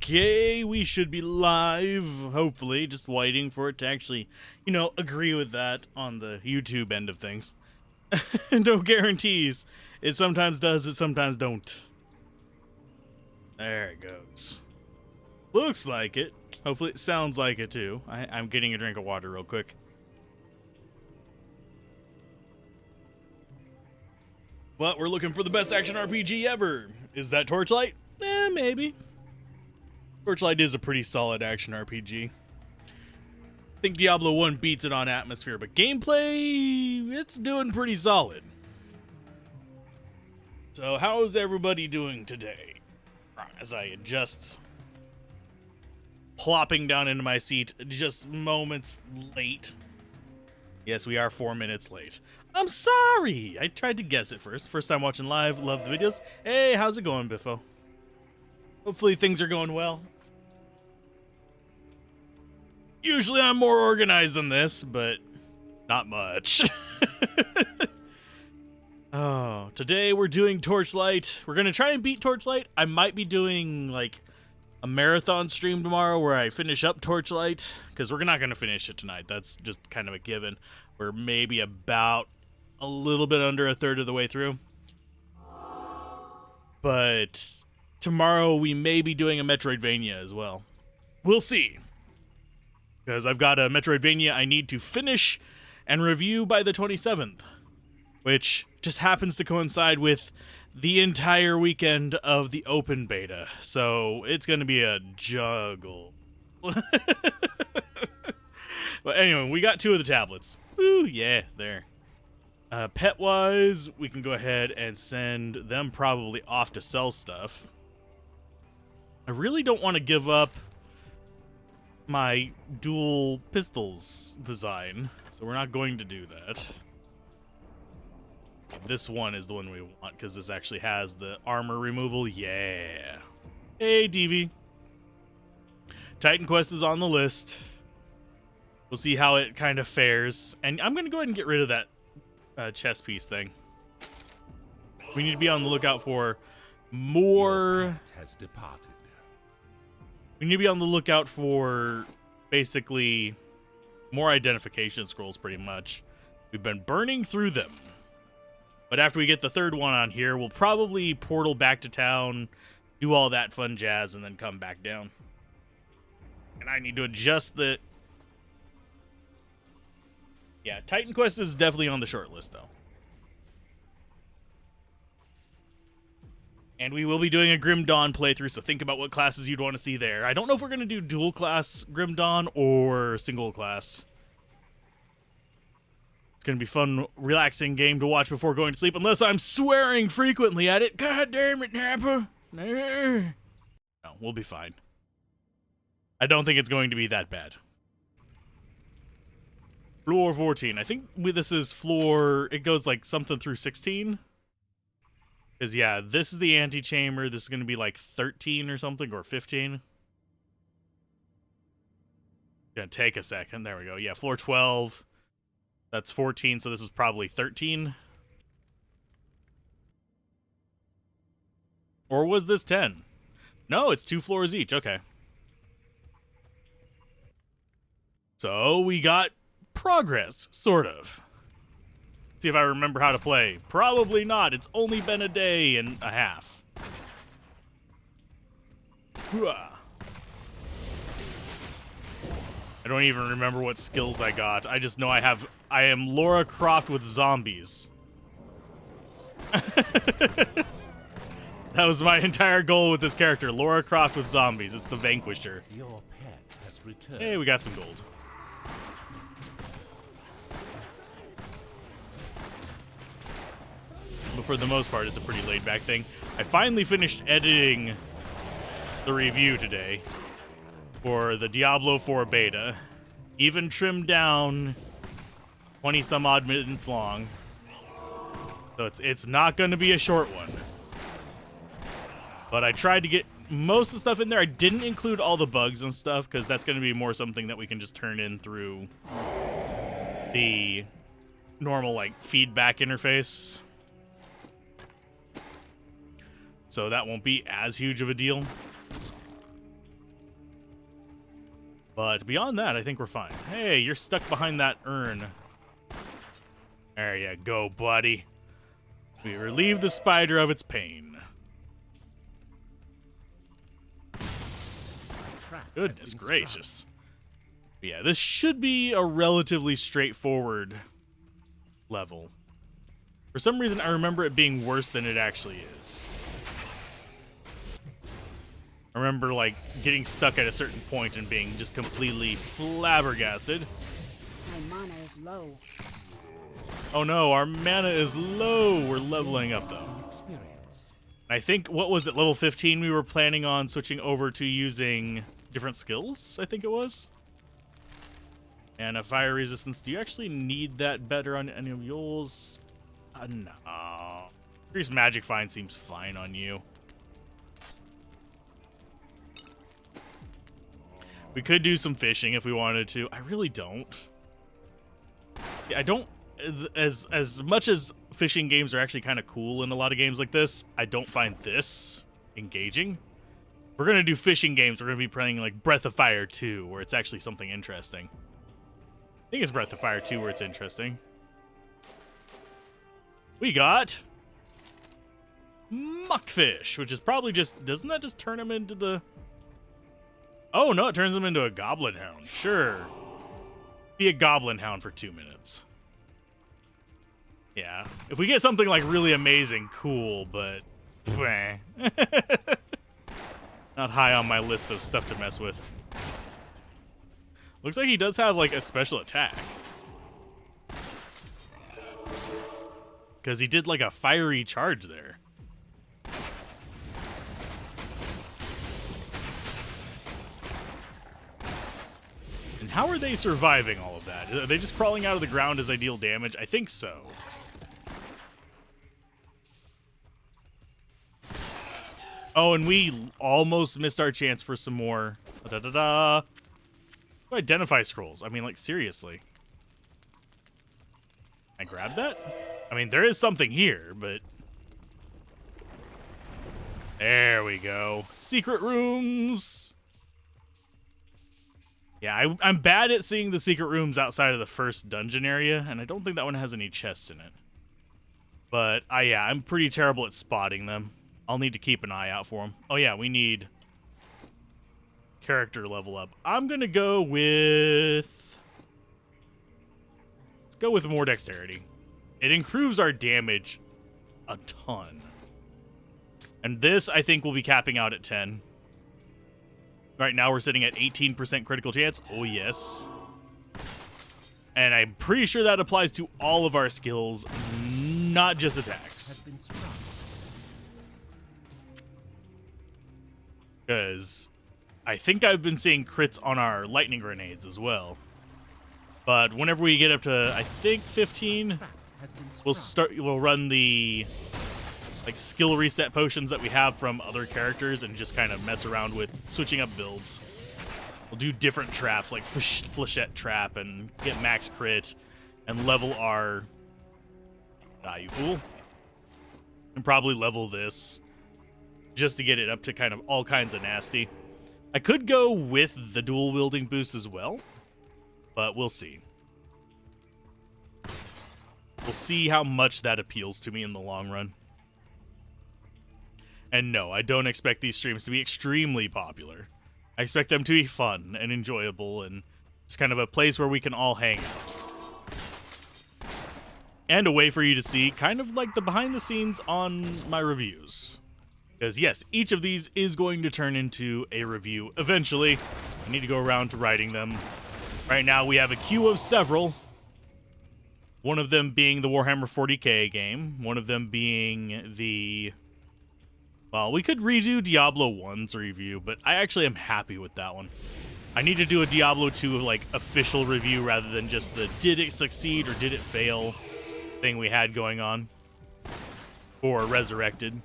Okay, we should be live, hopefully. Just waiting for it to actually, agree with that on the YouTube end of things. No guarantees. It sometimes does, it sometimes don't. There it goes. Looks like it. Hopefully it sounds like it too. I'm getting a drink of water real quick. But we're looking for the best action RPG ever. Is that Torchlight? Maybe. Torchlight is a pretty solid action RPG. I think Diablo 1 beats it on atmosphere, but gameplay, it's doing pretty solid. So how's everybody doing today? As I adjust, plopping down into my seat just moments late. Yes, we are 4 minutes late. I'm sorry. I tried to guess it first. First time watching live. Love the videos. Hey, how's it going, Biffo? Hopefully things are going well. Usually I'm more organized than this, but not much. Oh, today we're doing Torchlight. We're going to try and beat Torchlight. I might be doing like a marathon stream tomorrow where I finish up Torchlight, because we're not going to finish it tonight. That's just kind of a given. We're maybe about a little bit under a third of the way through. But tomorrow we may be doing a Metroidvania as well. We'll see. Because I've got a Metroidvania I need to finish and review by the 27th. Which just happens to coincide with the entire weekend of the open beta. So it's going to be a juggle. But anyway, we got 2 of the tablets. Woo, yeah, there. Pet-wise, we can go ahead and send them probably off to sell stuff. I really don't want to give up my dual pistols design, so we're not going to do that. This one is the one we want, because this actually has the armor removal. Yeah. Hey, DV. Titan Quest is on the list. We'll see how it kind of fares. And I'm going to go ahead and get rid of that chess piece thing. We need to be on the lookout for more... has departed. We need to be on the lookout for, basically, more identification scrolls, pretty much. We've been burning through them. But after we get the 3rd one on here, we'll probably portal back to town, do all that fun jazz, and then come back down. And I need to adjust the... Yeah, Titan Quest is definitely on the short list, though. And we will be doing a Grim Dawn playthrough, so think about what classes you'd want to see there. I don't know if we're going to do dual class Grim Dawn or single class. It's going to be a fun, relaxing game to watch before going to sleep, unless I'm swearing frequently at it. God damn it, Nappa. No, we'll be fine. I don't think it's going to be that bad. Floor 14. I think this is floor... It goes like something through 16. Because, yeah, this is the antechamber. This is going to be like 13 or something, or 15. Gonna take a second. There we go. Yeah, floor 12. That's 14, so this is probably 13. Or was this 10? No, it's 2 floors each. Okay. So we got progress, sort of. See if I remember how to play. Probably not. It's only been a day and a half. Hooah. I don't even remember what skills I got. I just know I am Lara Croft with zombies. That was my entire goal with this character. Lara Croft with zombies. It's the Vanquisher. Your pet has returned. Hey, we got some gold. But for the most part, it's a pretty laid-back thing. I finally finished editing the review today for the Diablo 4 beta. Even trimmed down 20-some-odd minutes long. So it's not going to be a short one. But I tried to get most of the stuff in there. I didn't include all the bugs and stuff, because that's going to be more something that we can just turn in through the normal, like, feedback interface. So that won't be as huge of a deal. But beyond that, I think we're fine. Hey, you're stuck behind that urn. There you go, buddy. We relieve the spider of its pain. Goodness gracious. Yeah, this should be a relatively straightforward level. For some reason, I remember it being worse than it actually is. I remember, like, getting stuck at a certain point and being just completely flabbergasted. My mana is low. Oh no, our mana is low. We're leveling up, though. I think, what was it, level 15 we were planning on switching over to using different skills, I think it was? And a fire resistance. Do you actually need that better on any of yours? No. Increased magic find seems fine on you. We could do some fishing if we wanted to. I really don't. Yeah, I don't. As much as fishing games are actually kind of cool in a lot of games like this, I don't find this engaging. If we're gonna do fishing games, we're gonna be playing like Breath of Fire 2, where it's actually something interesting. I think it's Breath of Fire 2 where it's interesting. We got Muckfish, which is probably just... Doesn't that just turn him into the... Oh, no, it turns him into a Goblin Hound. Sure. Be a Goblin Hound for 2 minutes. Yeah. If we get something, like, really amazing, cool, but... Not high on my list of stuff to mess with. Looks like he does have, like, a special attack. Because he did, like, a fiery charge there. And how are they surviving all of that? Are they just crawling out of the ground as I deal damage? I think so. Oh, and we almost missed our chance for some more. Da-da-da-da. Identify scrolls. I mean, like, seriously. I grabbed that? I mean, there is something here, but... There we go. Secret rooms! Yeah, I'm bad at seeing the secret rooms outside of the first dungeon area, and I don't think that one has any chests in it. But, yeah, I'm pretty terrible at spotting them. I'll need to keep an eye out for them. Oh, yeah, we need... character level up. I'm gonna go with... Let's go with more dexterity. It improves our damage a ton. And this, I think, will be capping out at 10. Right now, we're sitting at 18% critical chance. Oh, yes. And I'm pretty sure that applies to all of our skills, not just attacks. Because... I think I've been seeing crits on our lightning grenades as well. But whenever we get up to, I think, 15, we'll run the like skill reset potions that we have from other characters and just kind of mess around with switching up builds. We'll do different traps like Flechette Trap and get max crit and level our... Ah, you fool. And probably level this just to get it up to kind of all kinds of nasty. I could go with the dual wielding boost as well, but we'll see. We'll see how much that appeals to me in the long run. And no, I don't expect these streams to be extremely popular. I expect them to be fun and enjoyable, and it's kind of a place where we can all hang out. And a way for you to see kind of like the behind the scenes on my reviews. Because, yes, each of these is going to turn into a review eventually. I need to go around to writing them. Right now, we have a queue of several. One of them being the Warhammer 40k game. One of them being the... Well, we could redo Diablo 1's review, but I actually am happy with that one. I need to do a Diablo 2, like, official review rather than just the did it succeed or did it fail thing we had going on. Or Resurrected,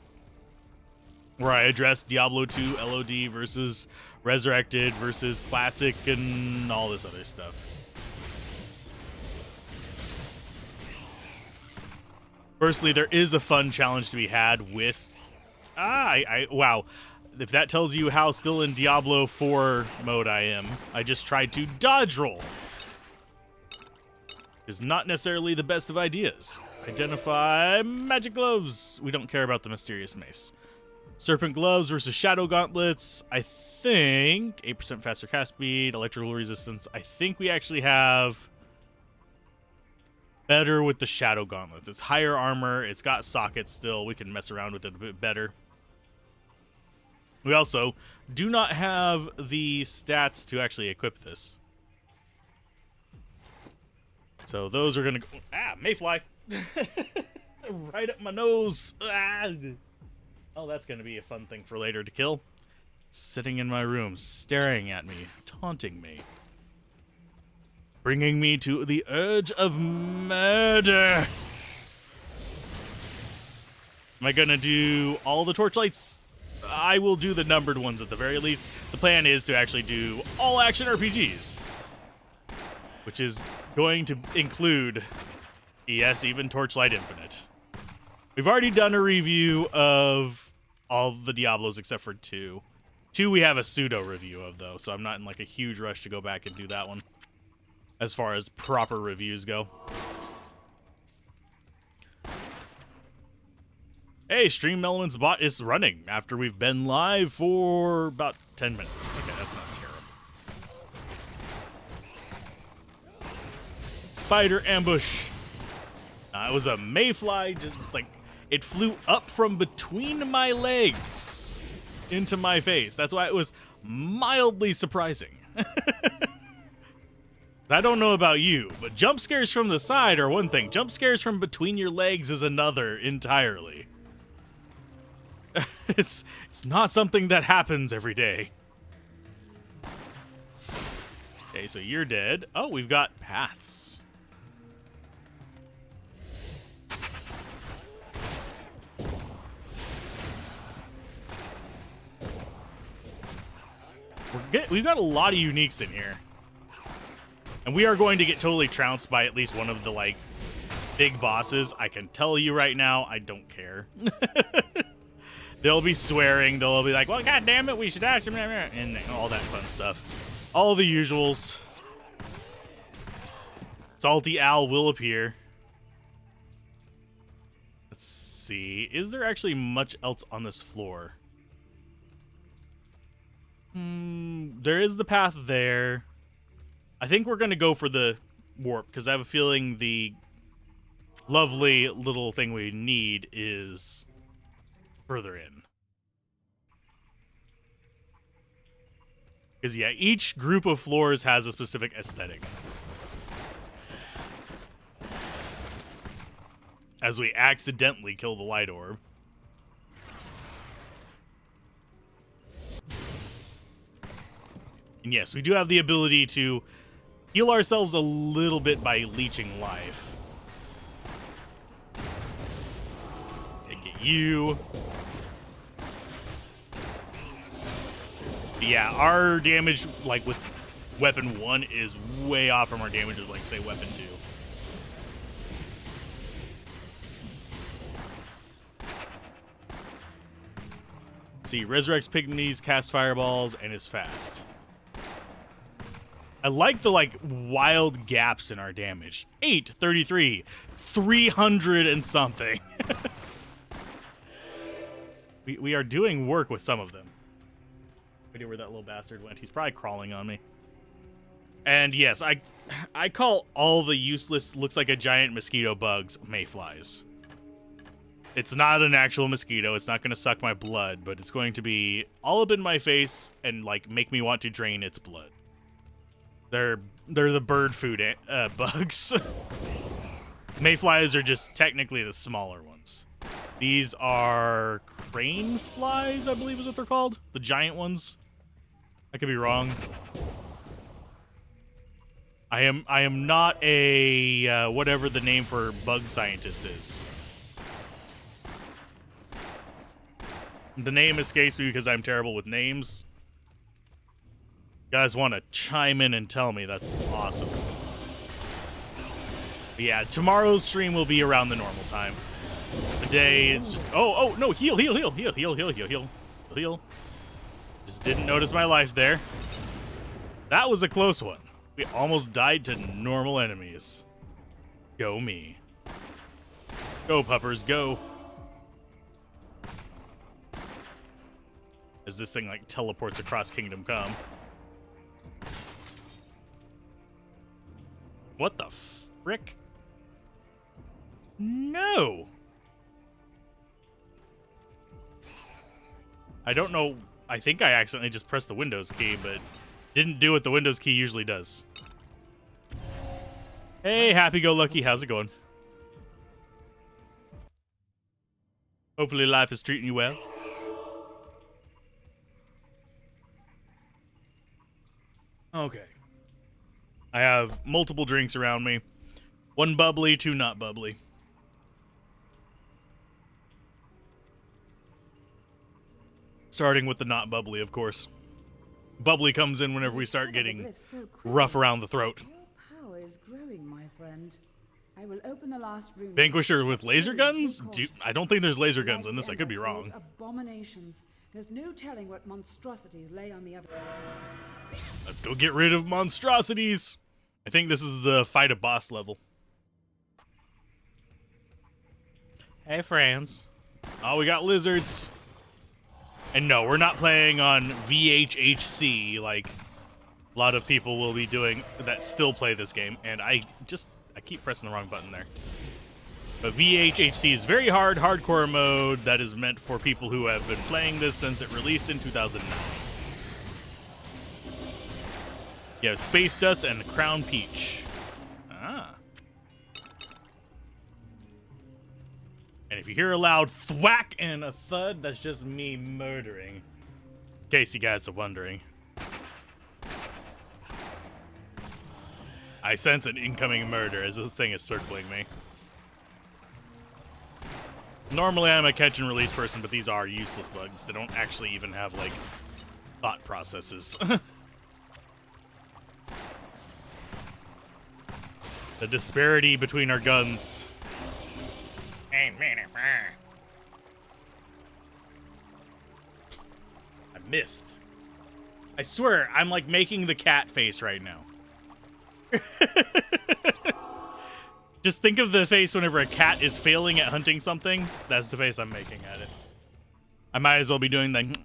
where I address Diablo 2 LOD versus Resurrected versus Classic and all this other stuff. Firstly, there is a fun challenge to be had with... wow. if that tells you how still in Diablo 4 mode I am, I just tried to dodge roll. Is not necessarily the best of ideas. Identify magic gloves. We don't care about the mysterious mace. Serpent gloves versus shadow gauntlets. I think 8% faster cast speed, electrical resistance. I think we actually have better with the shadow gauntlets. It's higher armor. It's got sockets still. We can mess around with it a bit better. We also do not have the stats to actually equip this. So those are going to go... Ah, mayfly. Right up my nose. Ah. Oh, that's going to be a fun thing for later to kill. Sitting in my room, staring at me, taunting me. Bringing me to the urge of murder. Am I going to do all the Torchlights? I will do the numbered ones at the very least. The plan is to actually do all action RPGs, which is going to include, yes, even Torchlight Infinite. We've already done a review of all the Diablos except for 2. 2 we have a pseudo review of, though, so I'm not in like a huge rush to go back and do that one as far as proper reviews go. Hey, Stream Elements bot is running after we've been live for about 10 minutes. Okay, that's not terrible. Spider ambush. It was a mayfly, just like, it flew up from between my legs into my face. That's why it was mildly surprising. I don't know about you, but jump scares from the side are one thing. Jump scares from between your legs is another entirely. It's not something that happens every day. Okay, so you're dead. Oh, we've got paths. We've got a lot of uniques in here. And we are going to get totally trounced by at least one of the, like, big bosses. I can tell you right now, I don't care. They'll be swearing. They'll be like, well, God damn it, we should actually... And all that fun stuff. All the usuals. Salty Al will appear. Let's see. Is there actually much else on this floor? There is the path there. I think we're going to go for the warp, because I have a feeling the lovely little thing we need is further in. Because, yeah, each group of floors has a specific aesthetic. As we accidentally kill the light orb. And yes, we do have the ability to heal ourselves a little bit by leeching life. And get you. But yeah, our damage, like with weapon 1, is way off from our damage with, like, say, weapon 2. Let's see, resurrects pygmies, casts fireballs, and is fast. I like the, like, wild gaps in our damage. 8, 33, 300 and something. we are doing work with some of them. I know where that little bastard went. He's probably crawling on me. And yes, I call all the useless, looks like a giant mosquito bugs, mayflies. It's not an actual mosquito. It's not going to suck my blood, but it's going to be all up in my face and, like, make me want to drain its blood. They're the bird food bugs. Mayflies are just technically the smaller ones. These are crane flies, I believe is what they're called. The giant ones. I could be wrong. I am not a whatever the name for bug scientist is. The name escapes me because I'm terrible with names. You guys want to chime in and tell me, that's awesome. But yeah, tomorrow's stream will be around the normal time. Today it's just no, heal. Just didn't notice my life there. That was a close one. We almost died to normal enemies. Go me. Go, puppers, go. As this thing, like, teleports across Kingdom Come. What the frick? No! I don't know. I think I accidentally just pressed the Windows key, but didn't do what the Windows key usually does. Hey, happy-go-lucky, how's it going? Hopefully life is treating you well. Okay. I have multiple drinks around me. 1 bubbly, 2 not bubbly. Starting with the not bubbly, of course. Bubbly comes in whenever we start getting rough around the throat. Your power is growing, my friend. I will open the last room. Vanquisher with laser guns? I don't think there's laser guns in this. I could be wrong. Abominations. There's no telling what monstrosities lay on the other. Let's go get rid of monstrosities. I think this is the fight a boss level. Hey, friends. Oh, we got lizards. And no, we're not playing on VHHC like a lot of people will be doing that still play this game. And I keep pressing the wrong button there. But VHHC is very hard, hardcore mode that is meant for people who have been playing this since it released in 2009. You have Space Dust and Crown Peach. Ah. And if you hear a loud thwack and a thud, that's just me murdering. In case you guys are wondering. I sense an incoming murder as this thing is circling me. Normally I'm a catch and release person, but these are useless bugs. They don't actually even have, like, thought processes. The disparity between our guns. I missed. I swear, I'm like making the cat face right now. Just think of the face whenever a cat is failing at hunting something. That's the face I'm making at it. I might as well be doing the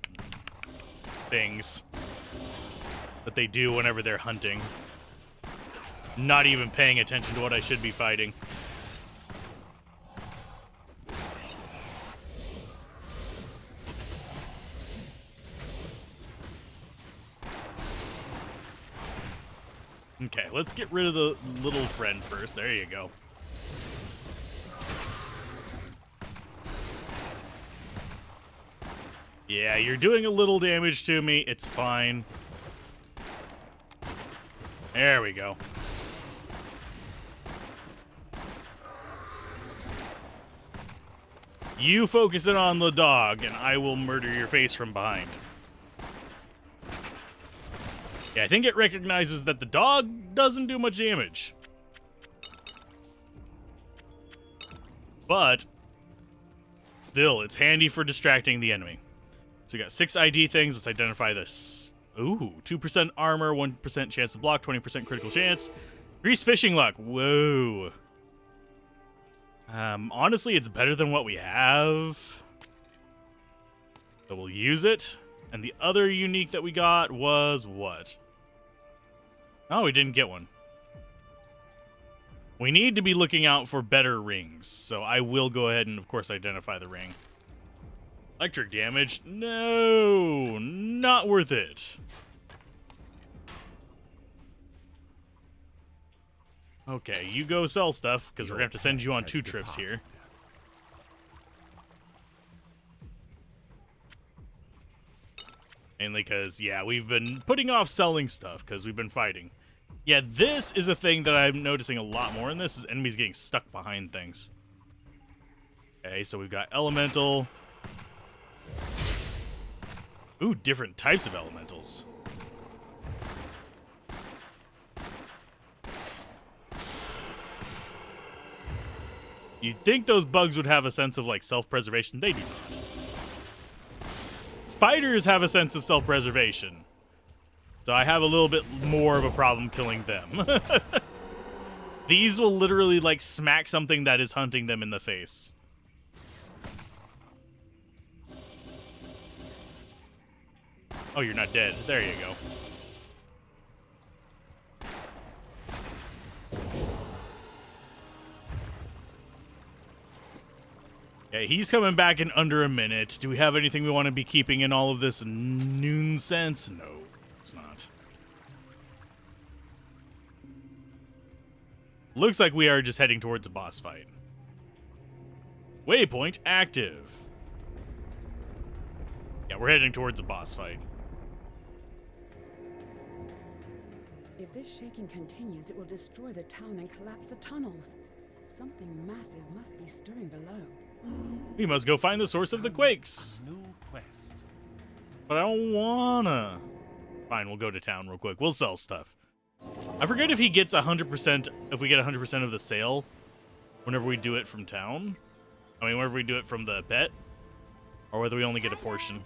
things that they do whenever they're hunting. Not even paying attention to what I should be fighting. Okay, let's get rid of the little friend first. There you go. Yeah, you're doing a little damage to me. It's fine. There we go. You focus it on the dog, and I will murder your face from behind. Yeah, I think it recognizes that the dog doesn't do much damage. But, still, it's handy for distracting the enemy. So we got 6 ID things. Let's identify this. Ooh, 2% armor, 1% chance to block, 20% critical chance. Grease fishing luck. Whoa. Honestly, it's better than what we have. So we'll use it. And the other unique that we got was what? Oh, we didn't get one. We need to be looking out for better rings. So I will go ahead and, of course, identify the ring. Electric damage? No, not worth it. Okay, you go sell stuff, because we're going to have to send you on 2 trips here. Mainly because, yeah, we've been putting off selling stuff, because we've been fighting. Yeah, this is a thing that I'm noticing a lot more in this, is enemies getting stuck behind things. Okay, so we've got Elemental. Ooh, different types of Elementals. You'd think those bugs would have a sense of, like, self-preservation. They do not. spiders have a sense of self-preservation. So I have a little bit more of a problem killing them. These will literally, like, smack something that is hunting them in the face. Oh, you're not dead. There you go. Okay, he's coming back in under a minute. Do we have anything we want to be keeping in all of this nonsense? No, it's not. Looks like we are just heading towards a boss fight. Waypoint active. Yeah, we're heading towards a boss fight. If this shaking continues, it will destroy the town and collapse the tunnels. Something massive must be stirring below. We must go find the source of the quakes. New quest. But I don't wanna. Fine, we'll go to town real quick. We'll sell stuff. I forget if he gets 100%, if we get 100% of the sale whenever we do it from town. I mean, whenever we do it from the bet. Or whether we only get a portion.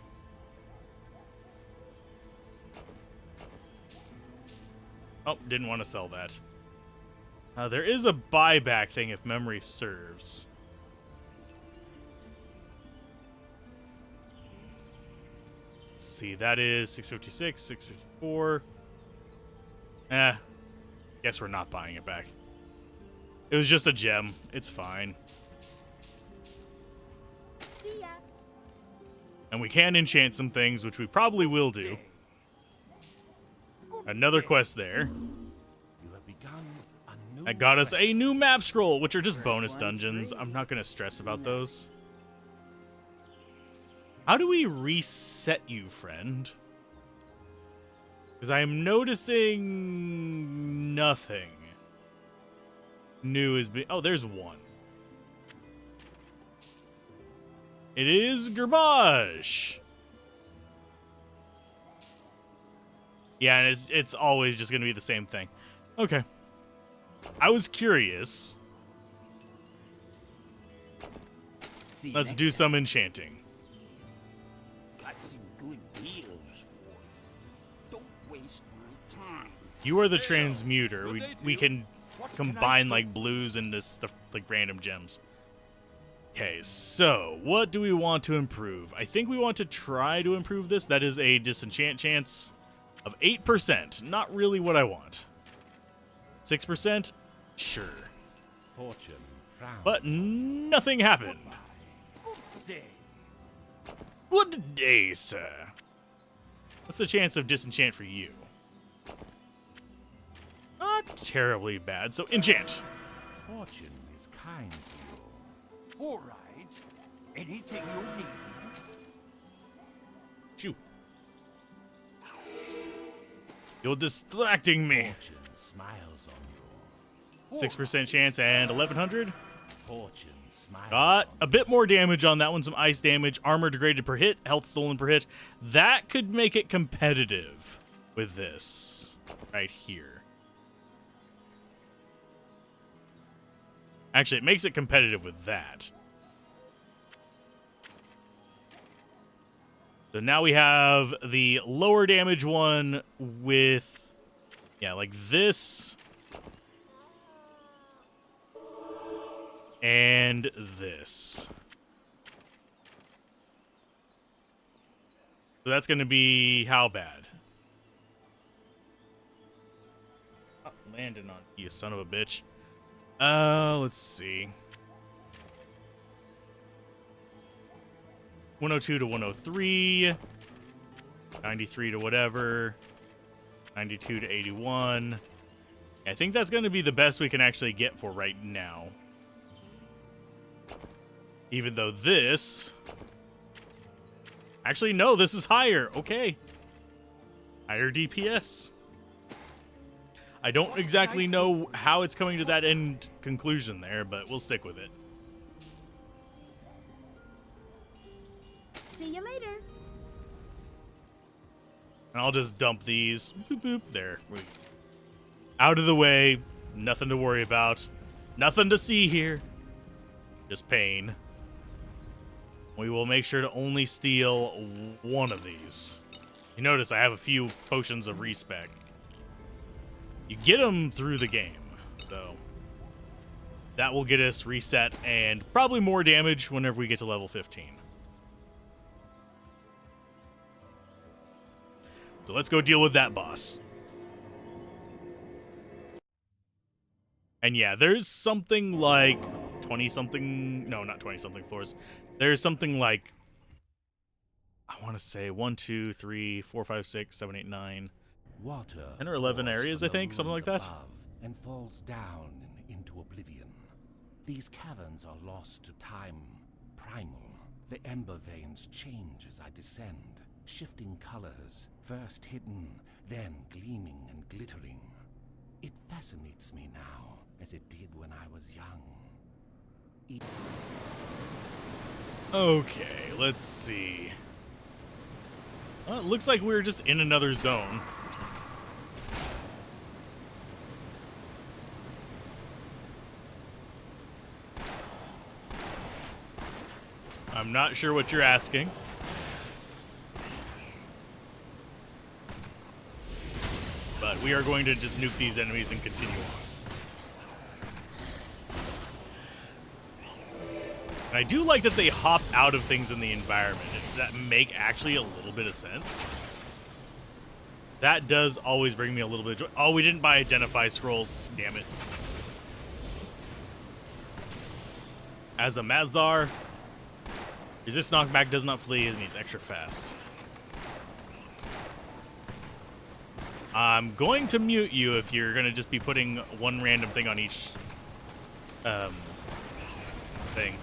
Oh, didn't want to sell that. There is a buyback thing if memory serves. Let's see, that is 656, 654. Guess we're not buying it back. It was just a gem. It's fine. See ya. And we can enchant some things, which we probably will do. Another quest there. You have begun a new That got us quest. a new map scroll, which are just bonus dungeons. I'm not going to stress about those. How do we reset you, friend? Because I am noticing nothing new is being... Oh, there's one. It is garbage. Yeah, and it's always just going to be the same thing. Okay. I was curious. See you Let's next do time. some enchanting. Got some good deals for you. Don't waste my time. You are the transmuter. We can combine like blues into stuff like random gems. Okay, so what do we want to improve? I think we want to try to improve this. That is a disenchant chance of 8%. Not really what I want. 6%? Sure. Fortune frown. But nothing happened. Good day. Good day, sir. What's the chance of disenchant for you? Not terribly bad. So enchant. Fortune is kind to you. All right. Anything you need. Shoot. You're distracting me. Fortune smiles on you. 6% chance and 1100. Fortune smiles. Got on a bit more damage on that one. Some ice damage. Armor degraded per hit. Health stolen per hit. That could make it competitive with this right here. Actually, it makes it competitive with that. So now we have the lower damage one with, yeah, like this. And this. So that's going to be how bad? Oh, landed on you, son of a bitch. Let's see. 102 to 103. 93 to whatever. 92 to 81. I think that's going to be the best we can actually get for right now. Even though this... Actually, no, this is higher. Okay. Higher DPS. I don't exactly know how it's coming to that end conclusion there, but we'll stick with it. See you later. And I'll just dump these. Boop, boop. There. Out of the way. Nothing to worry about. Nothing to see here. Just pain. We will make sure to only steal one of these. You notice I have a few potions of respec. You get them through the game, so that will get us reset and probably more damage whenever we get to level 15. So let's go deal with that boss. And yeah, there's something like 20-something... No, not 20-something floors. There's something like... I want to say 1, 2, 3, 4, 5, 6, 7, 8, 9... Water 10 or 11 pours areas, from I think, the something like ruins that. above and falls down into oblivion. These caverns are lost to time, primal. The ember veins change as I descend, shifting colors, first hidden, then gleaming and glittering. It fascinates me now, as it did when I was young. Okay, let's see. Well, it looks like we're just in another zone. I'm not sure what you're asking. But we are going to just nuke these enemies and continue on. And I do like that they hop out of things in the environment. That make actually a little bit of sense. That does always bring me a little bit of joy. Oh, we didn't buy identify scrolls. Damn it. As a Mazar, resist knockback, does not flee, and he's extra fast. I'm going to mute you if you're going to just be putting one random thing on each thing.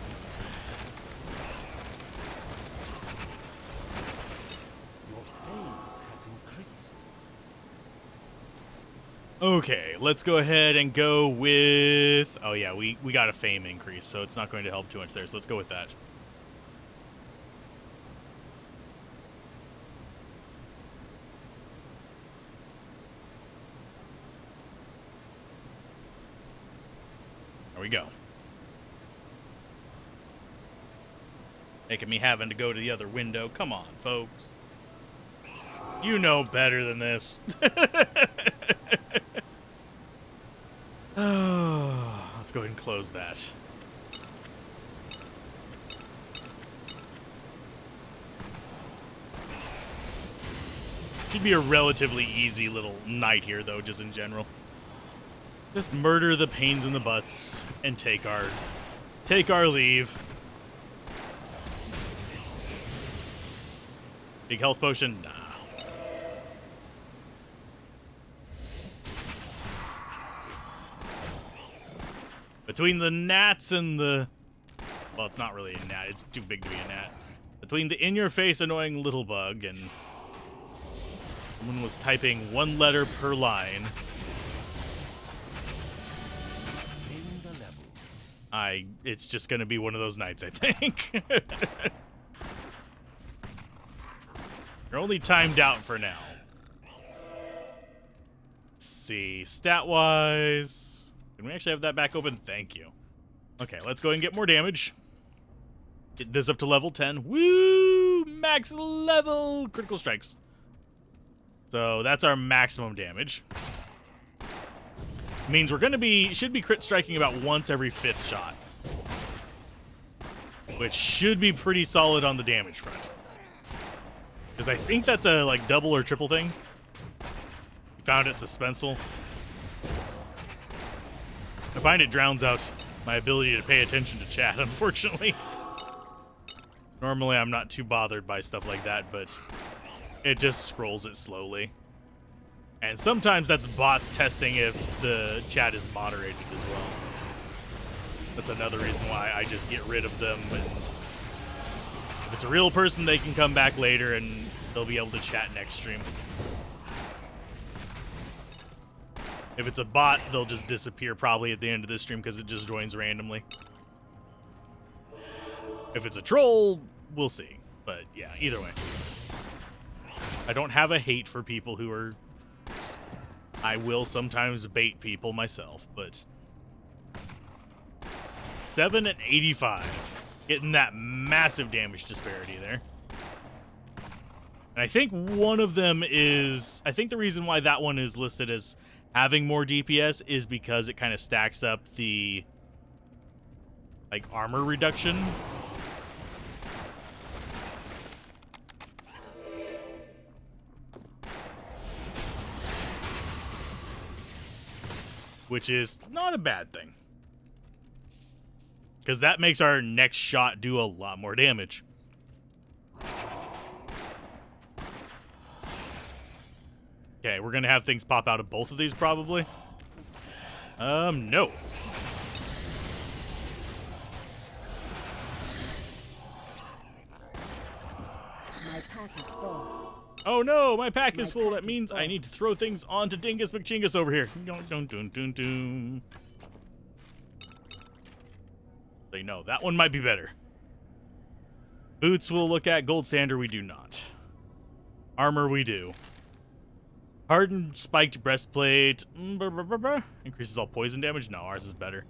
Your fame has increased. Okay, let's go ahead and go with... Oh yeah, we got a fame increase, so it's not going to help too much there, so let's go with that. There we go. Making me having to go to the other window. Come on, folks. You know better than this. Oh, let's go ahead and close that. Should be a relatively easy little night here, though, just in general. Just murder the pains in the butts and take our leave. Big health potion? Nah. Between the gnats and the... Well, it's not really a gnat. It's too big to be a gnat. Between the in-your-face annoying little bug and... Someone was typing one letter per line. It's just gonna be one of those nights, I think. You're only timed out for now. Let's see, stat-wise... Can we actually have that back open? Thank you. Okay, let's go ahead and get more damage. Get this up to level 10. Woo! Max level critical strikes. So that's our maximum damage. Means we're gonna should be crit striking about once every 5th shot. Which should be pretty solid on the damage front. Because I think that's a like double or triple thing. You found it suspenseful. I find it drowns out my ability to pay attention to chat, unfortunately. Normally I'm not too bothered by stuff like that, but it just scrolls it slowly. And sometimes that's bots testing if the chat is moderated as well. That's another reason why I just get rid of them. And if it's a real person, they can come back later and they'll be able to chat next stream. If it's a bot, they'll just disappear probably at the end of this stream because it just joins randomly. If it's a troll, we'll see. But yeah, either way. I don't have a hate for people who are... I will sometimes bait people myself, but... 7 and 85. Getting that massive damage disparity there. And I think one of them is... I think the reason why that one is listed as having more DPS is because it kind of stacks up the, like, armor reduction. Which is not a bad thing. Because that makes our next shot do a lot more damage. Okay, we're going to have things pop out of both of these probably. No. My pack is full. Oh no, my pack is full. That means I need to throw things onto Dingus McChingus over here. Dun, dun, dun, dun. So you know, that one might be better. Boots we'll look at. Gold Sander we do not. Armor we do. Hardened spiked breastplate. Increases all poison damage. No, ours is better.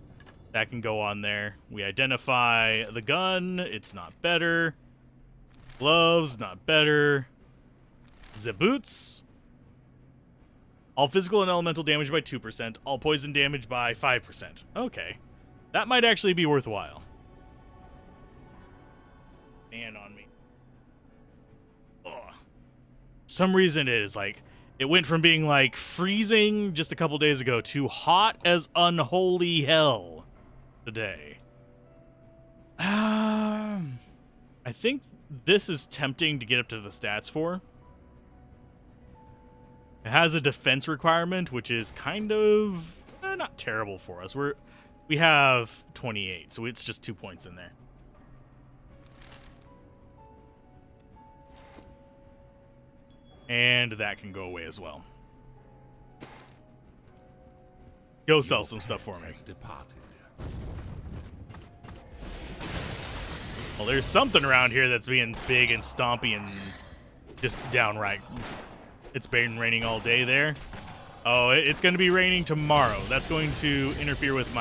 That can go on there. We identify the gun. It's not better. Gloves, not better. The boots. All physical and elemental damage by 2%. All poison damage by 5%. Okay. That might actually be worthwhile. Man on me. Ugh. Some reason it is like... It went from being like freezing just a couple days ago to hot as unholy hell today. I think this is tempting to get up to the stats for. It has a defense requirement, which is kind of not terrible for us. We have 28, so it's just 2 points in there. And that can go away as well. Go sell some stuff for me. Well, there's something around here that's being big and stompy and just downright. It's been raining all day there. Oh, it's going to be raining tomorrow. That's going to interfere with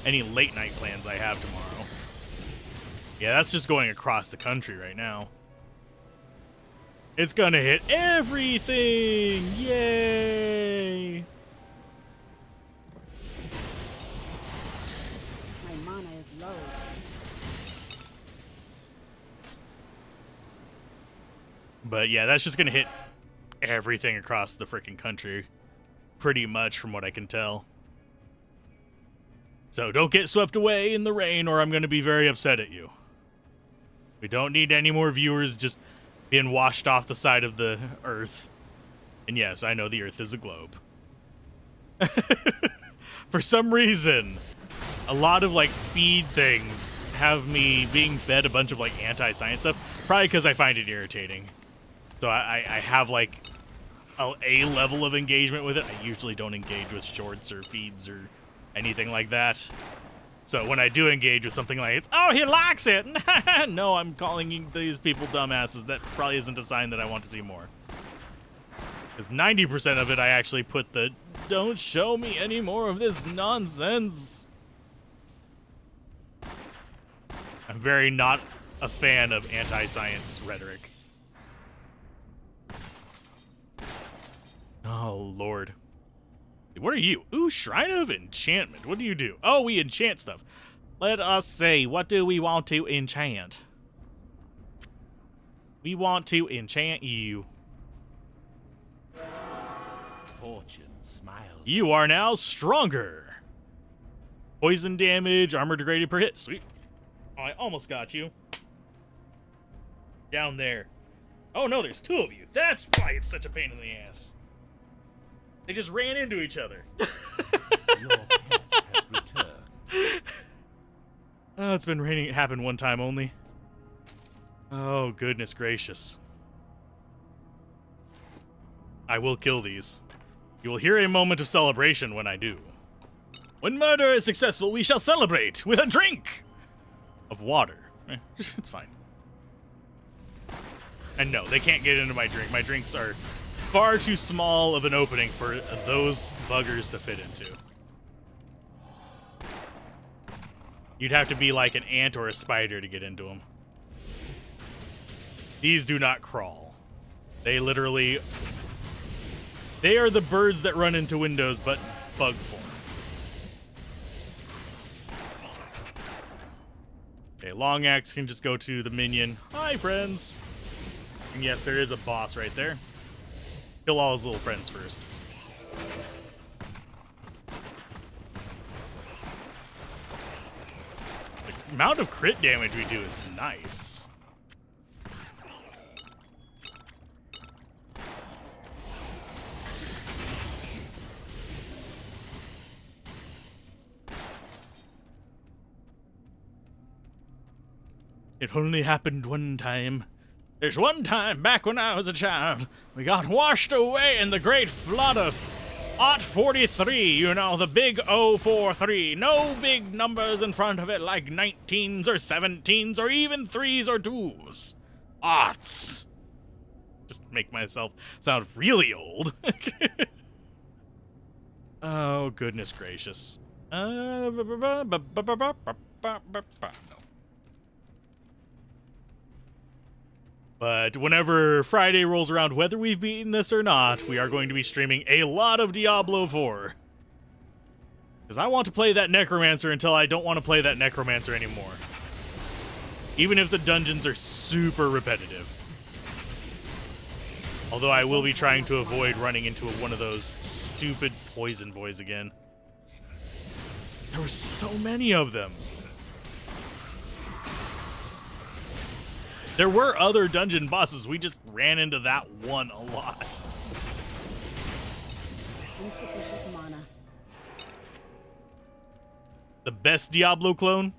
any late night plans I have tomorrow. Yeah, that's just going across the country right now. It's gonna hit everything! Yay! My mana is low. But yeah, that's just gonna hit everything across the freaking country. Pretty much, from what I can tell. So don't get swept away in the rain, or I'm gonna be very upset at you. We don't need any more viewers just being washed off the side of the earth. And yes, I know the earth is a globe. For some reason, a lot of like feed things have me being fed a bunch of like anti-science stuff. Probably because I find it irritating. So I have like a level of engagement with it. I usually don't engage with shorts or feeds or anything like that. So when I do engage with something like, oh, he likes it. No, I'm calling these people dumbasses. That probably isn't a sign that I want to see more. Because 90% of it, I actually put the, don't show me any more of this nonsense. I'm very not a fan of anti-science rhetoric. Oh, Lord. What are you? Ooh, Shrine of Enchantment. What do you do? Oh, we enchant stuff. Let us see. What do we want to enchant? We want to enchant you. Fortune smiles. You are now stronger. Poison damage, armor degraded per hit. Sweet. Oh, I almost got you. Down there. Oh, no, there's two of you. That's why it's such a pain in the ass. They just ran into each other. Your pet has returned. Oh, it's been raining. It happened one time only. Oh, goodness gracious. I will kill these. You will hear a moment of celebration when I do. When murder is successful, we shall celebrate with a drink of water. It's fine. And no, they can't get into my drink. My drinks are far too small of an opening for those buggers to fit into. You'd have to be like an ant or a spider to get into them. These do not crawl. They literally... They are the birds that run into windows, but bug form. Okay, long axe can just go to the minion. Hi, friends. And yes, there is a boss right there. Kill all his little friends first. The amount of crit damage we do is nice. It only happened one time. There's one time back when I was a child, we got washed away in the great flood of Ot 43, you know, the big 043. No big numbers in front of it like 19s or 17s or even 3s or 2s. Ots. Just make myself sound really old. Oh, goodness gracious. No. But whenever Friday rolls around, whether we've beaten this or not, we are going to be streaming a lot of Diablo 4. Because I want to play that Necromancer until I don't want to play that Necromancer anymore. Even if the dungeons are super repetitive. Although I will be trying to avoid running into one of those stupid poison boys again. There were so many of them. There were other dungeon bosses, we just ran into that one a lot. Insufficient mana. The best Diablo clone?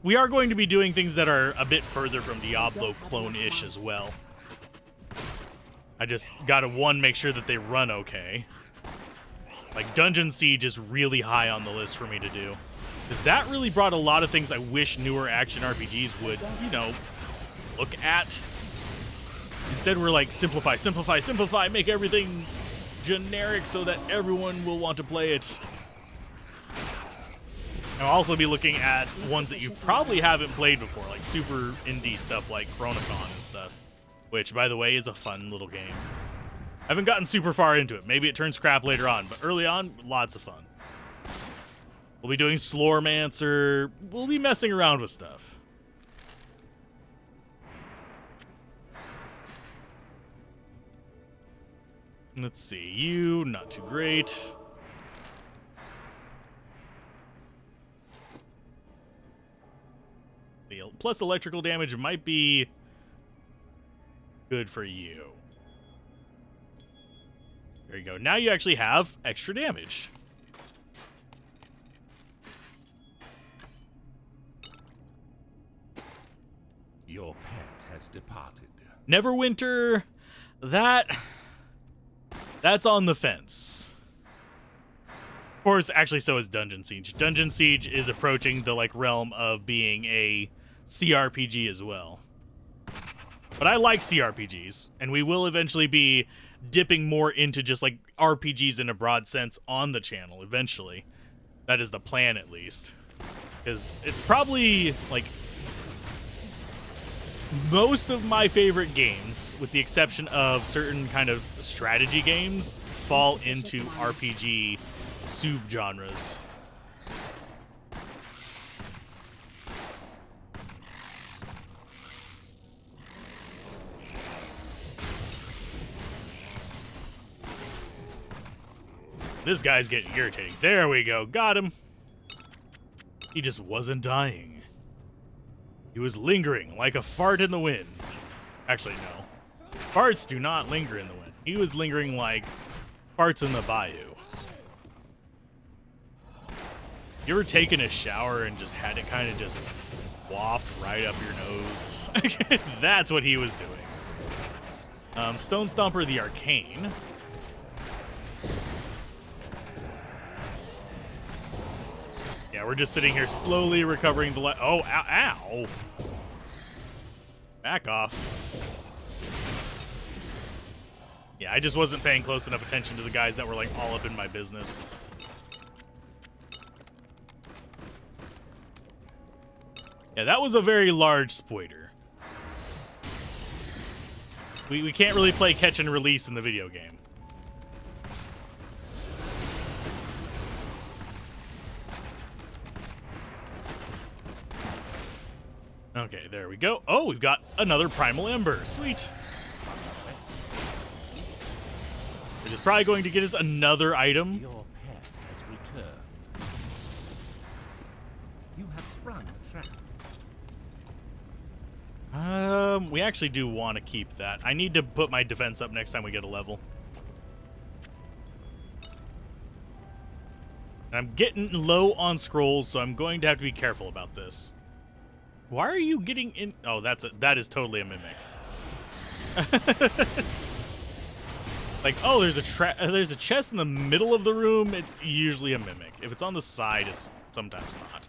We are going to be doing things that are a bit further from Diablo clone-ish as well. I just gotta, make sure that they run okay. Like, Dungeon Siege is really high on the list for me to do. Because that really brought a lot of things I wish newer action RPGs would, you know, look at. Instead, we're like, simplify, simplify, simplify, make everything generic so that everyone will want to play it. And I'll also be looking at ones that you probably haven't played before, like super indie stuff like Chronicon and stuff. Which, by the way, is a fun little game. I haven't gotten super far into it. Maybe it turns crap later on, but early on, lots of fun. We'll be doing Slormancer. We'll be messing around with stuff. Let's see. You, not too great. Plus electrical damage might be good for you. There you go. Now you actually have extra damage. Your pet has departed. Neverwinter, that's on the fence. Of course, actually, so is Dungeon Siege. Dungeon Siege is approaching the realm of being a CRPG as well. But I like CRPGs, and we will eventually be dipping more into just like RPGs in a broad sense on the channel eventually. That is the plan, at least. Because it's probably like most of my favorite games, with the exception of certain kind of strategy games, fall into RPG subgenres. This guy's getting irritating. There we go. Got him. He just wasn't dying. He was lingering like a fart in the wind. Actually, no. Farts do not linger in the wind. He was lingering like farts in the bayou. You ever taken a shower and just had it kind of just waft right up your nose? That's what he was doing. Stone Stomper the Arcane. Yeah, we're just sitting here slowly recovering the oh, ow, ow. Back off. Yeah, I just wasn't paying close enough attention to the guys that were like all up in my business. Yeah, that was a very large spoiler. We can't really play catch and release in the video game. Okay, there we go. Oh, we've got another Primal Ember. Sweet. Which is probably going to get us another item. Your pet has returned. You have sprung a trap. We actually do want to keep that. I need to put my defense up next time we get a level. And I'm getting low on scrolls, so I'm going to have to be careful about this. Why are you getting in? Oh, that is totally a mimic. Like, oh, there's a chest in the middle of the room. It's usually a mimic. If it's on the side, it's sometimes not.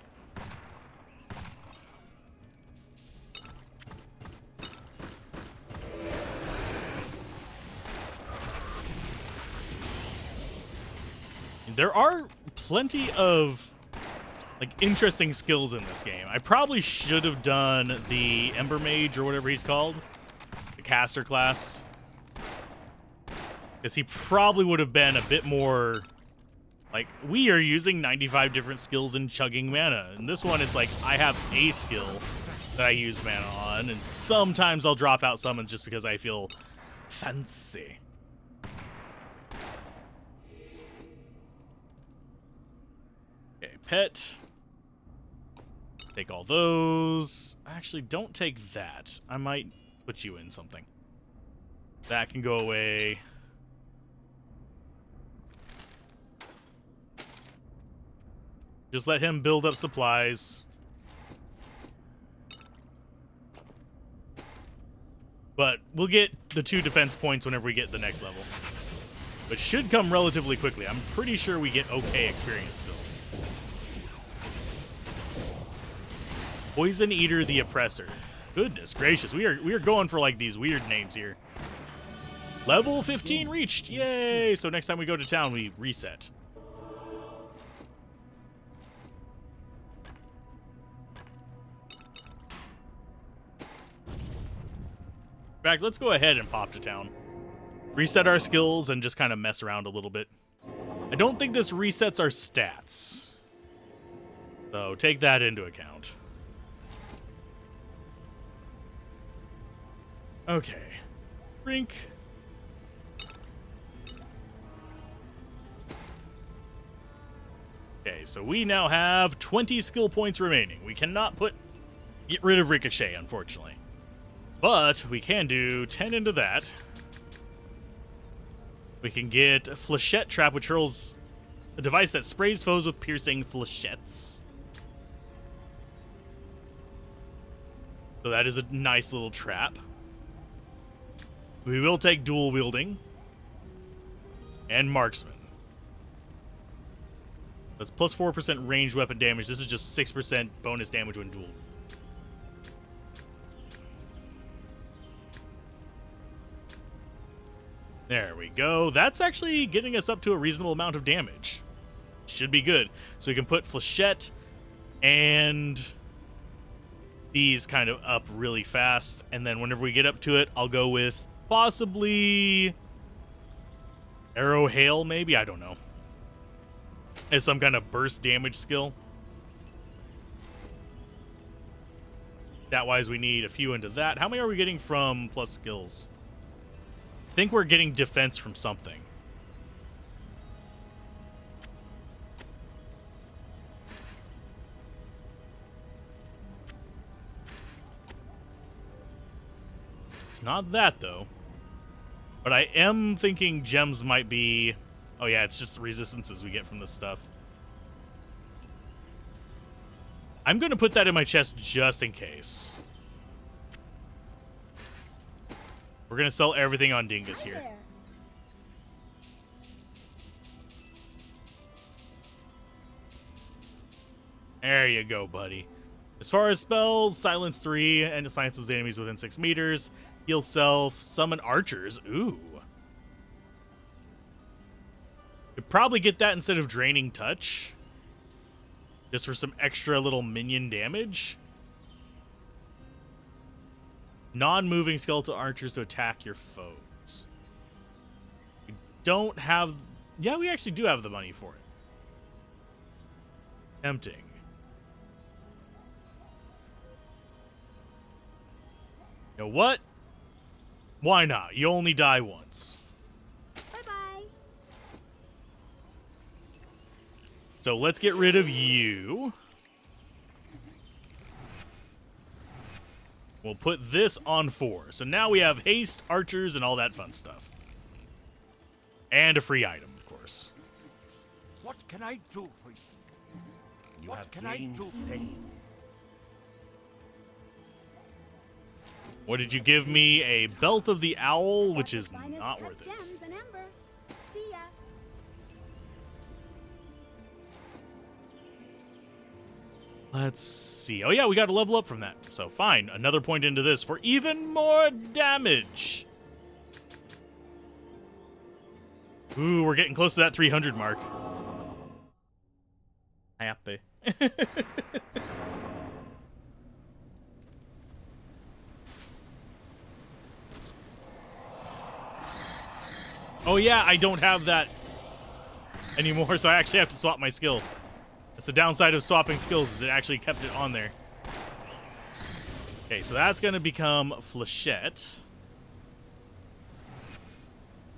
There are plenty of like interesting skills in this game. I probably should have done the Ember Mage or whatever he's called, the caster class, because he probably would have been a bit more like, we are using 95 different skills and chugging mana. And this one is like, I have a skill that I use mana on, and sometimes I'll drop out summons just because I feel fancy. Okay, pet. Take all those. Actually, don't take that. I might put you in something. That can go away. Just let him build up supplies. But we'll get the 2 defense points whenever we get the next level. Which should come relatively quickly. I'm pretty sure we get okay experience still. Poison Eater the Oppressor. Goodness gracious, we are going for like these weird names here. Level 15 reached. Yay! So next time we go to town, we reset. In fact, let's go ahead and pop to town. Reset our skills and just kind of mess around a little bit. I don't think this resets our stats, so take that into account. Okay. Drink. Okay, so we now have 20 skill points remaining. We cannot get rid of Ricochet, unfortunately. But we can do 10 into that. We can get a Flechette Trap, which hurls a device that sprays foes with piercing flechettes. So that is a nice little trap. We will take dual wielding and marksman. That's plus 4% ranged weapon damage. This is just 6% bonus damage when dual. There we go. That's actually getting us up to a reasonable amount of damage. Should be good. So we can put Flechette and these kind of up really fast. And then whenever we get up to it, I'll go with possibly Arrow Hail, maybe? I don't know. As some kind of burst damage skill. That-wise, we need a few into that. How many are we getting from plus skills? I think we're getting defense from something. It's not that, though. But I am thinking gems might be... Oh yeah, it's just the resistances we get from this stuff. I'm going to put that in my chest just in case. We're going to sell everything on Dingus here. There you go, buddy. As far as spells, Silence 3, and silences the enemies within 6 meters. Heal self, summon archers. Ooh. Could probably get that instead of Draining Touch. Just for some extra little minion damage. Non-moving skeletal archers to attack your foes. We don't have... Yeah, we actually do have the money for it. Tempting. You know what? Why not? You only die once. Bye-bye. So let's get rid of you. We'll put this on 4. So now we have haste, archers, and all that fun stuff. And a free item, of course. What can I do for you? You What have can I gained do? fame. What did you give me? A belt of the owl, which is Finest not cut worth it. gems and ember. See ya. Let's see. Oh yeah, we got to level up from that. So fine, another point into this for even more damage. Ooh, we're getting close to that 300 mark. Happy. Oh yeah, I don't have that anymore, so I actually have to swap my skill. That's the downside of swapping skills, is it actually kept it on there. Okay, so that's going to become Flechette.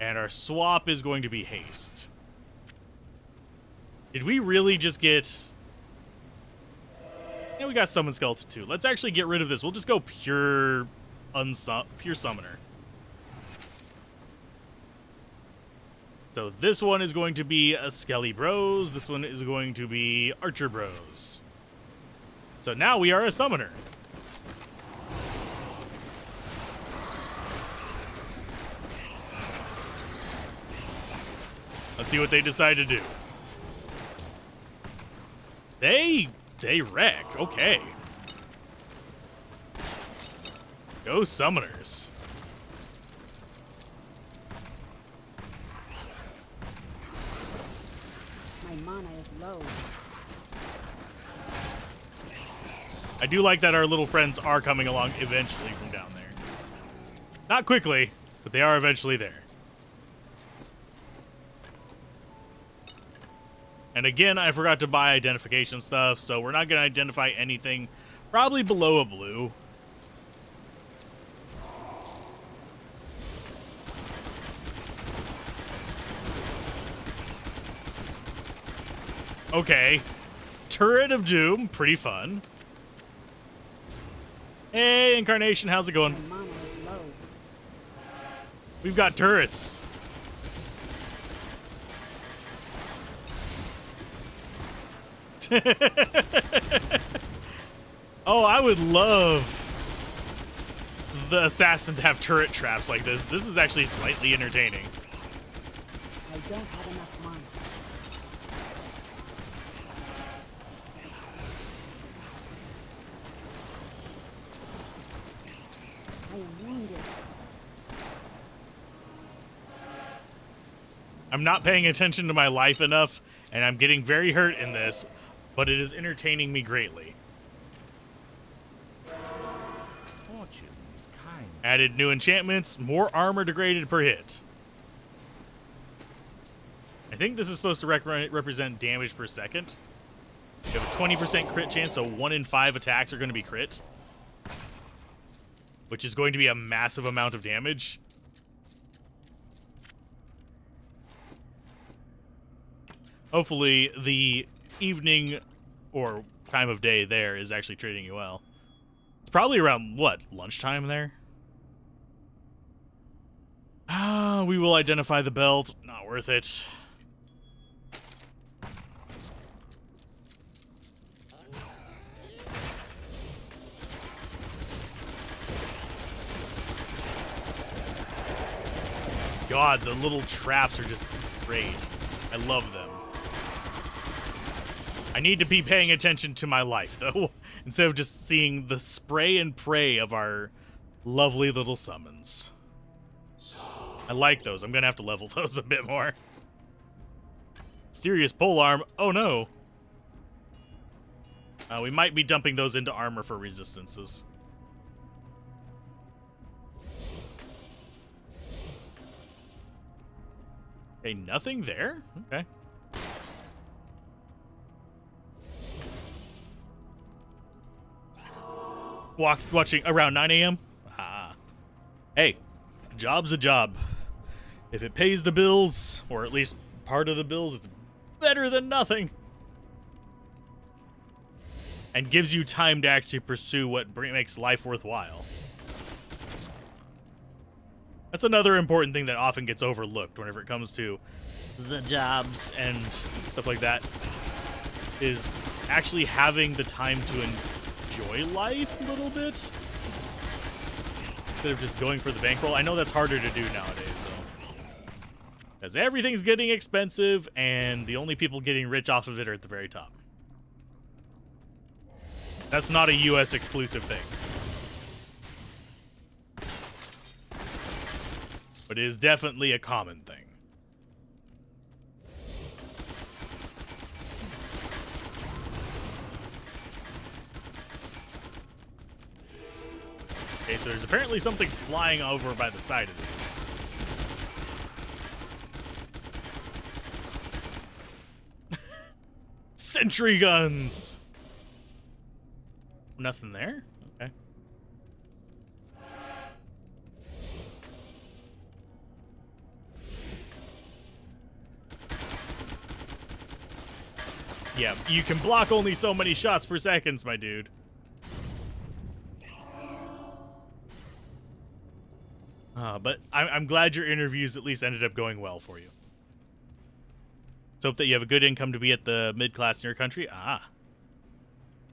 And our swap is going to be Haste. Did we really just get... Yeah, we got Summon Skeleton too. Let's actually get rid of this. We'll just go pure Summoner. So this one is going to be a Skelly Bros. This one is going to be Archer Bros. So now we are a Summoner. Let's see what they decide to do. They wreck. Okay. Go Summoners. My mana is low. I do like that our little friends are coming along eventually from down there. Not quickly, but they are eventually there. And again, I forgot to buy identification stuff, so we're not going to identify anything probably below a blue. Okay. Turret of Doom, pretty fun. Hey, Incarnation, how's it going? My mana is low. We've got turrets. Oh, I would love the assassin to have turret traps like this. This is actually slightly entertaining. I don't have enough mana. I am wounded. I'm not paying attention to my life enough, and I'm getting very hurt in this, but it is entertaining me greatly. Fortune is kind. Added new enchantments, more armor degraded per hit. I think this is supposed to represent damage per second. You have a 20% crit chance, so 1 in 5 attacks are going to be crit. Which is going to be a massive amount of damage. Hopefully, the evening or time of day there is actually treating you well. It's probably around, what, lunchtime there? We will identify the belt. Not worth it. God, the little traps are just great. I love them. I need to be paying attention to my life, though, instead of just seeing the spray and pray of our lovely little summons. I like those. I'm going to have to level those a bit more. Mysterious polearm. Oh, no. We might be dumping those into armor for resistances. Okay, nothing there? Okay. Watching around 9 a.m.? Ah. Hey, a job's a job. If it pays the bills, or at least part of the bills, it's better than nothing. And gives you time to actually pursue what makes life worthwhile. That's another important thing that often gets overlooked whenever it comes to the jobs and stuff like that, is actually having the time to enjoy life a little bit instead of just going for the bankroll. I know that's harder to do nowadays, though, because everything's getting expensive and the only people getting rich off of it are at the very top. That's not a US exclusive thing, but it is definitely a common thing. Okay, so there's apparently something flying over by the side of this. Sentry guns! Nothing there? Okay. Yeah, you can block only so many shots per second, my dude. But I'm glad your interviews at least ended up going well for you. So hope that you have a good income to be at the mid-class in your country. Ah.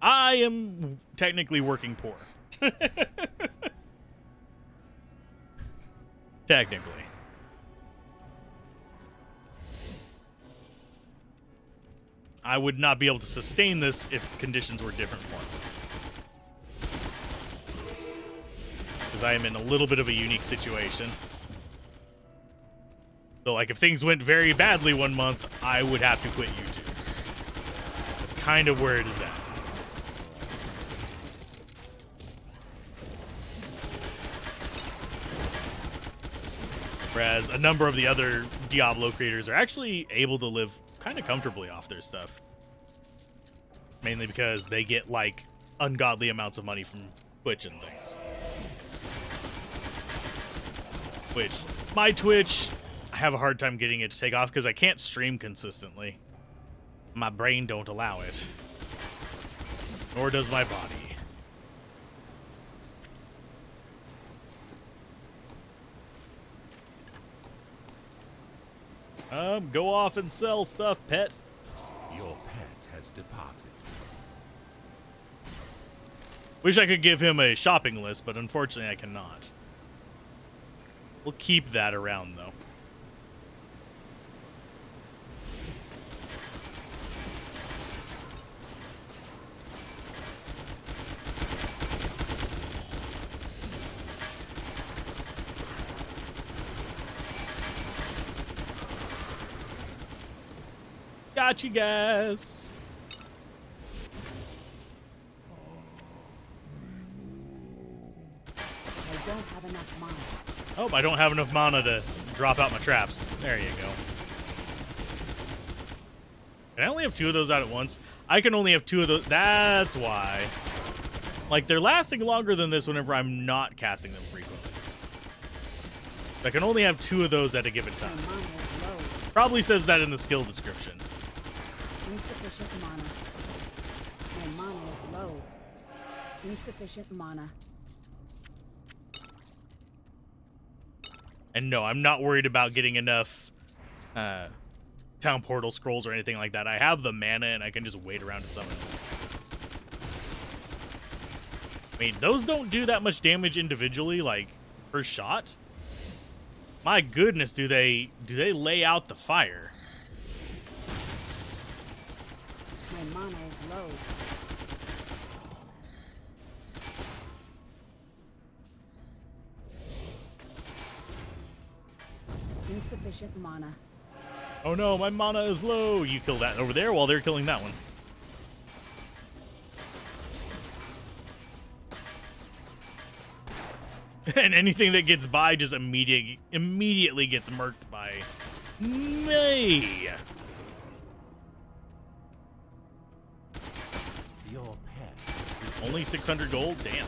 I am technically working poor. Technically. I would not be able to sustain this if conditions were different for me. Because I am in a little bit of a unique situation. So, like, if things went very badly one month, I would have to quit YouTube. That's kind of where it is at. Whereas a number of the other Diablo creators are actually able to live kind of comfortably off their stuff. Mainly because they get, like, ungodly amounts of money from Twitch and things. Which, my Twitch, I have a hard time getting it to take off because I can't stream consistently. My brain don't allow it. Nor does my body. Go off and sell stuff, pet. Your pet has departed. Wish I could give him a shopping list, but unfortunately I cannot. We'll keep that around, though. Got you guys. I don't have enough mana. Oh, I don't have enough mana to drop out my traps. There you go. Can I only have 2 of those out at once? I can only have 2 of those. That's why. Like, they're lasting longer than this whenever I'm not casting them frequently. I can only have 2 of those at a given time. My mana is low. Probably says that in the skill description. Insufficient mana. My mana is low. Insufficient mana. And no, I'm not worried about getting enough town portal scrolls or anything like that. I have the mana and I can just wait around to summon them. I mean, those don't do that much damage individually, like, per shot. My goodness, do they lay out the fire? My mana is low. Insufficient mana. Oh no, my mana is low. You kill that over there while they're killing that one. And anything that gets by just immediately gets murked by me. Your pet. Only 600 gold? Damn.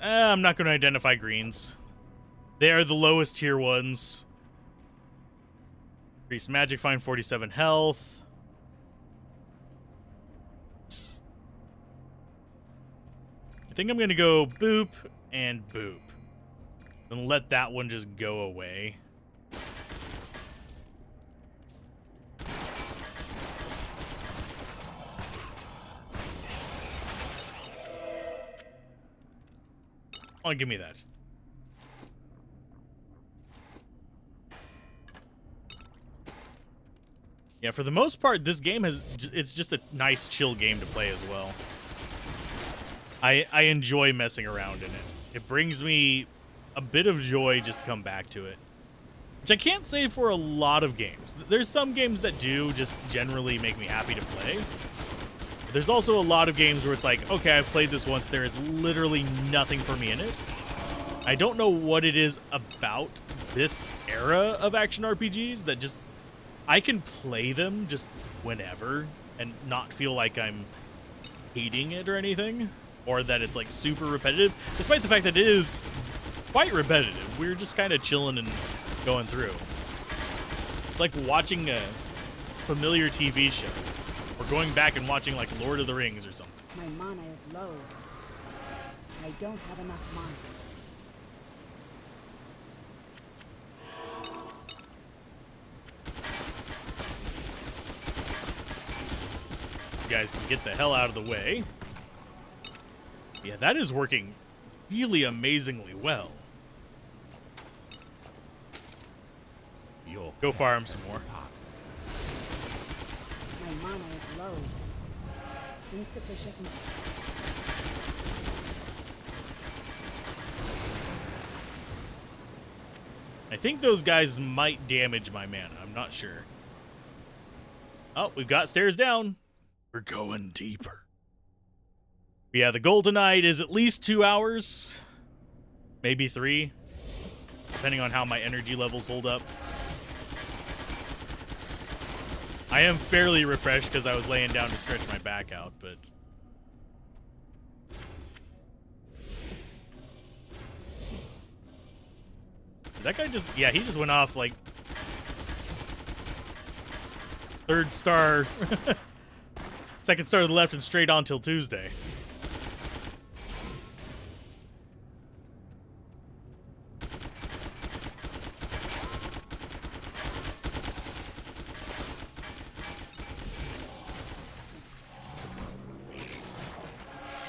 I'm not going to identify greens. They are the lowest tier ones. Increase magic, find 47 health. I think I'm going to go boop and boop. And let that one just go away. Oh, give me that. Yeah, for the most part, this game it's just a nice, chill game to play as well. I enjoy messing around in it. It brings me a bit of joy just to come back to it. Which I can't say for a lot of games. There's some games that do just generally make me happy to play. There's also a lot of games where it's like, okay, I've played this once, there is literally nothing for me in it. I don't know what it is about this era of action RPGs that just, I can play them just whenever and not feel like I'm hating it or anything, or that it's like super repetitive, despite the fact that it is quite repetitive. We're just kind of chilling and going through. It's like watching a familiar TV show, or going back and watching like Lord of the Rings or something. My mana is low. I don't have enough mana. You guys can get the hell out of the way. Yeah, that is working really amazingly well. Your Go pet farm has some more. departed. My mana is low. Insufficient. I think those guys might damage my mana. I'm not sure. Oh, we've got stairs down. We're going deeper. Yeah, the goal tonight is at least 2 hours. Maybe 3. Depending on how my energy levels hold up. I am fairly refreshed because I was laying down to stretch my back out, but... That guy just... Yeah, he just went off, like... 3rd star... 2nd star to the left and straight on till Tuesday.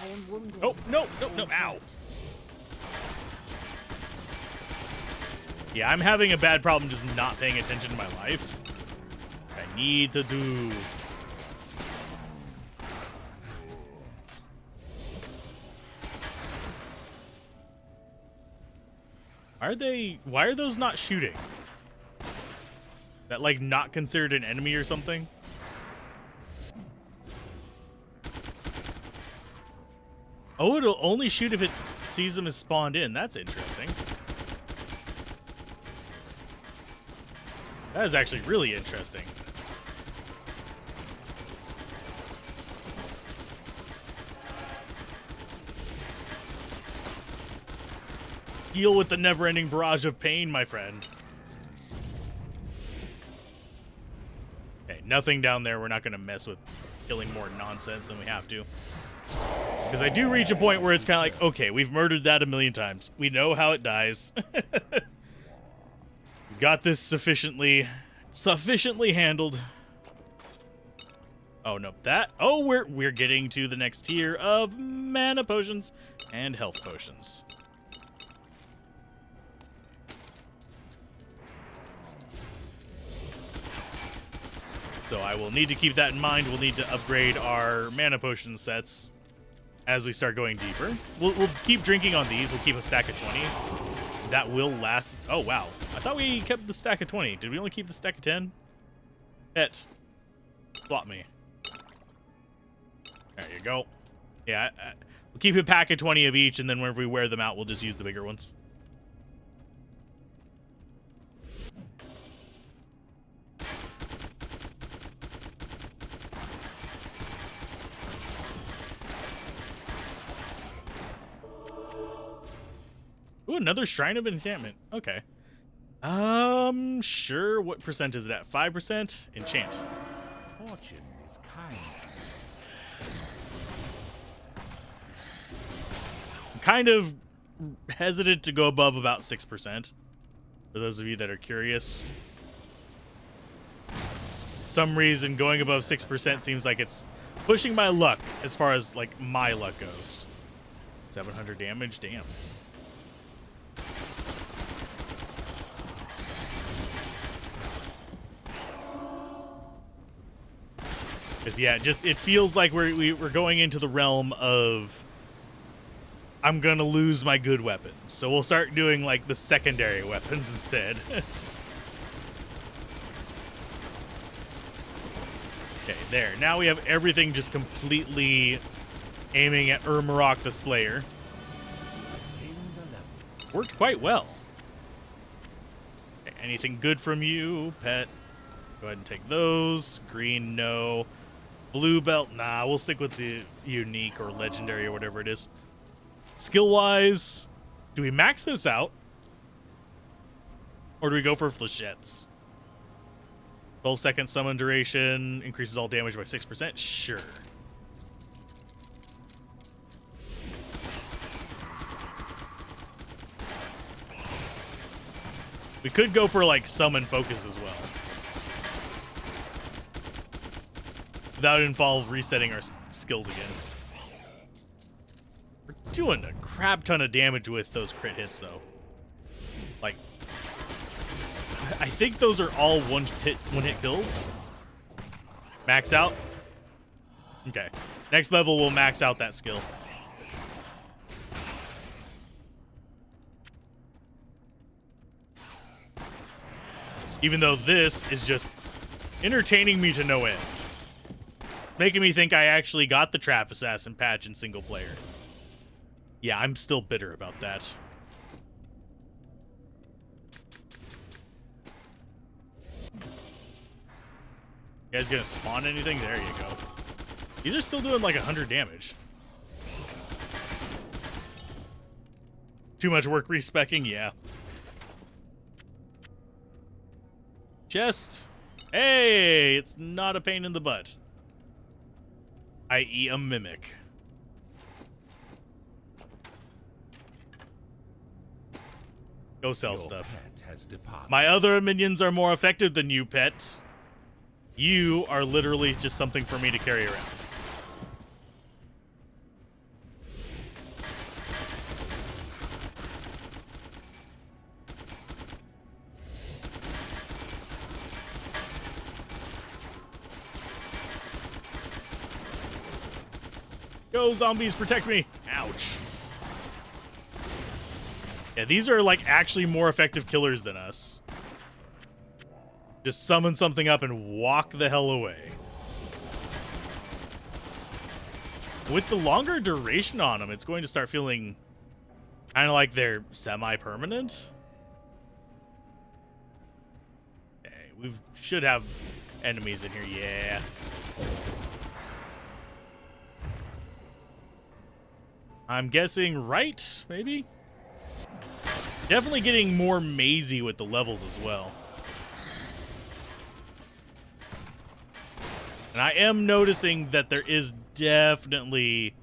I am wounded. Oh, no, ow. Yeah, I'm having a bad problem just not paying attention to my life. I need to do... Why are those not shooting? That, like, not considered an enemy or something? Oh, it'll only shoot if it sees them as spawned in. That's interesting. That is actually really interesting. Deal with the never-ending barrage of pain, my friend. Okay, nothing down there. We're not going to mess with killing more nonsense than we have to. Because I do reach a point where it's kind of like, okay, we've murdered that a million times. We know how it dies. We got this sufficiently handled. Oh, no, that... Oh, we're getting to the next tier of mana potions and health potions. So I will need to keep that in mind. We'll need to upgrade our mana potion sets as we start going deeper. We'll keep drinking on these. We'll keep a stack of 20. That will last... Oh, wow. I thought we kept the stack of 20. Did we only keep the stack of 10? Pet. Swap me. There you go. Yeah, We'll keep a pack of 20 of each, and then whenever we wear them out, we'll just use the bigger ones. Ooh, another Shrine of Enchantment. Okay. Sure. What percent is it at? 5%? Enchant. Fortune is kind. I'm kind of hesitant to go above about 6%. For those of you that are curious. Some reason going above 6% seems like it's pushing my luck as far as like my luck goes. 700 damage, damn. Because yeah, just it feels like we're going into the realm of I'm gonna lose my good weapons, so we'll start doing like the secondary weapons instead. Okay, there. Now we have everything just completely aiming at Urmarok the Slayer. Worked quite well. Okay, anything good from you, pet? Go ahead and take those. Green, no. Blue belt, nah. We'll stick with the unique or legendary or whatever it is. Skill-wise, do we max this out? Or do we go for flechettes? 12-second summon duration, increases all damage by 6%? Sure. We could go for, like, summon focus as well. That would involve resetting our skills again. We're doing a crap ton of damage with those crit hits, though. Like, I think those are all one-hit kills. Max out? Okay. Next level, we'll max out that skill. Even though this is just entertaining me to no end. Making me think I actually got the Trap Assassin patch in single player. Yeah, I'm still bitter about that. You guys gonna spawn anything? There you go. These are still doing like 100 damage. Too much work respecking? Yeah. Chest. Hey, it's not a pain in the butt. I.e. a mimic. Go sell Your stuff. pet has departed. My other minions are more effective than you, pet. You are literally just something for me to carry around. Go, zombies, protect me. Ouch. Yeah, these are like actually more effective killers than us. Just summon something up and walk the hell away. With the longer duration on them, it's going to start feeling kind of like they're semi-permanent. Okay, we should have enemies in here, yeah. I'm guessing right, maybe? Definitely getting more mazy with the levels as well. And I am noticing that there is definitely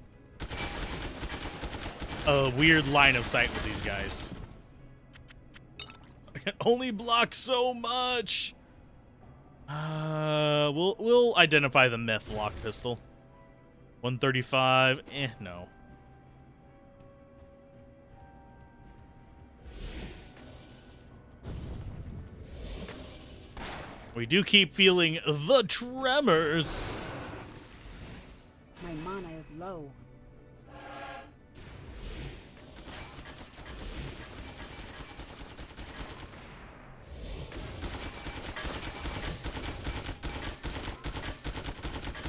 a weird line of sight with these guys. I can only block so much. We'll identify the meth lock pistol. 135. No. We do keep feeling the tremors. My mana is low.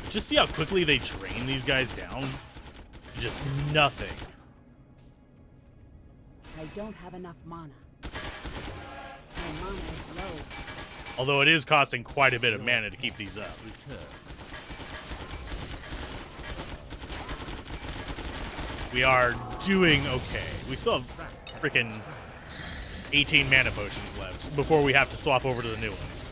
Just see how quickly they drain these guys down. just nothing. I don't have enough mana. My mana is low. Although it is costing quite a bit of mana to keep these up. Return. We are doing okay. We still have freaking 18 mana potions left before we have to swap over to the new ones.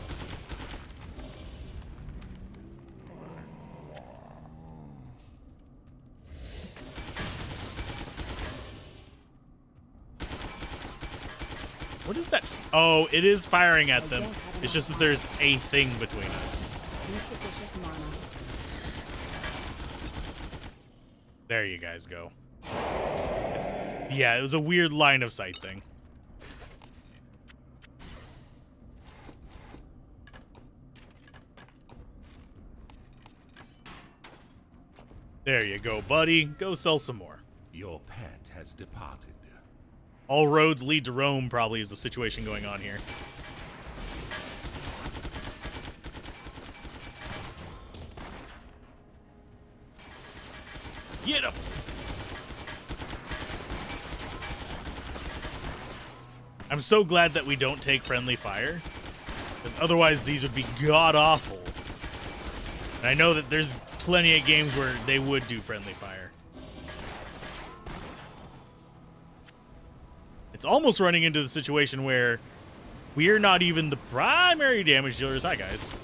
What is that? Oh, it is firing at them. It's just that there's a thing between us. Insufficient mana. There you guys go. Yeah, it was a weird line of sight thing. There you go, buddy. Go sell some more. Your pet has departed. All roads lead to Rome probably is the situation going on here. Get him! I'm so glad that we don't take friendly fire, because otherwise these would be god-awful. And I know that there's plenty of games where they would do friendly fire. It's almost running into the situation where we're not even the primary damage dealers. Hi, guys.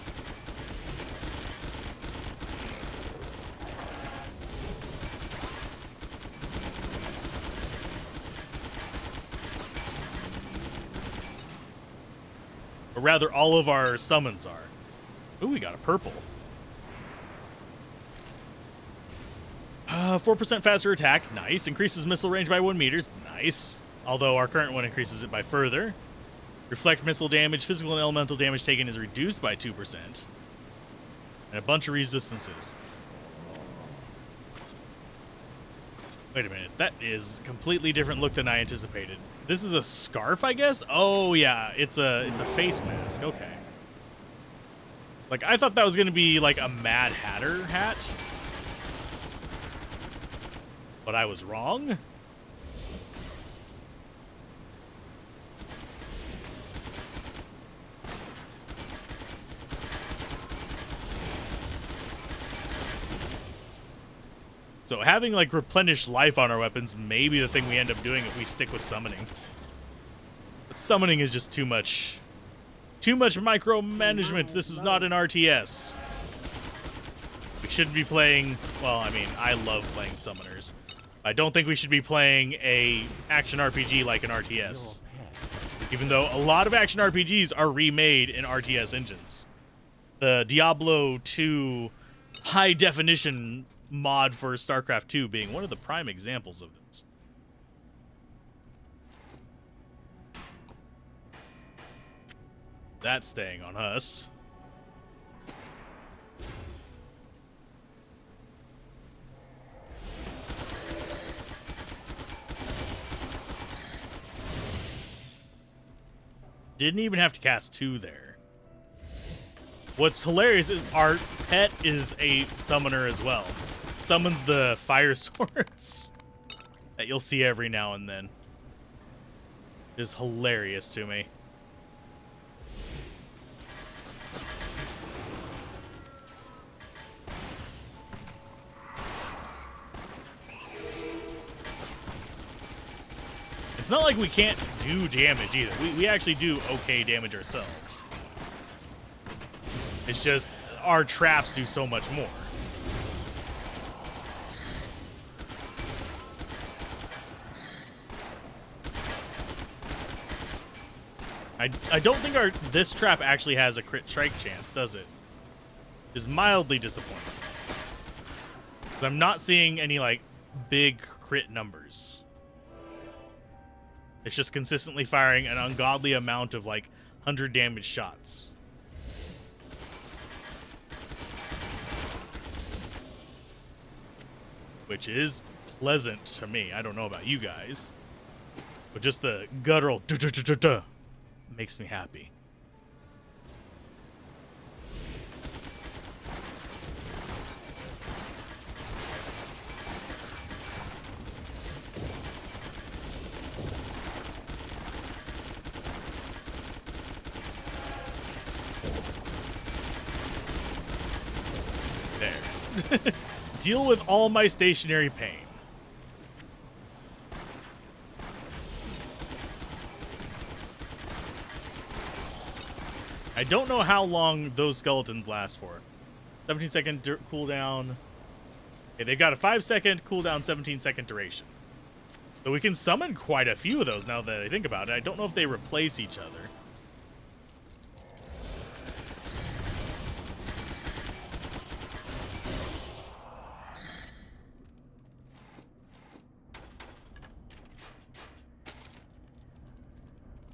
Or rather, all of our summons are. Ooh, we got a purple. 4% faster attack. Nice. Increases missile range by 1 meter. Nice. Although our current one increases it by further. Reflect missile damage. Physical and elemental damage taken is reduced by 2%. And a bunch of resistances. Wait a minute. That is a completely different look than I anticipated. This is a scarf, I guess? Oh, yeah. It's a face mask. Okay. Like, I thought that was going to be like a Mad Hatter hat. But I was wrong. So having, like, replenished life on our weapons may be the thing we end up doing if we stick with summoning. But summoning is just too much. Too much micromanagement. This is not an RTS. We shouldn't be playing... Well, I mean, I love playing summoners. I don't think we should be playing a action RPG like an RTS. Even though a lot of action RPGs are remade in RTS engines. The Diablo 2 high-definition mod for StarCraft 2 being one of the prime examples of this. That's staying on us. Didn't even have to cast 2 there. What's hilarious is our pet is a summoner as well. Summons the fire swords that you'll see every now and then. It is hilarious to me. It's not like we can't do damage either. We actually do okay damage ourselves. It's just our traps do so much more. I don't think this trap actually has a crit strike chance, does it? It's mildly disappointing. I'm not seeing any, like, big crit numbers. It's just consistently firing an ungodly amount of, like, 100 damage shots. Which is pleasant to me. I don't know about you guys. But just the guttural duh-duh-duh-duh-duh makes me happy. Deal with all my stationary pain. I don't know how long those skeletons last for. 17-second cooldown. Okay, they've got a 5-second cooldown, 17-second duration. So we can summon quite a few of those now that I think about it. I don't know if they replace each other.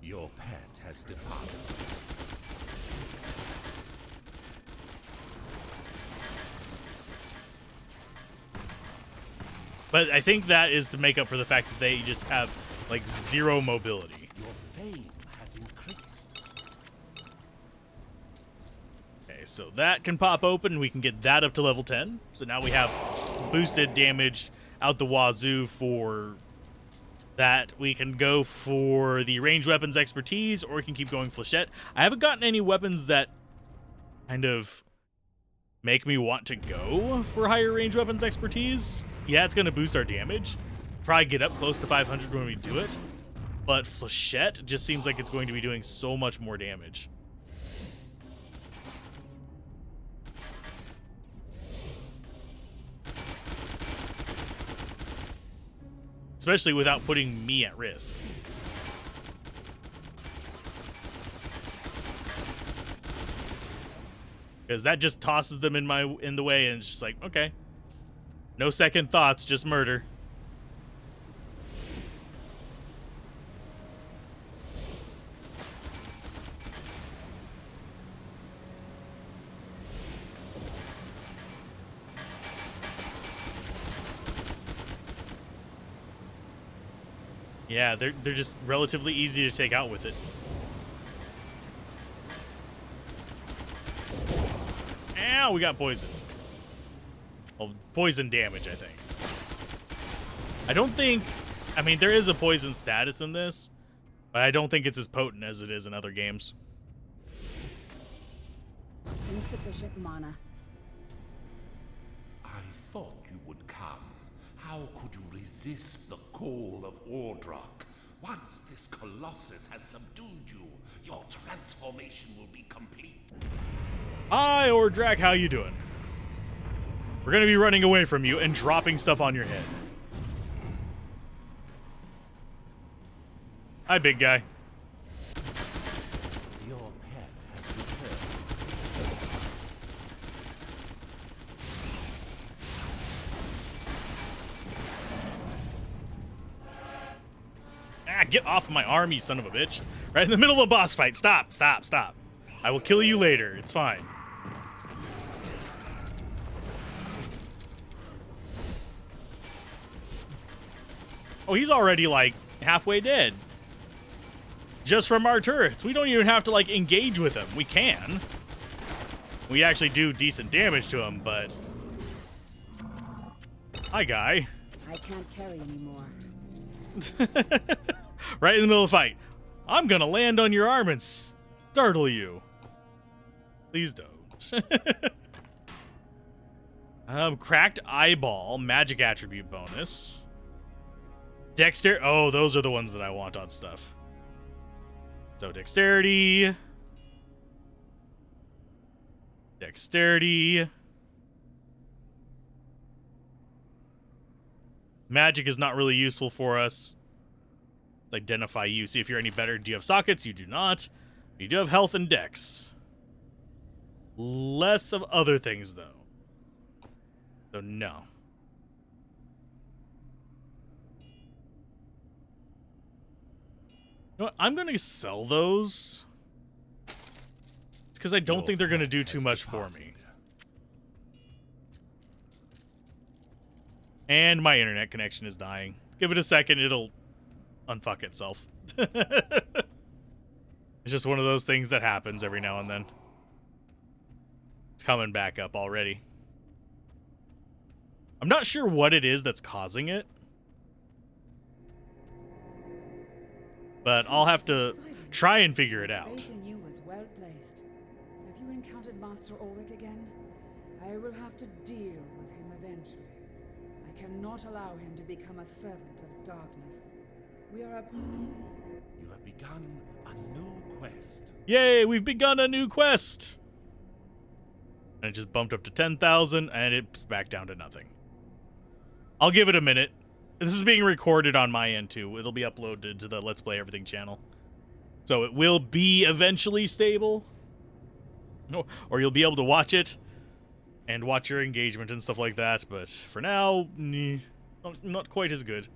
Your pet has departed. But I think that is to make up for the fact that they just have, like, zero mobility. Your fame has increased. Okay, so that can pop open. We can get that up to level 10. So now we have boosted damage out the wazoo for that. We can go for the ranged weapons expertise, or we can keep going flechette. I haven't gotten any weapons that kind of make me want to go for higher range weapons expertise. Yeah, it's going to boost our damage. Probably get up close to 500 when we do it. But flechette just seems like it's going to be doing so much more damage. Especially without putting me at risk. Because that just tosses them in the way, and it's just like, okay. No second thoughts, just murder. Yeah, they're just relatively easy to take out with it. Ow, we got poisoned. Well, poison damage, I think. I don't think... I mean, there is a poison status in this, but I don't think it's as potent as it is in other games. Insufficient mana. I thought you would come. How could you resist the call of Ordrock? Once this colossus has subdued you, your transformation will be complete. Hi, Ordrak, how you doing? We're gonna be running away from you and dropping stuff on your head. Hi, big guy. Your pet has returned. Ah, get off my arm, you son of a bitch. Right in the middle of a boss fight. Stop, stop, stop. I will kill you later. It's fine. Oh, he's already, like, halfway dead. Just from our turrets. We don't even have to, like, engage with him. We can. We actually do decent damage to him, but... Hi, guy. I can't carry anymore. Right in the middle of the fight. I'm gonna land on your arm and startle you. Please don't. Cracked eyeball, magic attribute bonus. Dexter. Oh, those are the ones that I want on stuff. So dexterity. Dexterity. Magic is not really useful for us. Let's identify you. See if you're any better. Do you have sockets? You do not. You do have health and dex. Less of other things, though. So, no. You know what? I'm going to sell those. It's because I don't think they're going to do too much for me. And my internet connection is dying. Give it a second, it'll unfuck itself. It's just one of those things that happens every now and then. It's coming back up already. I'm not sure what it is that's causing it. But I'll have to try and figure it out. Faith in you was well placed. Have you encountered Master Ulrich again? I will have to deal with him eventually. I cannot allow him to become a servant of darkness. We are up. You have begun a new quest. Yay, we've begun a new quest! And it just bumped up to 10,000, and it's back down to nothing. I'll give it a minute. This is being recorded on my end, too. It'll be uploaded to the Let's Play Everything channel. So it will be eventually stable. Or you'll be able to watch it and watch your engagement and stuff like that. But for now, not quite as good.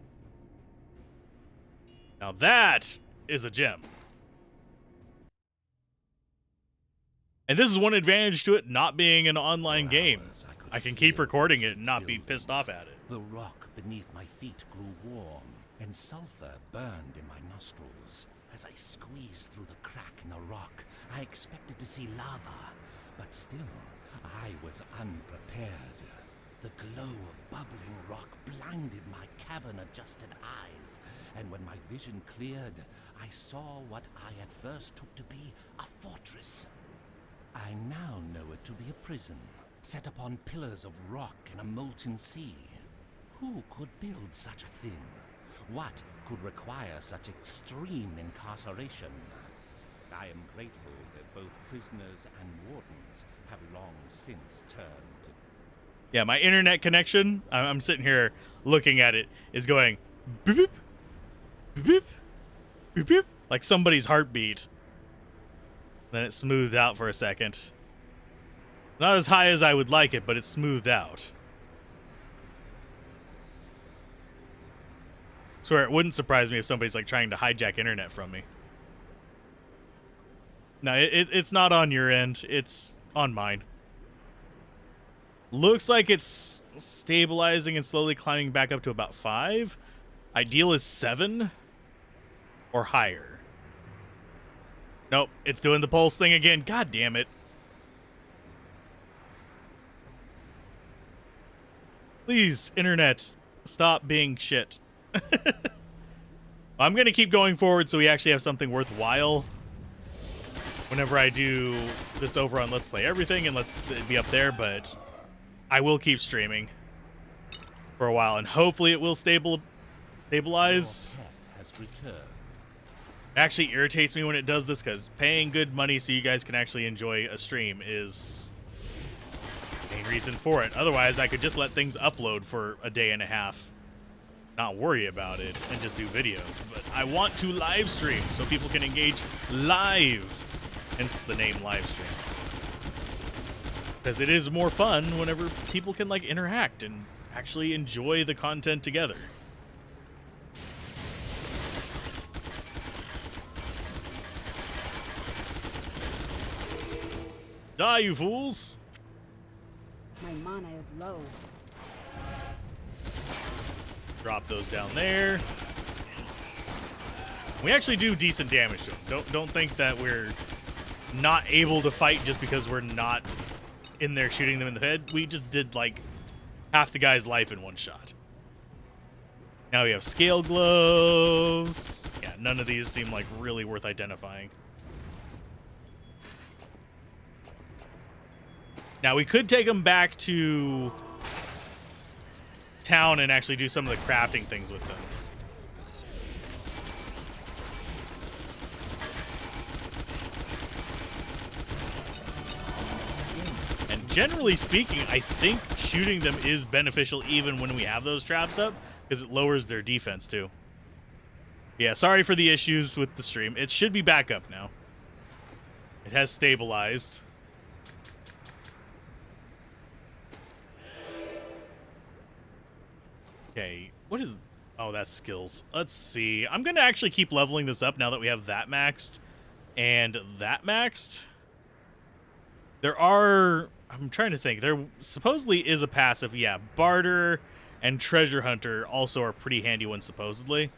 Now that is a gem. And this is one advantage to it not being an online game. I can keep recording it and not be pissed off at it. The rock beneath my feet grew warm, and sulfur burned in my nostrils. As I squeezed through the crack in the rock, I expected to see lava, but still, I was unprepared. The glow of bubbling rock blinded my cavern-adjusted eyes, and when my vision cleared, I saw what I at first took to be a fortress. I now know it to be a prison, set upon pillars of rock in a molten sea. Who could build such a thing? What could require such extreme incarceration? I am grateful that both prisoners and wardens have long since turned. Yeah, my internet connection, I'm sitting here looking at it, is going boop, boop, boop, boop, boop, boop, like somebody's heartbeat. Then it smoothed out for a second. Not as high as I would like it, but it's smoothed out. Swear, it wouldn't surprise me if somebody's like trying to hijack internet from me. No, it's not on your end. It's on mine. Looks like it's stabilizing and slowly climbing back up to about 5. Ideal is 7 or higher. Nope, it's doing the pulse thing again. God damn it. Please, internet, stop being shit. I'm going to keep going forward so we actually have something worthwhile whenever I do this over on Let's Play Everything and let it be up there, but I will keep streaming for a while, and hopefully it will stabilize. Your pet has returned. It actually irritates me when it does this, because paying good money so you guys can actually enjoy a stream is the main reason for it. Otherwise, I could just let things upload for a day and a half, not worry about it, and just do videos. But I want to live stream so people can engage live, hence the name live stream. Because it is more fun whenever people can like interact and actually enjoy the content together. Die, you fools! My mana is low. Drop those down there. We actually do decent damage to them. Don't think that we're not able to fight just because we're not in there shooting them in the head. We just did like half the guy's life in one shot. Now we have scale gloves. Yeah, none of these seem like really worth identifying. Now we could take them back to town and actually do some of the crafting things with them. And generally speaking, I think shooting them is beneficial even when we have those traps up, because it lowers their defense too. Yeah, sorry for the issues with the stream. It should be back up now. It has stabilized. Okay, what is... Oh, that's skills. Let's see. I'm going to actually keep leveling this up now that we have that maxed and that maxed. There are... I'm trying to think. There supposedly is a passive. Yeah, Barter and Treasure Hunter also are pretty handy ones, supposedly.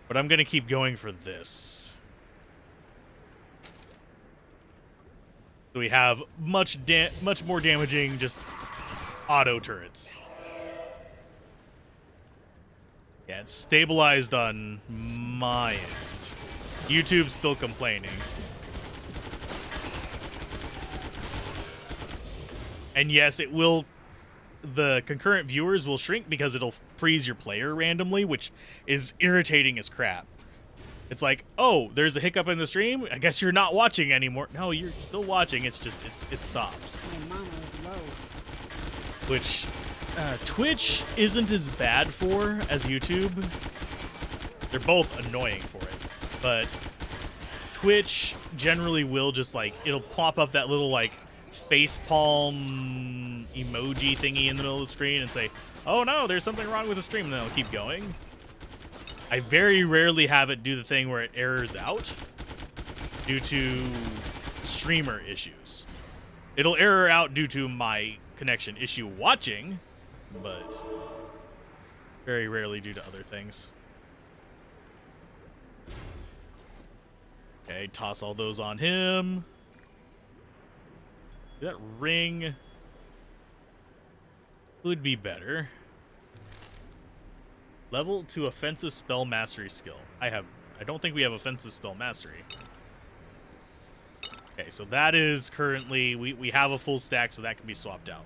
But I'm going to keep going for this. So we have much more damaging just auto turrets. Yeah, it's stabilized on my end. YouTube's still complaining. And yes, it will. The concurrent viewers will shrink because it'll freeze your player randomly, which is irritating as crap. It's like, oh, there's a hiccup in the stream. I guess you're not watching anymore. No, you're still watching. It's just it stops. My mana is low. Which Twitch isn't as bad for as YouTube. They're both annoying for it, but Twitch generally will just like, it'll pop up that little like facepalm emoji thingy in the middle of the screen and say, oh no, there's something wrong with the stream, and then it'll keep going. I very rarely have it do the thing where it errors out due to streamer issues. It'll error out due to my connection issue watching, but very rarely due to other things. Okay, toss all those on him. That ring would be better. Level to offensive spell mastery skill. I don't think we have offensive spell mastery. Okay, so that is currently, we have a full stack, so that can be swapped out.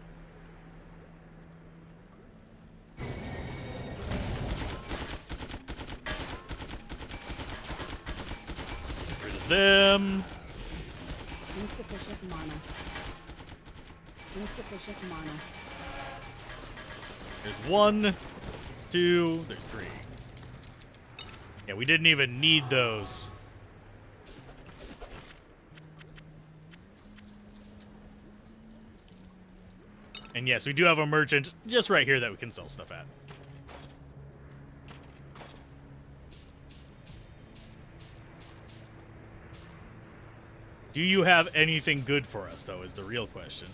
Get rid of them. Insufficient mana. Insufficient mana. There's 1, 2, there's 3. Yeah, we didn't even need those. And yes, we do have a merchant just right here that we can sell stuff at. Do you have anything good for us, though, is the real question.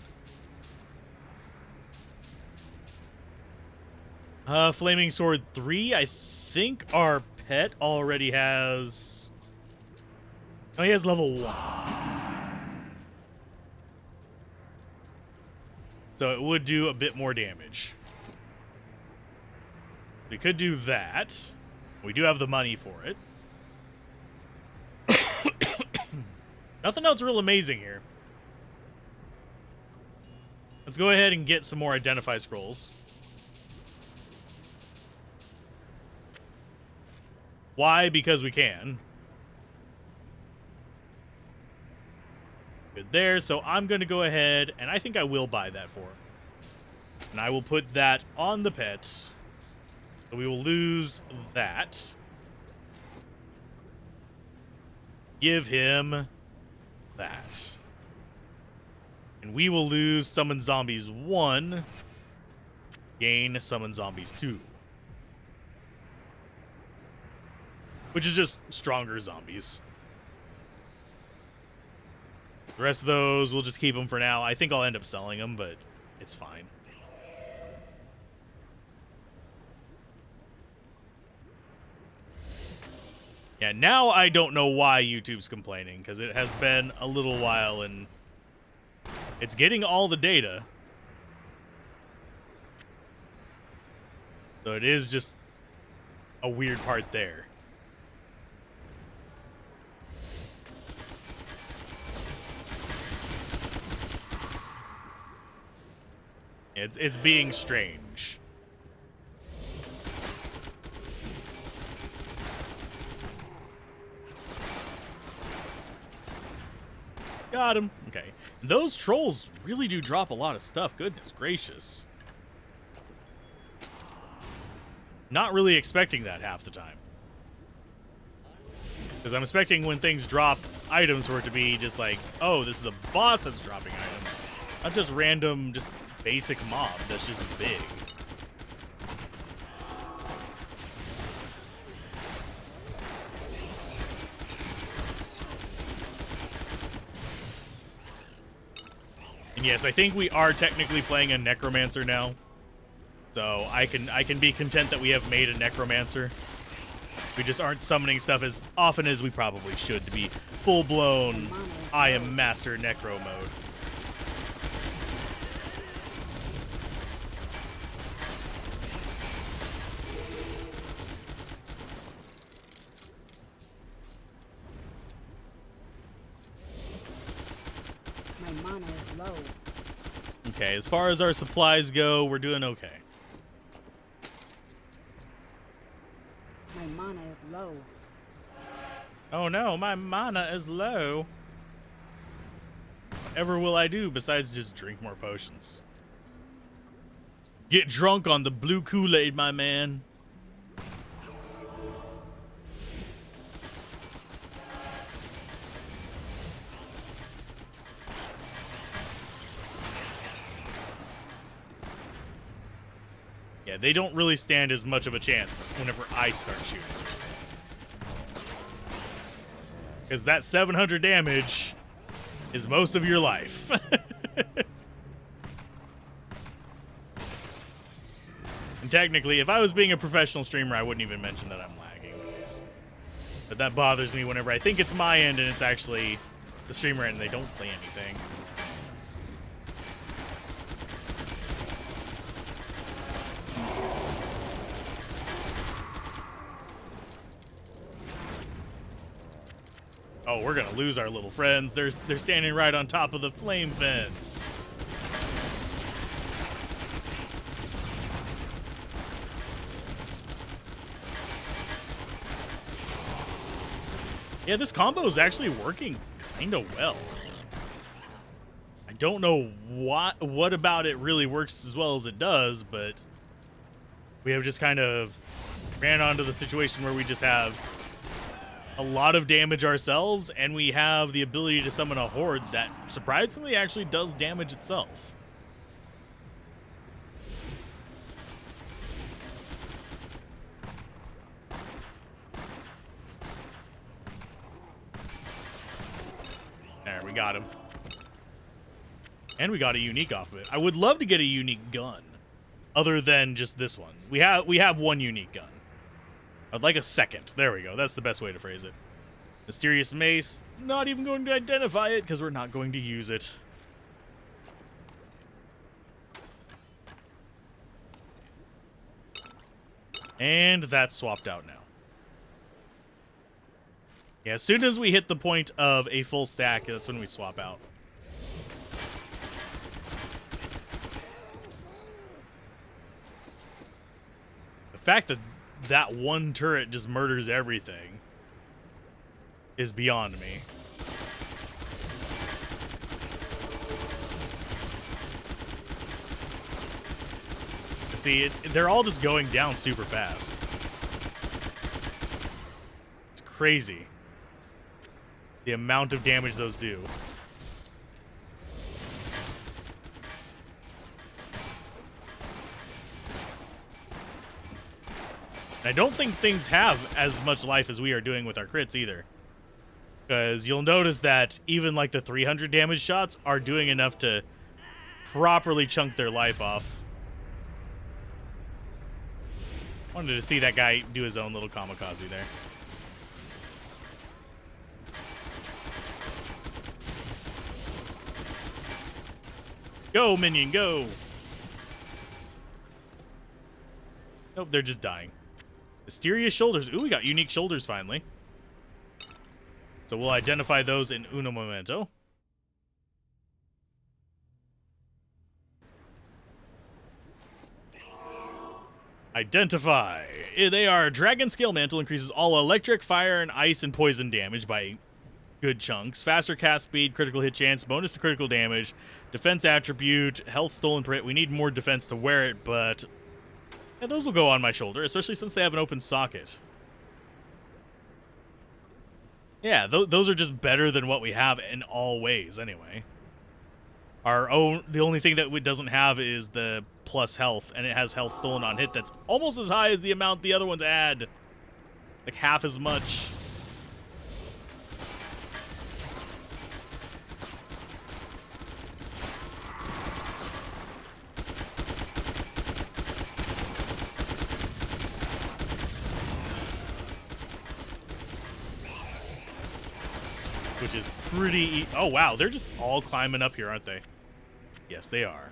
Flaming Sword 3, I think our pet already has... Oh, he has level 1. So it would do a bit more damage. We could do that. We do have the money for it. Nothing else real amazing here. Let's go ahead and get some more Identify Scrolls. Why? Because we can. Good there. So I'm going to go ahead, and I think I will buy that for him. And I will put that on the pet. So we will lose that. Give him that. And we will lose Summon Zombies 1. Gain Summon Zombies 2. Which is just stronger zombies. The rest of those, we'll just keep them for now. I think I'll end up selling them, but it's fine. Yeah, now I don't know why YouTube's complaining, because it has been a little while and it's getting all the data. So it is just a weird part there. It's being strange. Got him. Okay. Those trolls really do drop a lot of stuff. Goodness gracious. Not really expecting that half the time. Because I'm expecting when things drop items for it to be just like, oh, this is a boss that's dropping items. Not just random, just basic mob that's just big. And yes, I think we are technically playing a necromancer now. So I can be content that we have made a necromancer. We just aren't summoning stuff as often as we probably should to be full-blown I am master necro mode. okay. As far as our supplies go, we're doing okay. My mana is low. Oh no, my mana is low. Whatever will I do besides just drink more potions? Get drunk on the blue Kool-Aid, my man. Yeah, they don't really stand as much of a chance whenever I start shooting. Because that 700 damage is most of your life. And technically, if I was being a professional streamer, I wouldn't even mention that I'm lagging. But that bothers me whenever I think it's my end and it's actually the streamer end and they don't say anything. Oh, we're gonna lose our little friends. They're standing right on top of the flame fence. Yeah, this combo is actually working kind of well. I don't know what about it really works as well as it does, but we have just kind of ran onto the situation where we just have a lot of damage ourselves, and we have the ability to summon a horde that surprisingly actually does damage itself. There, we got him. And we got a unique off of it. I would love to get a unique gun other than just this one. We have one unique gun. I'd like a second. There we go. That's the best way to phrase it. Mysterious mace. Not even going to identify it because we're not going to use it. And that's swapped out now. Yeah, as soon as we hit the point of a full stack, that's when we swap out. The fact that that one turret just murders everything is beyond me. See, they're all just going down super fast. It's crazy the amount of damage those do. I don't think things have as much life as we are doing with our crits either. Because you'll notice that even like the 300 damage shots are doing enough to properly chunk their life off. Wanted to see that guy do his own little kamikaze there. Go, minion, go! Nope, they're just dying. Mysterious shoulders. Ooh, we got unique shoulders finally. So we'll identify those in uno momento. Identify. They are Dragon Scale Mantle, increases all electric, fire, and ice and poison damage by good chunks. Faster cast speed, critical hit chance, bonus to critical damage, defense attribute, health stolen per hit. We need more defense to wear it, but yeah, those will go on my shoulder, especially since they have an open socket. Yeah, those are just better than what we have in all ways, anyway. The only thing that it doesn't have is the plus health, and it has health stolen on hit that's almost as high as the amount the other ones add. Like half as much. Which is pretty... Oh, wow. They're just all climbing up here, aren't they? Yes, they are.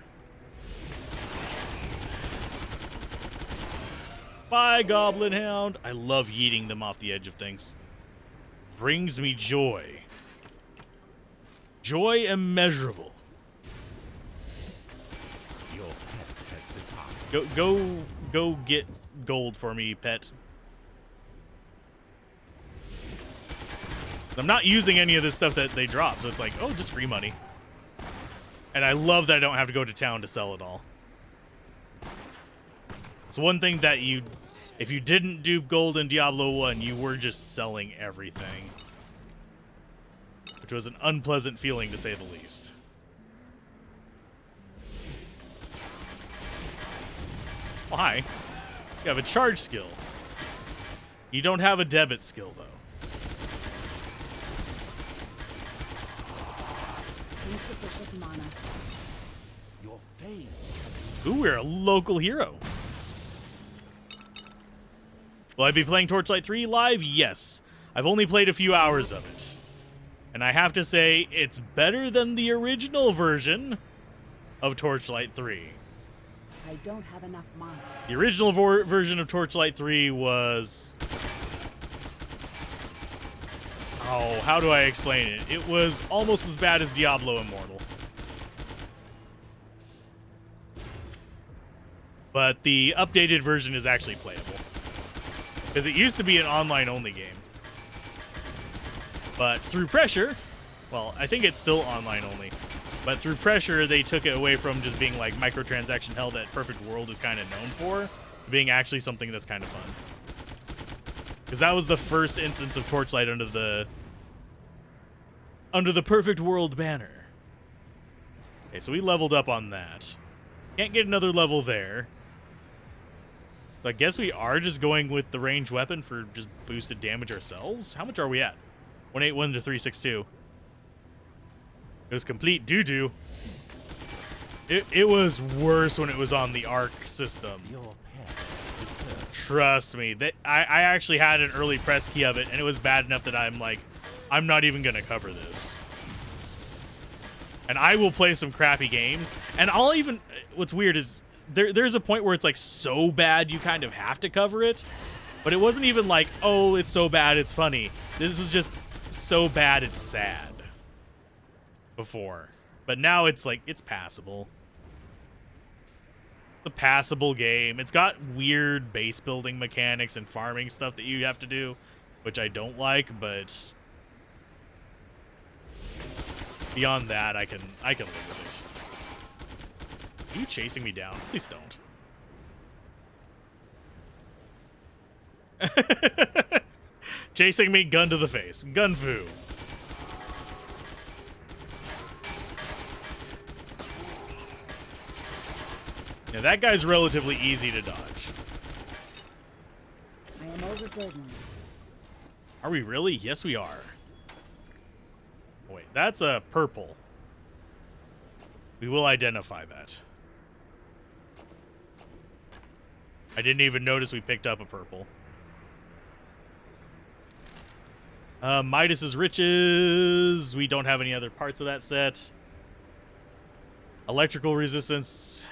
Bye, Goblin Hound. I love yeeting them off the edge of things. Brings me joy. Joy immeasurable. Go get gold for me, pet. I'm not using any of this stuff that they drop, so it's like, oh, just free money. And I love that I don't have to go to town to sell it all. It's one thing that if you didn't do gold in Diablo 1, you were just selling everything. Which was an unpleasant feeling, to say the least. Why? You have a charge skill. You don't have a debit skill, though. Insufficient mana. Your fame. Ooh, we're a local hero. Will I be playing Torchlight 3 live? Yes. I've only played a few hours of it. And I have to say, it's better than the original version of Torchlight 3. I don't have enough mana. The original version of Torchlight 3 was... Oh, how do I explain it? It was almost as bad as Diablo Immortal. But the updated version is actually playable. Because it used to be an online-only game. But through pressure, well, I think it's still online-only. But through pressure, they took it away from just being like microtransaction hell that Perfect World is kind of known for, to being actually something that's kind of fun. Because that was the first instance of Torchlight under the Perfect World banner. Okay, so we leveled up on that. Can't get another level there. So I guess we are just going with the ranged weapon for just boosted damage ourselves. How much are we at? 181 to 362. It was complete doo-doo. It was worse when it was on the Arc system. Your pet. Trust me. I actually had an early press key of it, and it was bad enough that I'm like, I'm not even going to cover this. And I will play some crappy games. And I'll even... What's weird is there's a point where it's like so bad you kind of have to cover it. But it wasn't even like, oh, it's so bad it's funny. This was just so bad it's sad. Before. But now it's like, it's passable. The passable game. It's got weird base building mechanics and farming stuff that you have to do, which I don't like, but beyond that, I can live with it. Are you chasing me down? Please don't. Chasing me, gun to the face. Gun fu. Yeah, that guy's relatively easy to dodge. I am overburdened. Are we really? Yes, we are. Wait, that's a purple. We will identify that. I didn't even notice we picked up a purple. Midas's Riches. We don't have any other parts of that set. Electrical resistance.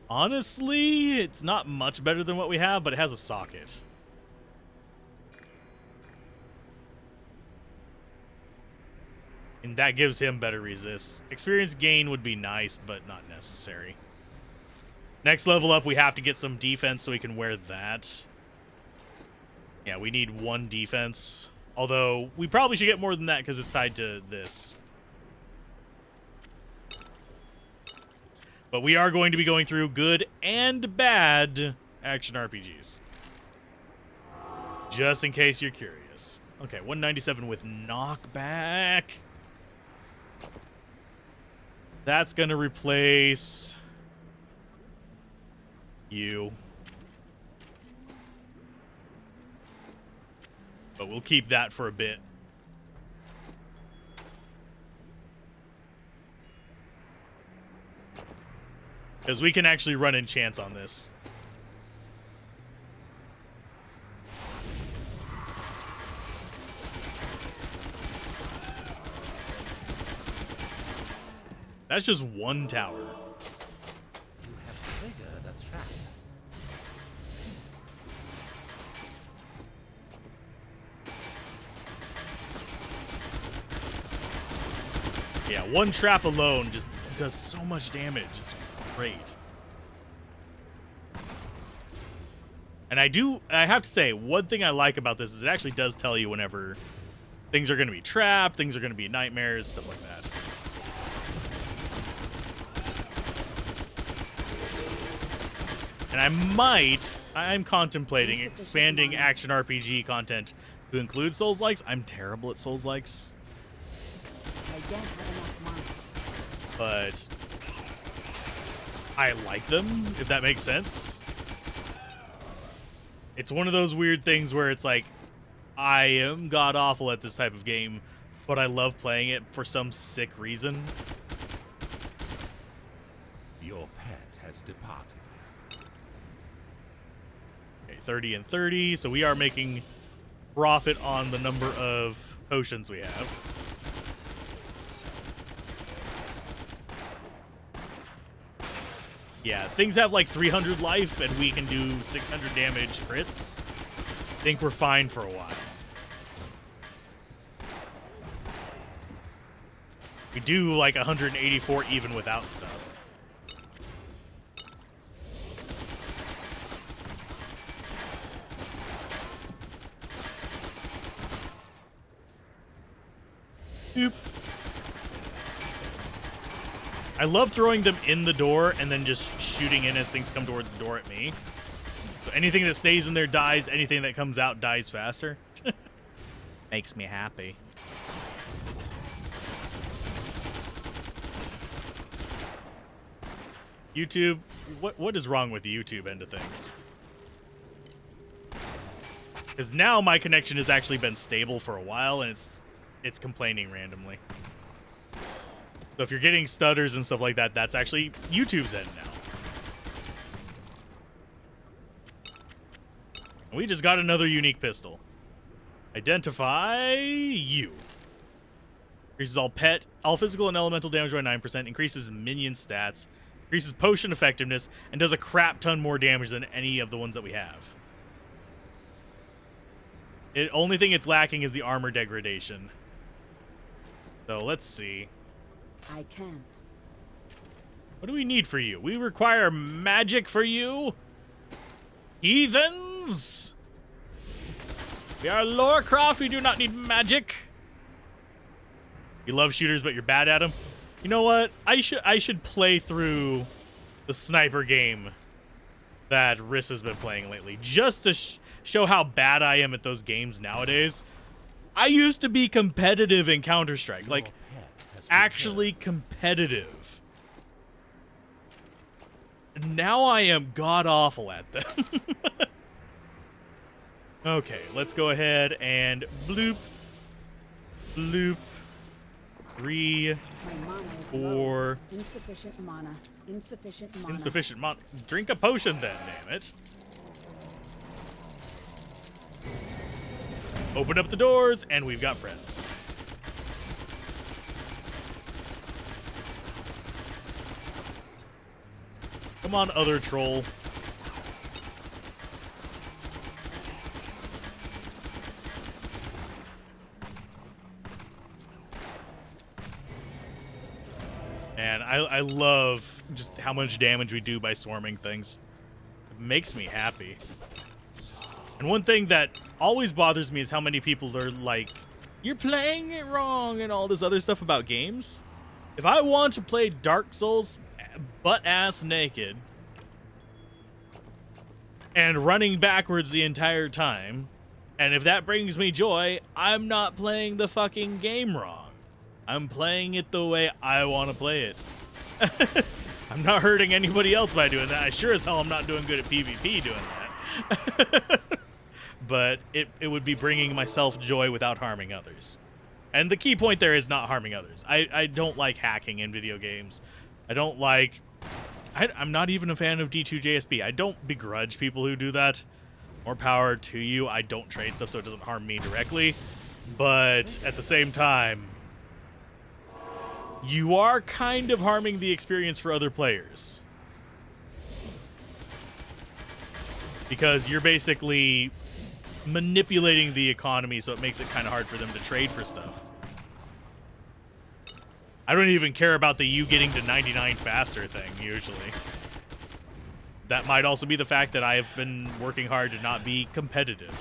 Honestly, it's not much better than what we have, but it has a socket. And that gives him better resist. Experience gain would be nice, but not necessary. Next level up, we have to get some defense so we can wear that. Yeah, we need 1 defense. Although, we probably should get more than that because it's tied to this. But we are going to be going through good and bad action RPGs. Just in case you're curious. Okay, 197 with knockback. That's going to replace you. But we'll keep that for a bit. Because we can actually run enchants on this. That's just 1 tower. You have triggered a trap. Yeah, 1 trap alone just does so much damage. It's great. And I have to say, one thing I like about this is it actually does tell you whenever things are going to be trapped, things are going to be nightmares, stuff like that. And I'm contemplating expanding action RPG content to include Souls-likes. I'm terrible at Souls-likes. I don't have enough mana. But I like them, if that makes sense. It's one of those weird things where it's like, I am god-awful at this type of game, but I love playing it for some sick reason. Your pet has departed. Okay, 30 and 30, so we are making profit on the number of potions we have. Yeah, things have like 300 life, and we can do 600 damage crits. I think we're fine for a while. We do like 184 even without stuff. Oop. I love throwing them in the door and then just shooting in as things come towards the door at me. So anything that stays in there dies, anything that comes out dies faster. Makes me happy. YouTube, what is wrong with the YouTube end of things? Because now my connection has actually been stable for a while, and it's complaining randomly. So if you're getting stutters and stuff like that, that's actually YouTube's end now. And we just got another unique pistol. Identify you. Increases all physical and elemental damage by 9%, increases minion stats, increases potion effectiveness, and does a crap ton more damage than any of the ones that we have. The only thing it's lacking is the armor degradation. So let's see. I can't. What do we need for you? We require magic for you? Heathens! We are Lorecroft, we do not need magic. You love shooters, but you're bad at them? You know what? I should play through the sniper game that Riss has been playing lately, just to show how bad I am at those games nowadays. I used to be competitive in Counter-Strike, like, actually competitive. Now I am god-awful at them. Okay, let's go ahead and bloop, bloop, 3, My mana is 4. low. Insufficient mana. Insufficient mana. Insufficient mon. Drink a potion then, damn it. Open up the doors, and we've got friends. Come on, other troll. And I love just how much damage we do by swarming things. It makes me happy. And one thing that always bothers me is how many people are like, you're playing it wrong and all this other stuff about games. If I want to play Dark Souls butt-ass naked and running backwards the entire time, and if that brings me joy, I'm not playing the fucking game wrong. I'm playing it the way I want to play it. I'm not hurting anybody else by doing that. I sure as hell am not doing good at PvP doing that. But it would be bringing myself joy without harming others. And the key point there is not harming others. I don't like hacking in video games. I don't like... I'm not even a fan of D2JSP. I don't begrudge people who do that. More power to you. I don't trade stuff so it doesn't harm me directly. But at the same time, you are kind of harming the experience for other players. Because you're basically manipulating the economy so it makes it kind of hard for them to trade for stuff. I don't even care about the you getting to 99 faster thing, usually. That might also be the fact that I have been working hard to not be competitive.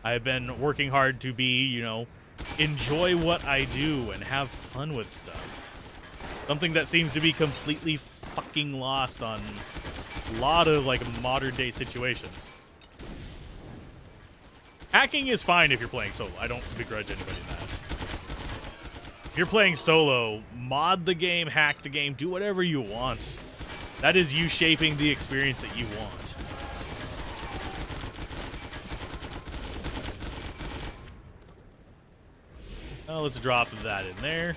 I have been working hard to be, you know, enjoy what I do and have fun with stuff. Something that seems to be completely fucking lost on a lot of, like, modern-day situations. Hacking is fine if you're playing solo. I don't begrudge anybody that. If you're playing solo, mod the game, hack the game, do whatever you want. That is you shaping the experience that you want. Oh, let's drop that in there.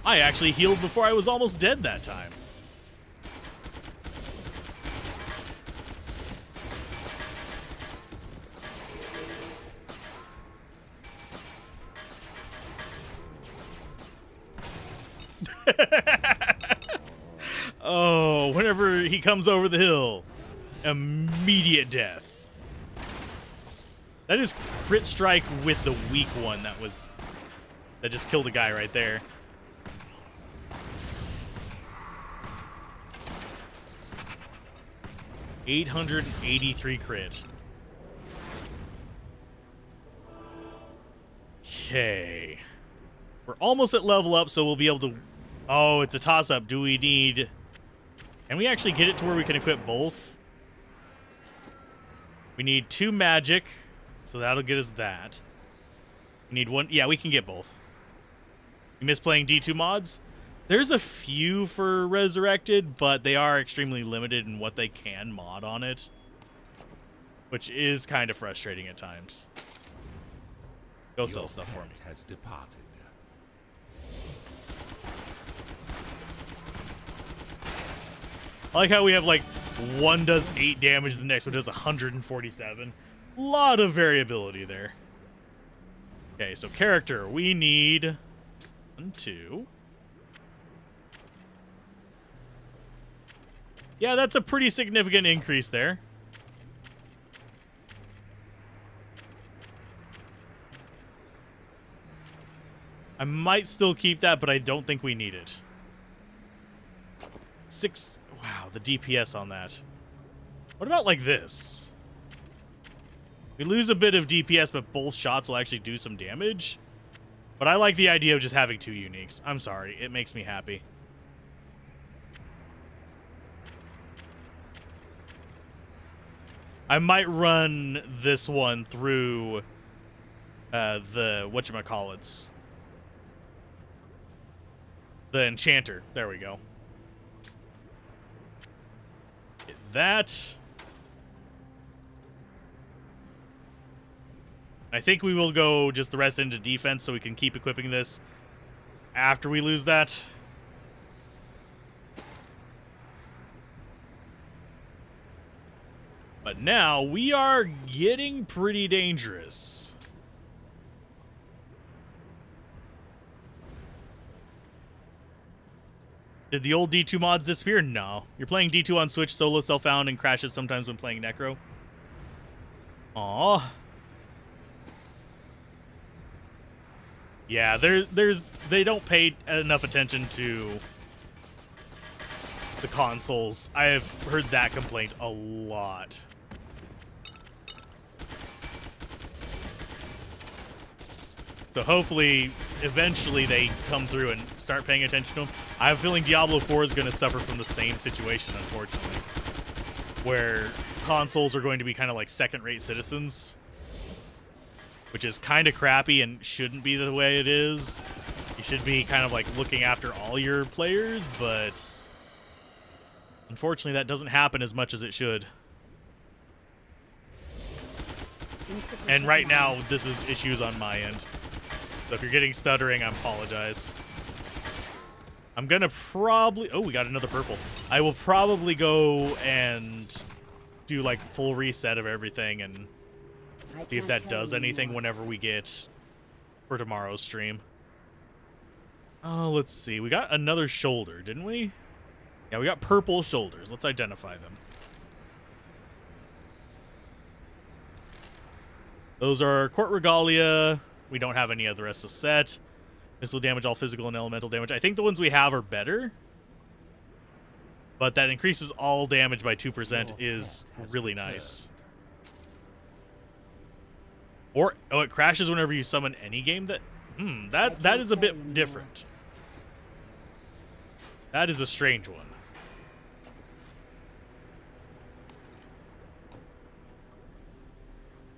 I actually healed before I was almost dead that time. Oh, whenever he comes over the hill, immediate death. That is crit strike with the weak one that just killed a guy right there. $883 crit. Okay. We're almost at level up, so we'll be able to... Oh, it's a toss-up. Do we need... Can we actually get it to where we can equip both? We need 2 magic, so that'll get us that. We need 1... Yeah, we can get both. You miss playing D2 mods? There's a few for Resurrected, but they are extremely limited in what they can mod on it, which is kind of frustrating at times. Go sell stuff for me. Has departed. I like how we have, like, one does 8 damage, the next one does 147. A lot of variability there. Okay, so character. We need 1, 2. Yeah, that's a pretty significant increase there. I might still keep that, but I don't think we need it. 6... Wow, the DPS on that. What about like this? We lose a bit of DPS, but both shots will actually do some damage. But I like the idea of just having 2 uniques. I'm sorry, it makes me happy. I might run this one through the whatchamacallits. The Enchanter. There we go. Get that. I think we will go just the rest into defense so we can keep equipping this after we lose that. But now we are getting pretty dangerous. Did the old D2 mods disappear? No. You're playing D2 on Switch, solo self-found, and crashes sometimes when playing Necro. Aww. Yeah, they don't pay enough attention to the consoles. I have heard that complaint a lot. So hopefully, eventually they come through and start paying attention to them. I have a feeling Diablo 4 is going to suffer from the same situation, unfortunately, where consoles are going to be kind of like second-rate citizens, which is kind of crappy and shouldn't be the way it is. You should be kind of like looking after all your players, but unfortunately that doesn't happen as much as it should. And right now, this is issues on my end. So if you're getting stuttering, I apologize. I'm going to probably... Oh, we got another purple. I will probably go and do like full reset of everything and see if that does anything whenever we get for tomorrow's stream. Oh, let's see. We got another shoulder, didn't we? Yeah, we got purple shoulders. Let's identify them. Those are Court Regalia. We don't have any of the rest of the set. Missile damage, all physical and elemental damage. I think the ones we have are better. But that increases all damage by 2% is really nice. Or, oh, it crashes whenever you summon any game that... that is a bit different. That is a strange one.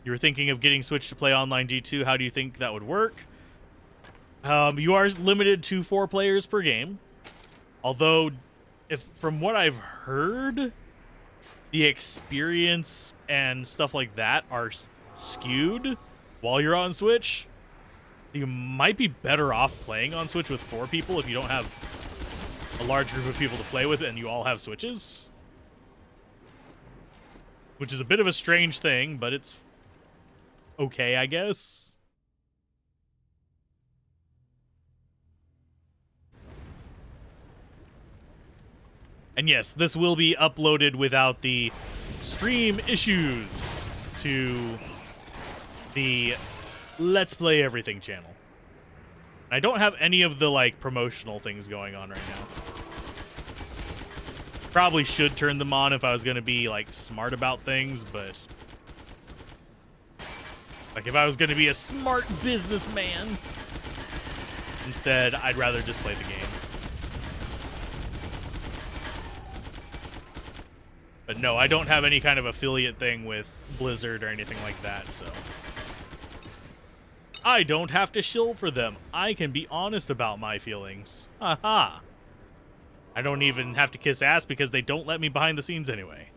You were thinking of getting Switch to play online G2. How do you think that would work? You are limited to 4 players per game. Although, if from what I've heard, the experience and stuff like that are skewed while you're on Switch. You might be better off playing on Switch with 4 people if you don't have a large group of people to play with and you all have Switches. Which is a bit of a strange thing, but it's okay, I guess. And yes, this will be uploaded without the stream issues to the Let's Play Everything channel. I don't have any of the, like, promotional things going on right now. Probably should turn them on if I was going to be, like, smart about things, but... like, if I was going to be a smart businessman, instead, I'd rather just play the game. But no, I don't have any kind of affiliate thing with Blizzard or anything like that, so... I don't have to shill for them. I can be honest about my feelings. Haha. I don't even have to kiss ass because they don't let me behind the scenes anyway.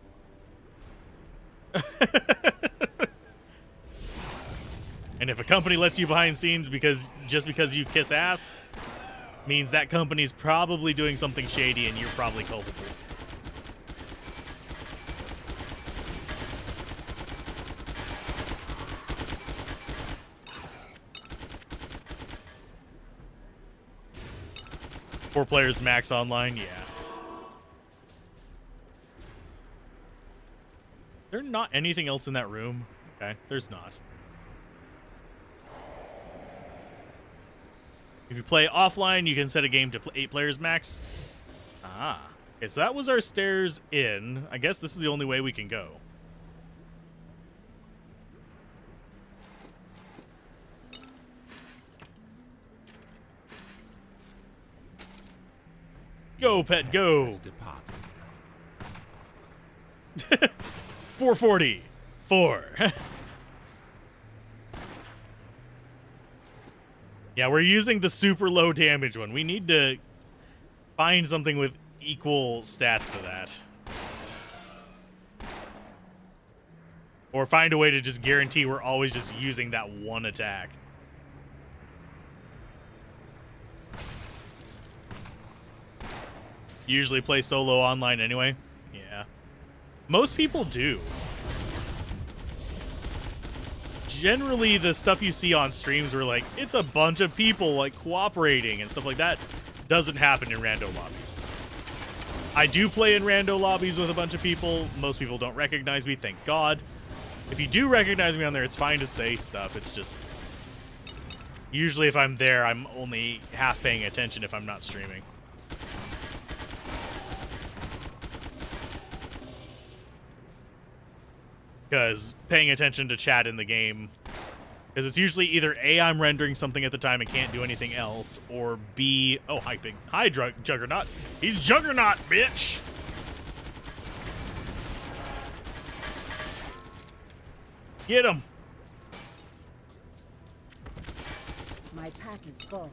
And if a company lets you behind scenes just because you kiss ass, means that company's probably doing something shady and you're probably culpable. Four players max online, yeah. There's not anything else in that room? Okay, there's not. If you play offline, you can set a game to 8 players max. Ah. Okay, so that was our stairs in. I guess this is the only way we can go. Go, pet, go. 440. 4. Yeah, we're using the super low damage one. We need to find something with equal stats to that. Or find a way to just guarantee we're always just using that one attack. You usually play solo online anyway? Yeah. Most people do. Generally, the stuff you see on streams where, like, it's a bunch of people, like, cooperating and stuff like that doesn't happen in rando lobbies. I do play in rando lobbies with a bunch of people. Most people don't recognize me, thank God. If you do recognize me on there, it's fine to say stuff. It's just... usually if I'm there, I'm only half paying attention if I'm not streaming. Because paying attention to chat in the game, because it's usually either A, I'm rendering something at the time and can't do anything else, or B, oh, hi, Juggernaut. He's Juggernaut, bitch! Get him! My pack is full.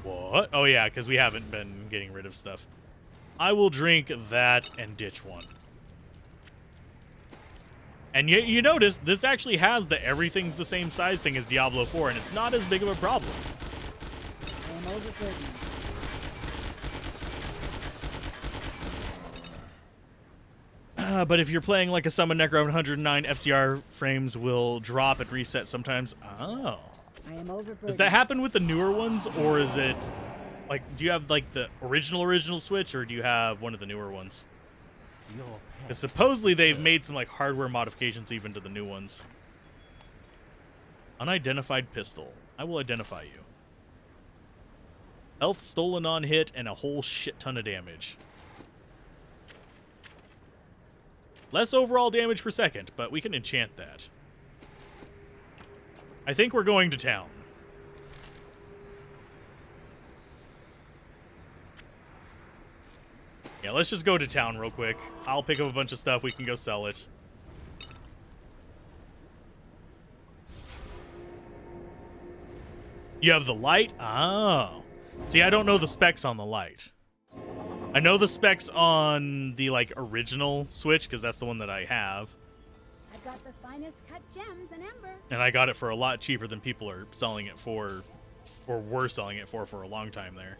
What? Oh yeah, because we haven't been getting rid of stuff. I will drink that and ditch one. And you notice, this actually has the everything's the same size thing as Diablo 4, and it's not as big of a problem. I'm overburdened. But if you're playing like a Summon Necro 109, FCR frames will drop and reset sometimes. Oh. I am overburdened. Does that happen with the newer ones, or is it... like, do you have like the original Switch, or do you have one of the newer ones? Because supposedly they've made some like hardware modifications even to the new ones. Unidentified pistol. I will identify you. Health stolen on hit and a whole shit ton of damage. Less overall damage per second, but we can enchant that. I think we're going to town. Yeah, let's just go to town real quick. I'll pick up a bunch of stuff. We can go sell it. You have the light? Oh. See, I don't know the specs on the light. I know the specs on the, like, original Switch, because that's the one that I have. I've got the finest cut gems and amber. And I got it for a lot cheaper than people are selling it for, or were selling it for a long time there.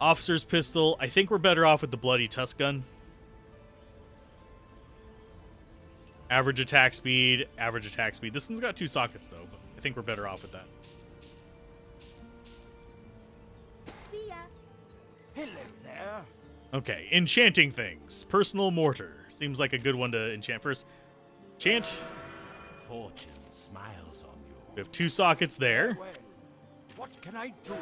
Officer's pistol. I think we're better off with the bloody tusk gun. Average attack speed. Average attack speed. This one's got 2 sockets, though, but I think we're better off with that. See ya. Hello there. Okay, enchanting things. Personal mortar. Seems like a good one to enchant first. Enchant. Fortune smiles on you. We have 2 sockets there. Well, what can I do?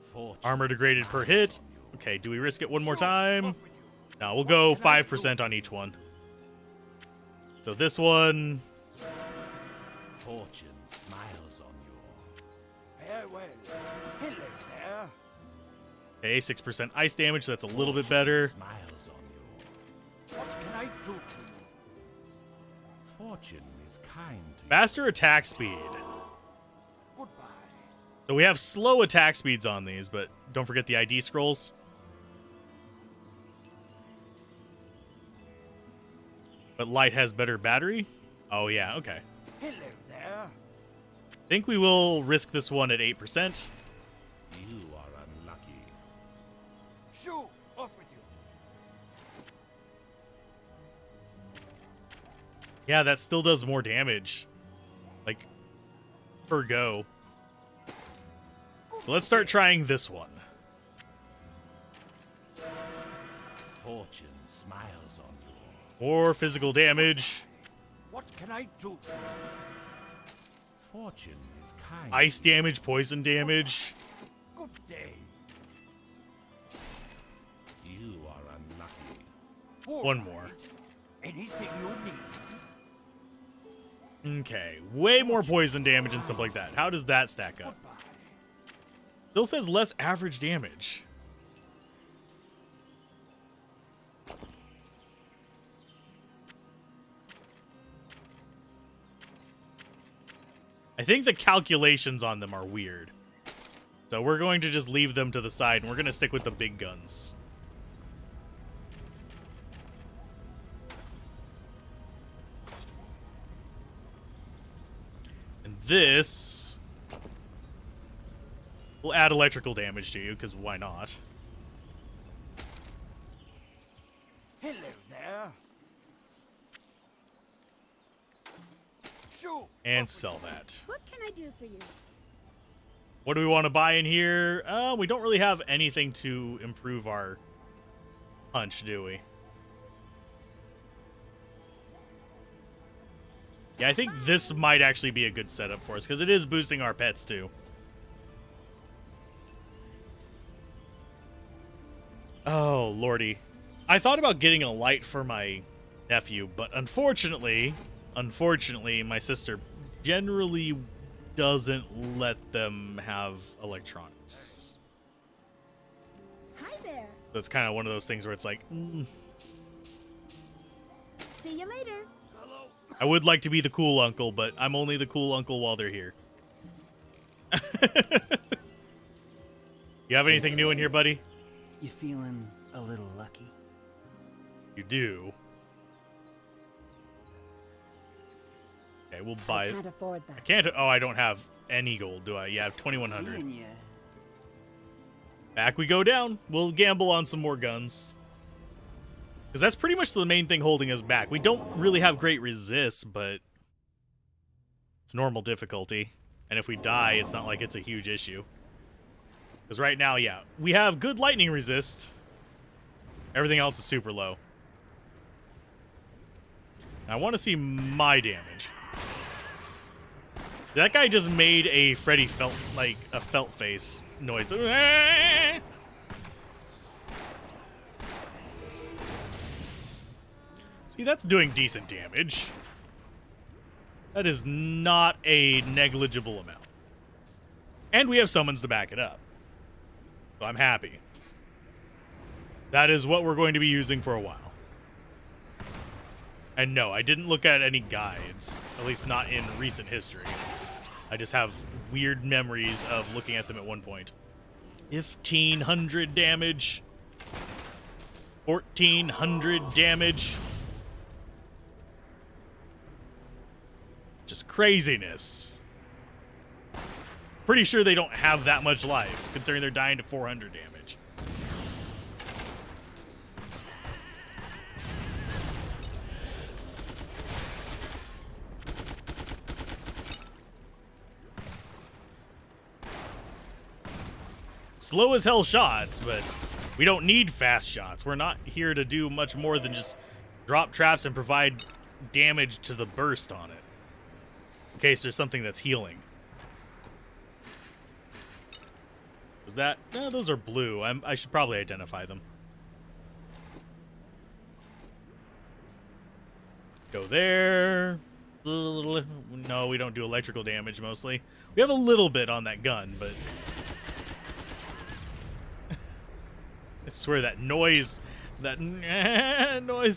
Fortune Armor degraded per hit. smiles on you. Okay, do we risk it one more Sure, time? off with you. No, we'll go 5% on each one. So this one, Fortune smiles on you. Farewell. Hello there. okay, 6% ice damage, so that's a little bit better. Smiles on you. What can I do for you? Fortune is kind to you. Faster attack speed. Goodbye. So we have slow attack speeds on these, but don't forget the ID scrolls. But light has better battery? Oh yeah, okay. Hello there. I think we will risk this one at 8%. You are unlucky. Shoo, off with you. Yeah, that still does more damage. Like, per go. So let's start trying this one. Fortune smiles on you. More physical damage. What can I do for you? Fortune is kind. Ice damage, poison damage. Good day. You are unlucky. All One right. more. Anything you need. Okay, way more poison damage and stuff like that. How does that stack up? Goodbye. Still says less average damage. I think the calculations on them are weird. So we're going to just leave them to the side, and we're going to stick with the big guns. And this will add electrical damage to you, because why not? Hello there. Shoo. And sell that. What can I do for you? What do we want to buy in here? We don't really have anything to improve our punch, do we? Yeah, I think this might actually be a good setup for us, because it is boosting our pets, too. Oh, lordy. I thought about getting a light for my nephew, but unfortunately, my sister generally doesn't let them have electronics. Hi there. So it's kind of one of those things where it's like, See you later. Hello. I would like to be the cool uncle, but I'm only the cool uncle while they're here. You have anything new in here, buddy? You feeling a little lucky? You do. Okay, we'll I buy it. can't afford I that. can't. Oh, I don't have any gold, do I? Yeah, I have 2,100. Seeing ya. Back we go down. We'll gamble on some more guns. Because that's pretty much the main thing holding us back. We don't really have great resist, but it's normal difficulty. And if we die, it's not like it's a huge issue. Because right now, yeah, we have good lightning resist. Everything else is super low. I want to see my damage. That guy just made a Freddy felt face noise. See, that's doing decent damage. That is not a negligible amount. And we have summons to back it up. So I'm happy. That is what we're going to be using for a while. And no, I didn't look at any guides, at least not in recent history. I just have weird memories of looking at them at one point. 1,500 damage. 1,400 damage. Just craziness. Pretty sure they don't have that much life, considering they're dying to 400 damage. Slow as hell shots, but we don't need fast shots. We're not here to do much more than just drop traps and provide damage to the burst on it. In case there's something that's healing. Was that? No, those are blue. I should probably identify them. Go there. No, we don't do electrical damage mostly. We have a little bit on that gun, but... I swear that noise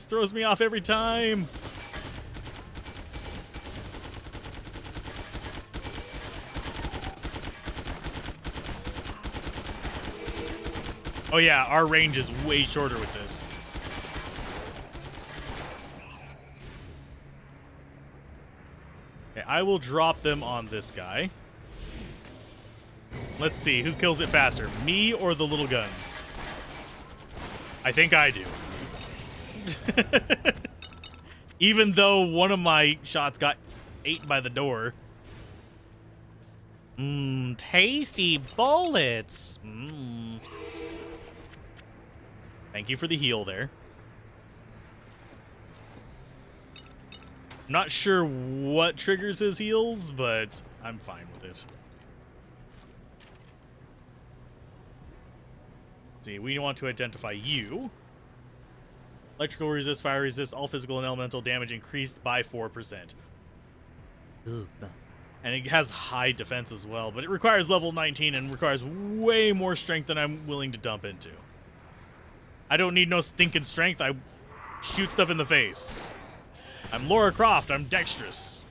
throws me off every time. Oh yeah, our range is way shorter with this. Okay, I will drop them on this guy. Let's see, who kills it faster, me or the little guns? I think I do. Even though one of my shots got ate by the door. Mmm, tasty bullets. Mmm. Thank you for the heal there. I'm not sure what triggers his heals, but I'm fine with it. Let's see, we want to identify you. Electrical resist, fire resist, all physical and elemental damage increased by 4%. And it has high defense as well, but it requires level 19 and requires way more strength than I'm willing to dump into. I don't need no stinking strength. I shoot stuff in the face. I'm Lara Croft. I'm dexterous.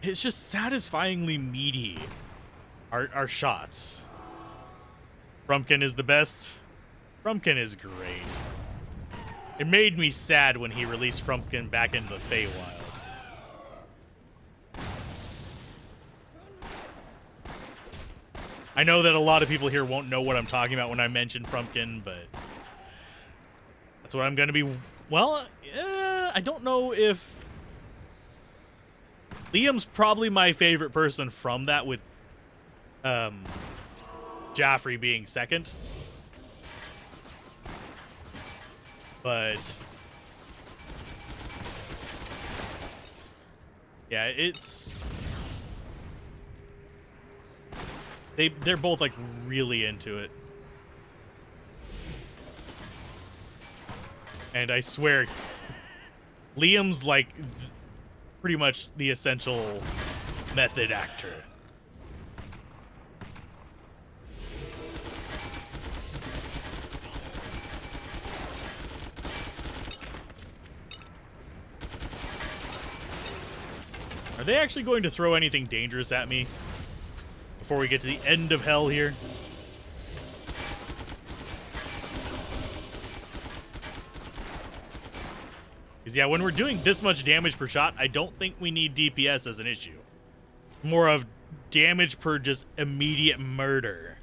It's just satisfyingly meaty, our shots. Frumpkin is the best. Frumpkin is great. It made me sad when he released Frumpkin back into the Feywild. I know that a lot of people here won't know what I'm talking about when I mention Frumpkin, but that's what I'm going to be... Well, I don't know if... Liam's probably my favorite person from that, with Jaffrey being second. But... yeah, it's... They're both, like, really into it. And I swear, Liam's, like, pretty much the essential method actor. Are they actually going to throw anything dangerous at me before we get to the end of hell here? Because, yeah, when we're doing this much damage per shot, I don't think we need DPS as an issue. More of damage per just immediate murder.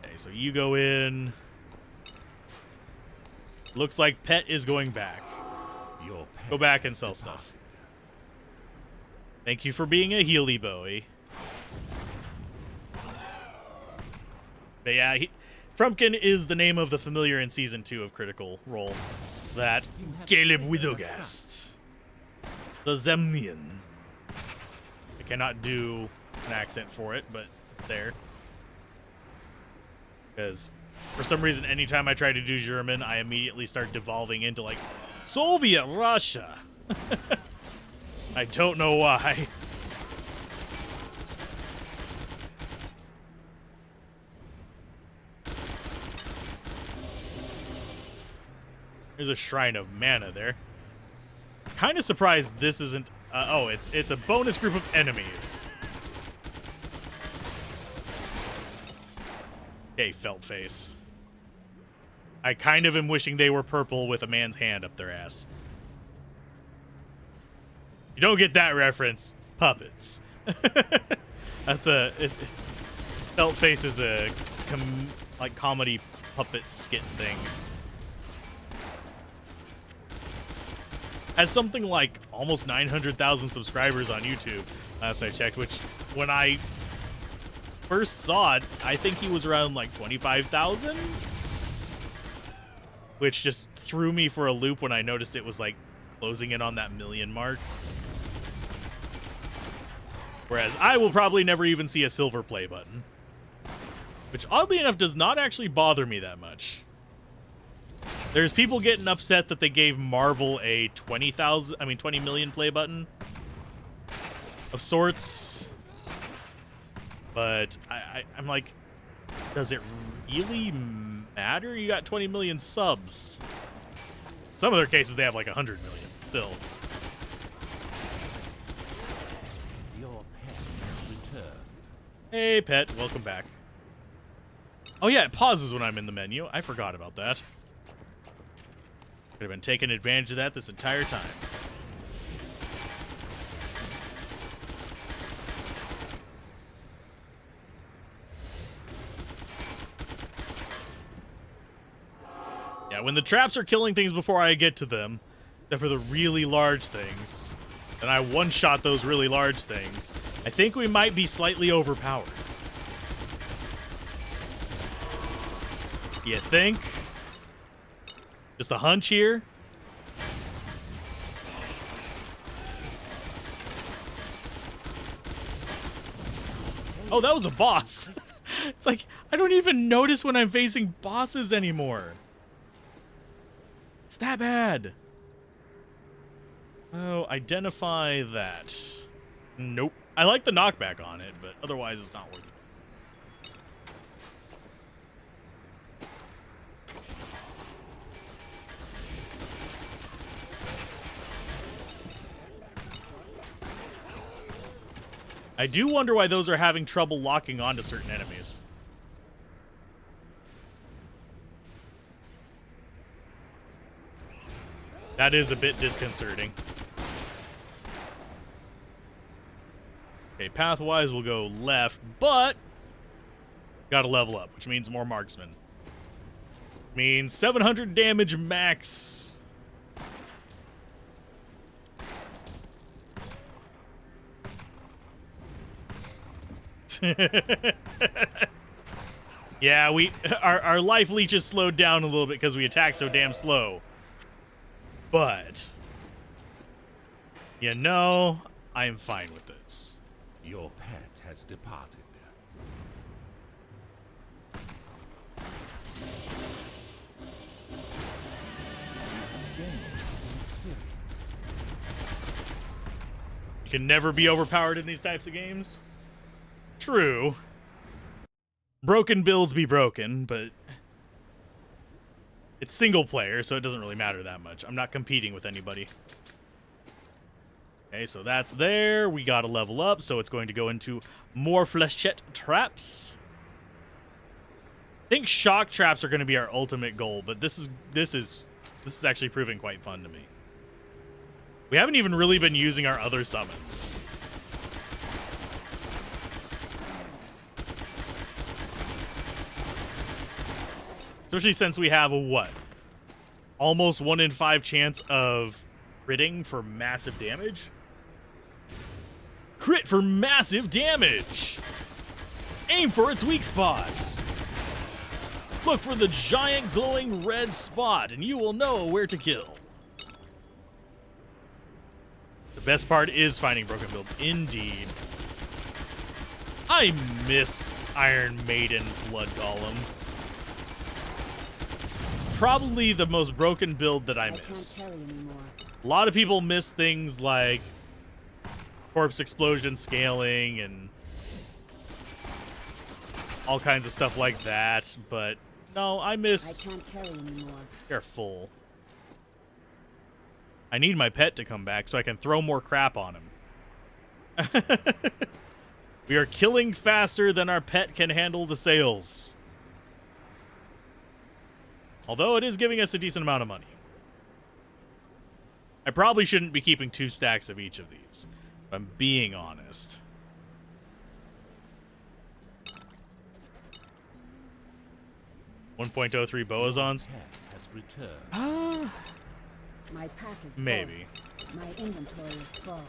Okay, so you go in. Looks like Pet is going back. Your pet Go back and sell stuff. Thank you for being a Healy Bowie. But yeah, Frumpkin is the name of the familiar in Season 2 of Critical Role. That Caleb Widogast. The Zemnian. I cannot do an accent for it, but it's there. Because for some reason, anytime I try to do German, I immediately start devolving into, like, Soviet Russia. I don't know why. There's a Shrine of Mana there. Kind of surprised this isn't... oh, it's a bonus group of enemies. Okay, felt face. I kind of am wishing they were purple with a man's hand up their ass. You don't get that reference. Puppets. That's a... felt face is a like comedy puppet skit thing. Has something like almost 900,000 subscribers on YouTube, last I checked, which when I first saw it, I think he was around like 25,000, which just threw me for a loop when I noticed it was like closing in on that million mark. Whereas I will probably never even see a silver play button, which oddly enough does not actually bother me that much. There's people getting upset that they gave Marvel a 20 million play button of sorts. But I'm like, does it really matter? You got 20 million subs. Some of their cases, they have like 100 million still. Your pet has returned. Hey, pet. Welcome back. Oh, yeah, it pauses when I'm in the menu. I forgot about that. Could have been taking advantage of that this entire time. Yeah, when the traps are killing things before I get to them, except for the really large things, and I one-shot those really large things, I think we might be slightly overpowered. You think? Just a hunch here? Oh, that was a boss. It's like, I don't even notice when I'm facing bosses anymore. It's that bad. Oh, identify that. Nope. I like the knockback on it, but otherwise it's not worth it. I do wonder why those are having trouble locking onto certain enemies. That is a bit disconcerting. Okay, pathwise we'll go left, but gotta level up, which means more marksmen. Means 700 damage max. Yeah, our life leeches slowed down a little bit because we attack so damn slow. But you know, I'm fine with this. Your pet has departed. You can never be overpowered in these types of games. True. Broken bills be broken, but it's single player, so it doesn't really matter that much. I'm not competing with anybody. Okay, so that's there. We gotta level up, so it's going to go into more flechette traps. I think shock traps are going to be our ultimate goal, but this is actually proving quite fun to me. We haven't even really been using our other summons. Especially since we have a, what? Almost 1 in 5 chance of critting for massive damage? Crit for massive damage! Aim for its weak spot! Look for the giant glowing red spot, and you will know where to kill. The best part is finding broken build, indeed. I miss Iron Maiden Blood Golem. It's probably the most broken build that I miss. Can't carry anymore. A lot of people miss things like corpse explosion scaling and all kinds of stuff like that, but no, I miss... I can't carry anymore. They're full. I need my pet to come back so I can throw more crap on him. We are killing faster than our pet can handle the sales. Although it is giving us a decent amount of money. I probably shouldn't be keeping 2 stacks of each of these, if I'm being honest. .03 Boazons? Has returned. My pack is full. Maybe. My inventory is full.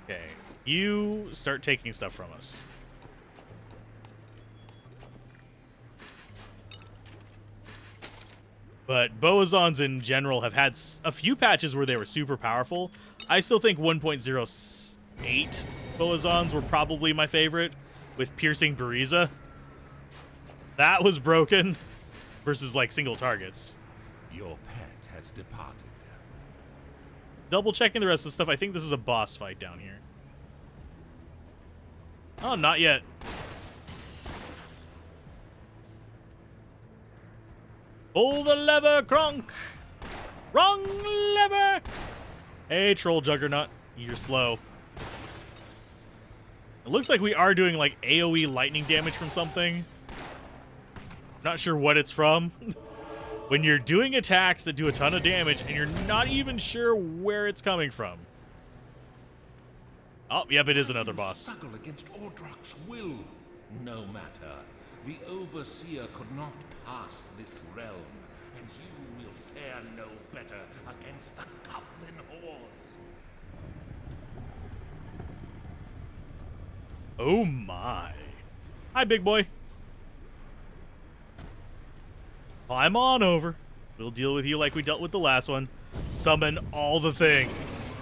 Okay, you start taking stuff from us. But Boazons in general have had a few patches where they were super powerful. I still think 1.08 Boazons were probably my favorite, with Piercing Bariza. That was broken versus like single targets. Your pet has departed. Double checking the rest of the stuff. I think this is a boss fight down here. Oh, not yet. Pull the lever, Kronk! Wrong lever! Hey, Troll Juggernaut. You're slow. It looks like we are doing, like, AoE lightning damage from something. Not sure what it's from. When you're doing attacks that do a ton of damage and you're not even sure where it's coming from. Oh, yep, it is another boss. Struggle against Ordrak's will. No matter. The Overseer could not pass this realm, and you will fare no better against the Goblin hordes. Oh my. Hi, big boy. Climb on over. We'll deal with you like we dealt with the last one. Summon all the things.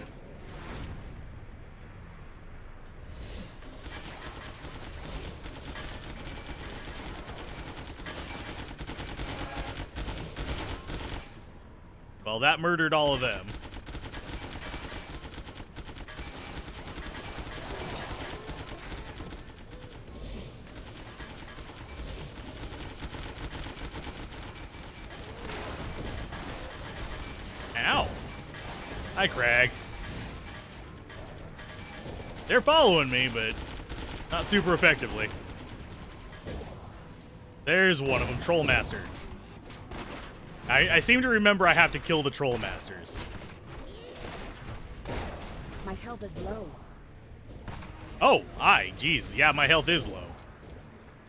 Well, that murdered all of them. Ow. Hi, Crag. They're following me, but not super effectively. There's one of them, Troll Master. I seem to remember I have to kill the Troll Masters. My health is low. Oh, hi. Jeez. Yeah, my health is low.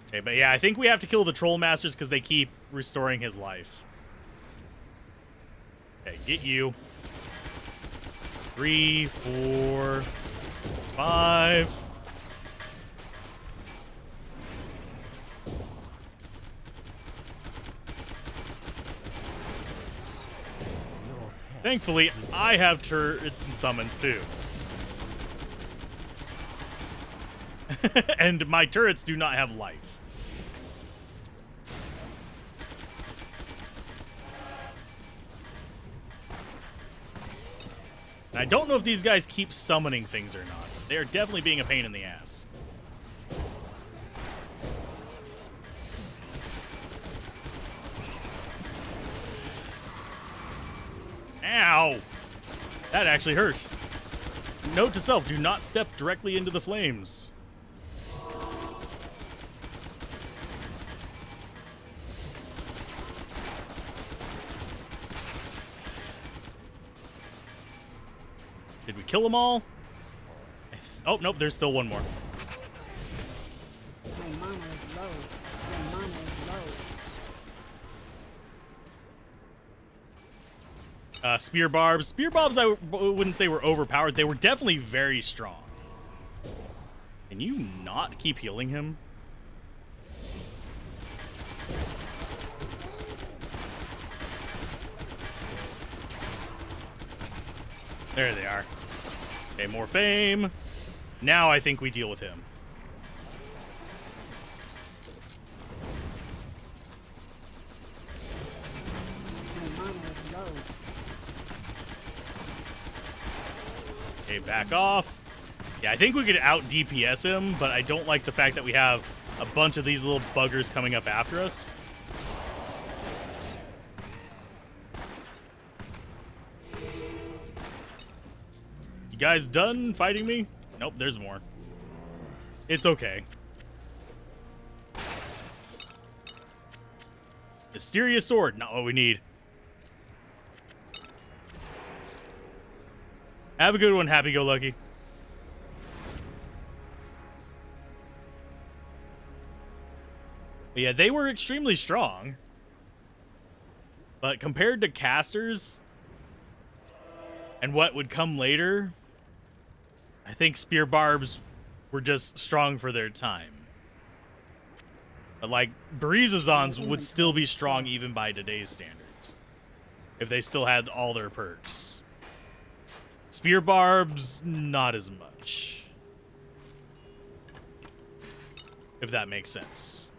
Okay, but yeah, I think we have to kill the Troll Masters because they keep restoring his life. Okay, get you. 3, 4, 5. Thankfully, I have turrets and summons too. And my turrets do not have life. And I don't know if these guys keep summoning things or not. They are definitely being a pain in the ass. Ow! That actually hurt. Note to self, do not step directly into the flames. Did we kill them all? Oh, nope, there's still one more. My mana is low. My mana is low. Spear barbs. Spear barbs, I wouldn't say were overpowered. They were definitely very strong. Can you not keep healing him? There they are. Okay, more fame. Now I think we deal with him. My mana is low. Okay, back off. Yeah, I think we could out DPS him, but I don't like the fact that we have a bunch of these little buggers coming up after us. You guys done fighting me? Nope, there's more. It's okay. Mysterious sword, not what we need. Have a good one, happy-go-lucky. But yeah, they were extremely strong. But compared to casters and what would come later, I think spear barbs were just strong for their time. But like, Barizazons would still be strong even by today's standards, if they still had all their perks. Spear barbs, not as much. If that makes sense.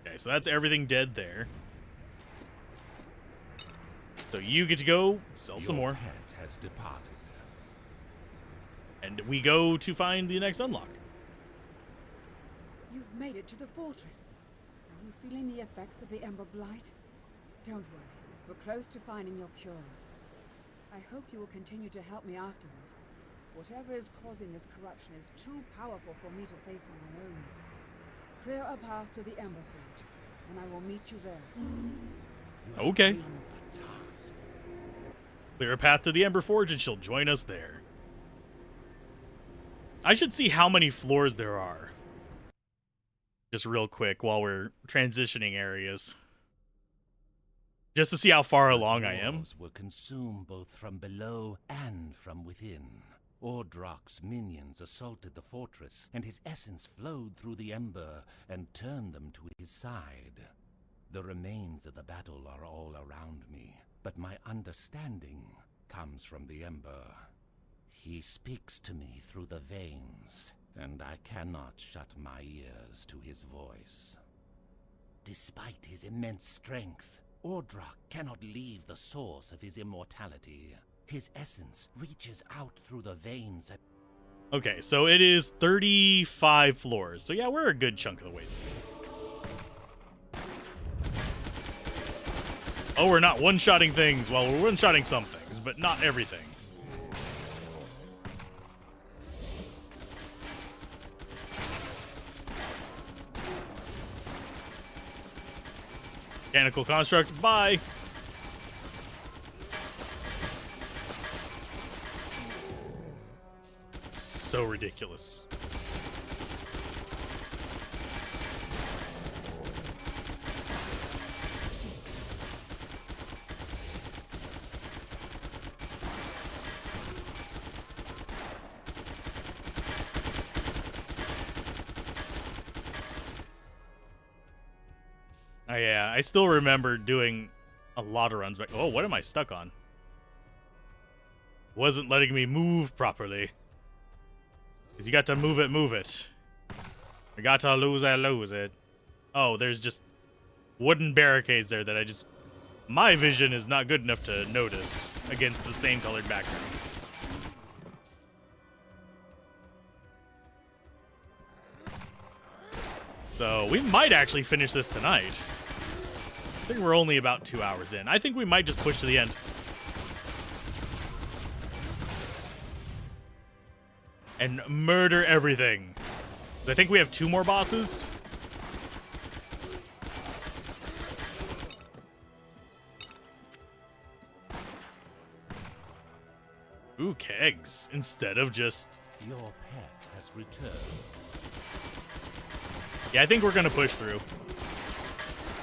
Okay, so that's everything dead there. So you get to go sell some more. Your pet has departed. And we go to find the next unlock. You've made it to the fortress. Are you feeling the effects of the Ember Blight? Don't worry. We're close to finding your cure. I hope you will continue to help me afterward. Whatever is causing this corruption is too powerful for me to face on my own. Clear a path to the Ember Forge, and I will meet you there. Okay. Clear a path to the Ember Forge and she'll join us there. I should see how many floors there are. Just real quick while we're transitioning areas. Just to see how far along I am. Dwarves will consume both from below and from within. Ordrock's minions assaulted the fortress, and his essence flowed through the ember and turned them to his side. The remains of the battle are all around me, but my understanding comes from the ember. He speaks to me through the veins, and I cannot shut my ears to his voice. Despite his immense strength, Ordrock cannot leave the source of his immortality. His essence reaches out through the veins and... Okay, so it is 35 floors. So yeah, we're a good chunk of the way there. Oh, we're not one-shotting things. Well, we're one-shotting some things, but not everything. Mechanical construct, bye. So ridiculous. Oh, yeah, I still remember doing a lot of runs back. Oh, what am I stuck on? Wasn't letting me move properly. Because you got to move it. I got to lose it. Oh, there's just wooden barricades there that I just... My vision is not good enough to notice against the same colored background. So we might actually finish this tonight. I think we're only about 2 hours in. I think we might just push to the end. And murder everything. I think we have 2 more bosses. Ooh, kegs instead of just... Your pet has returned. Yeah, I think we're gonna push through.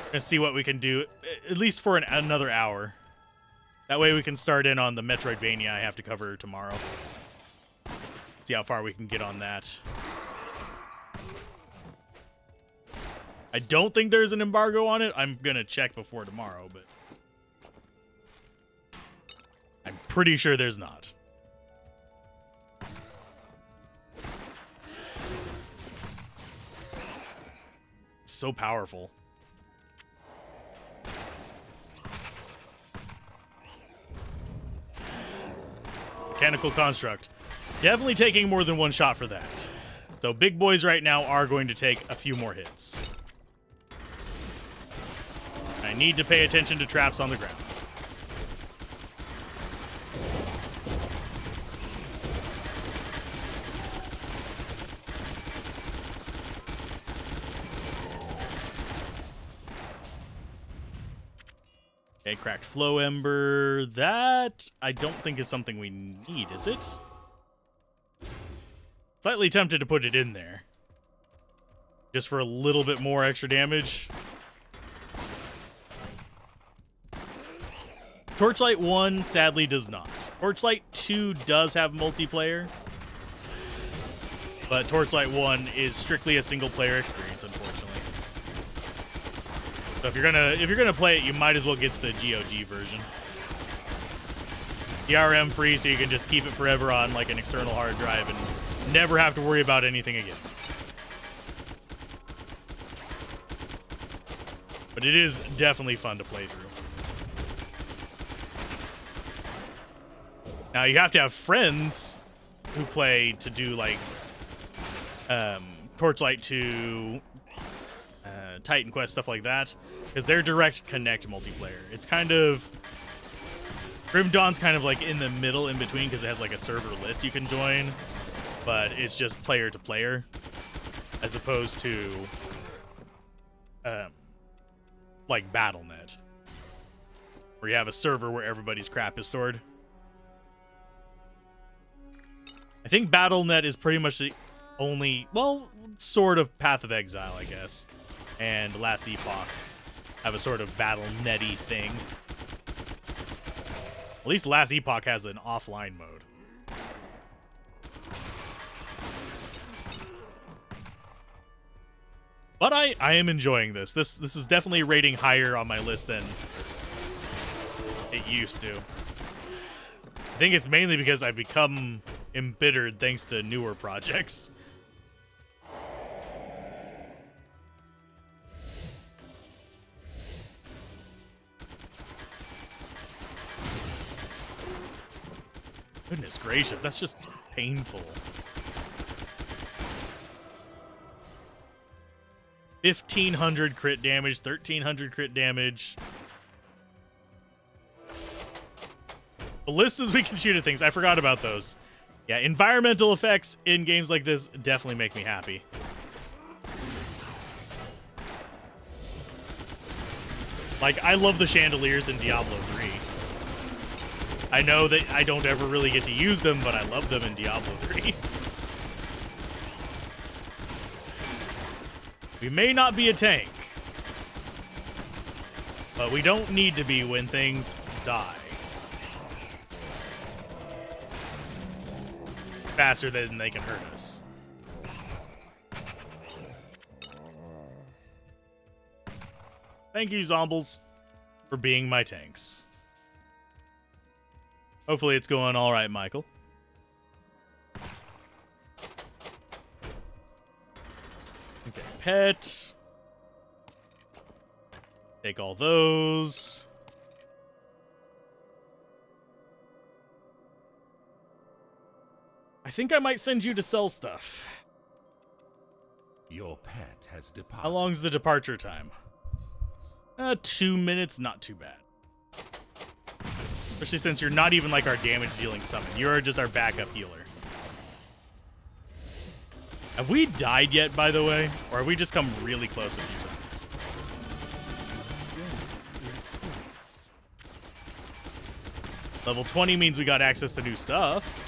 Gonna see what we can do, at least for another hour. That way we can start in on the Metroidvania I have to cover tomorrow. See how far we can get on that. I don't think there's an embargo on it. I'm going to check before tomorrow, but I'm pretty sure there's not. So powerful. Mechanical construct. Definitely taking more than one shot for that. So big boys right now are going to take a few more hits. I need to pay attention to traps on the ground. Okay, cracked flow ember. That I don't think is something we need, is it? Slightly tempted to put it in there. Just for a little bit more extra damage. Torchlight 1 sadly does not. Torchlight 2 does have multiplayer. But Torchlight 1 is strictly a single player experience, unfortunately. So if you're gonna play it, you might as well get the GOG version. DRM free, so you can just keep it forever on like an external hard drive and never have to worry about anything again. But it is definitely fun to play through. Now you have to have friends who play to do like Torchlight 2, Titan Quest, stuff like that, because they're direct connect multiplayer. It's kind of Grim Dawn's kind of like in the middle, in between, because it has like a server list you can join, but it's just player to player, as opposed to like Battle.net, where you have a server where everybody's crap is stored. I think Battle.net is pretty much the only, well, sort of Path of Exile, I guess, and Last Epoch have a sort of Battle.net-y thing. At least Last Epoch has an offline mode. But I am enjoying this. This is definitely rating higher on my list than it used to. I think it's mainly because I've become embittered thanks to newer projects. Goodness gracious, that's just painful. 1,500 crit damage, 1,300 crit damage. Ballistas we can shoot at things. I forgot about those. Yeah, environmental effects in games like this definitely make me happy. Like, I love the chandeliers in Diablo 3. I know that I don't ever really get to use them, but I love them in Diablo 3. We may not be a tank, but we don't need to be when things die. Faster than they can hurt us. Thank you, Zombles, for being my tanks. Hopefully it's going all right, Michael. Okay, pet. Take all those. I think I might send you to sell stuff. Your pet has departed. How long's the departure time? 2 minutes, not too bad. Especially since you're not even like our damage-dealing summon. You're just our backup healer. Have we died yet, by the way? Or have we just come really close a few times? Level 20 means we got access to new stuff.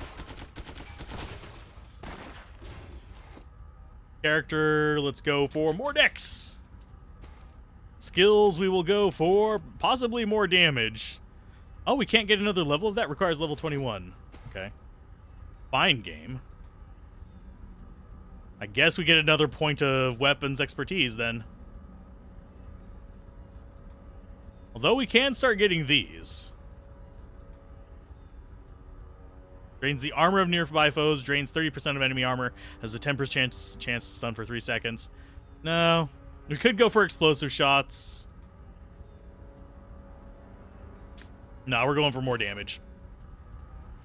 Character, let's go for more dex. Skills, we will go for possibly more damage. Oh, we can't get another level of that? Requires level 21. Okay. Fine game. I guess we get another point of weapons expertise then. Although we can start getting these. Drains the armor of nearby foes. Drains 30% of enemy armor. Has a 10% chance to stun for 3 seconds. No. We could go for explosive shots. No, we're going for more damage.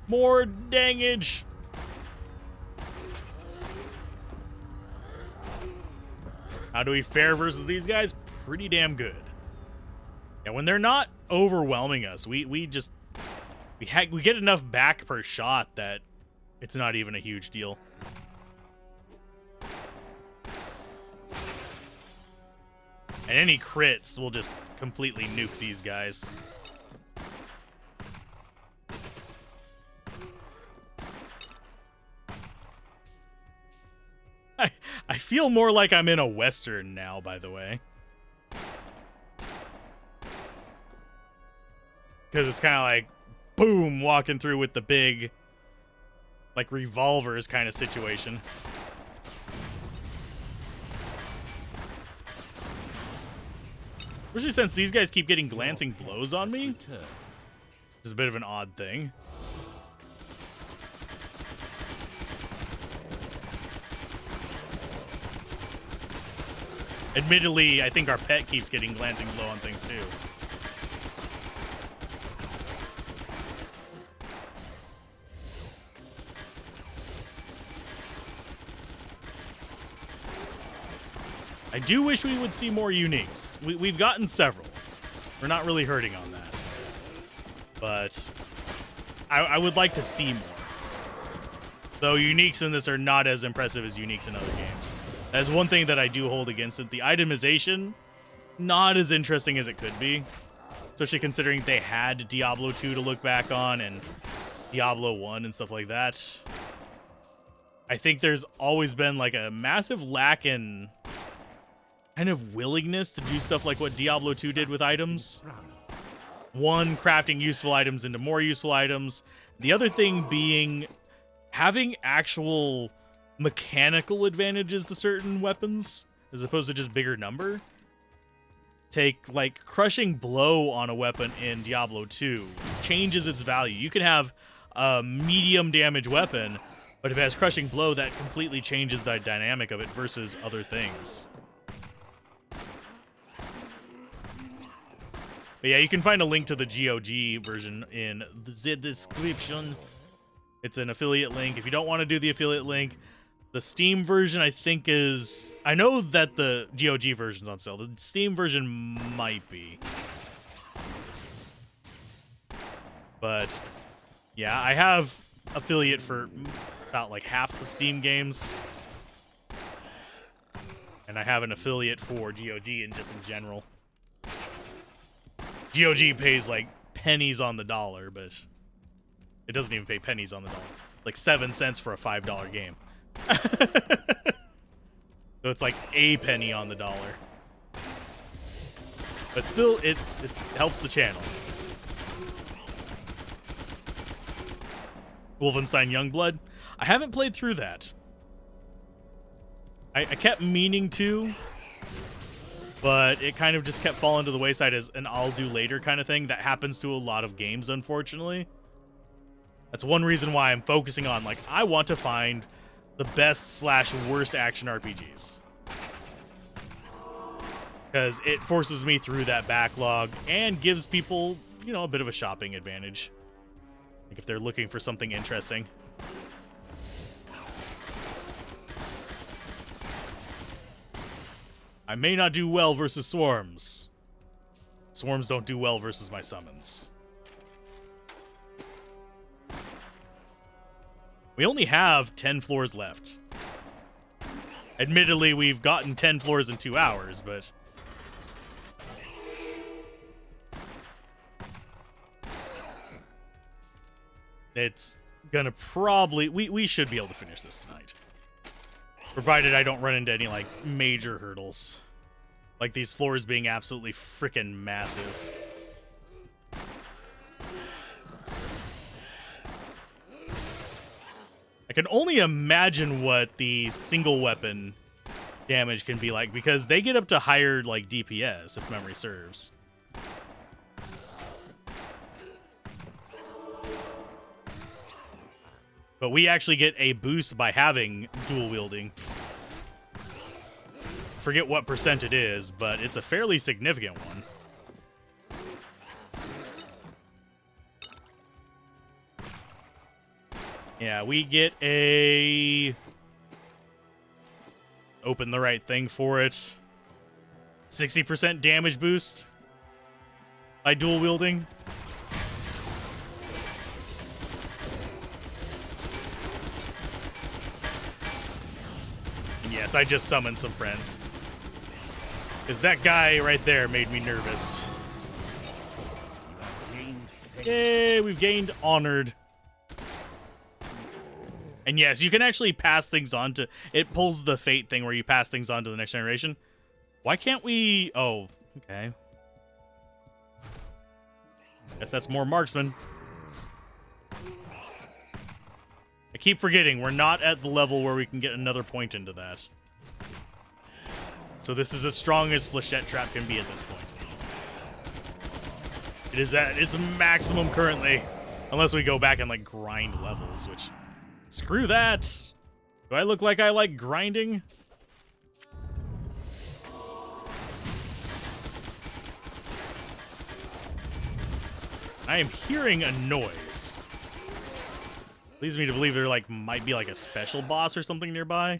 More dangage. How do we fare versus these guys? Pretty damn good. Yeah, when they're not overwhelming us, we get enough back per shot that it's not even a huge deal. And any crits will just completely nuke these guys. I feel more like I'm in a Western now, by the way. Because it's kind of like, boom, walking through with the big, like, revolvers kind of situation. Especially since these guys keep getting glancing blows on me. Which is a bit of an odd thing. Admittedly, I think our pet keeps getting glancing blow on things too. I do wish we would see more uniques. We've gotten several. We're not really hurting on that. But I would like to see more. Though uniques in this are not as impressive as uniques in other games. That's one thing that I do hold against it. The itemization, not as interesting as it could be. Especially considering they had Diablo 2 to look back on and Diablo 1 and stuff like that. I think there's always been like a massive lack in kind of willingness to do stuff like what Diablo 2 did with items. One, crafting useful items into more useful items. The other thing being having actual mechanical advantages to certain weapons as opposed to just bigger number. Take like crushing blow on a weapon in Diablo 2 changes its value. You can have a medium damage weapon, but if it has crushing blow, that completely changes the dynamic of it versus other things. But yeah, you can find a link to the GOG version in the description. It's an affiliate link. If you don't want to do the affiliate link, the Steam version, I think, is... I know that the GOG version's on sale. The Steam version might be. But, yeah, I have affiliate for about, like, half the Steam games. And I have an affiliate for GOG and just in general. GOG pays, like, pennies on the dollar, but it doesn't even pay pennies on the dollar. Like 7 cents for a $5 game. So it's like a penny on the dollar. But still, it helps the channel. Wolfenstein Youngblood. I haven't played through that. I kept meaning to, but it kind of just kept falling to the wayside as an I'll do later kind of thing. That happens to a lot of games, unfortunately. That's one reason why I'm focusing on, like, I want to find the best / worst action RPGs. Because it forces me through that backlog and gives people, you know, a bit of a shopping advantage. Like if they're looking for something interesting. I may not do well versus swarms. Swarms don't do well versus my summons. We only have 10 floors left. Admittedly, we've gotten 10 floors in 2 hours, but... it's gonna probably... We should be able to finish this tonight. Provided I don't run into any, like, major hurdles. Like these floors being absolutely freaking massive. I can only imagine what the single weapon damage can be like, because they get up to higher, like, DPS, if memory serves. But we actually get a boost by having dual wielding. Forget what percent it is, but it's a fairly significant one. Yeah, we get a... Open the right thing for it. 60% damage boost by dual wielding. And yes, I just summoned some friends. Because that guy right there made me nervous. Yay, we've gained Honored. And yes, you can actually pass things on to... It pulls the Fate thing where you pass things on to the next generation. Why can't we... Oh, okay. Guess that's more marksman. I keep forgetting, we're not at the level where we can get another point into that. So this is as strong as Flechette Trap can be at this point. It is at its maximum currently. Unless we go back and, like, grind levels, which... Screw that! Do I look like I like grinding? I am hearing a noise. Leads me to believe there might be like a special boss or something nearby.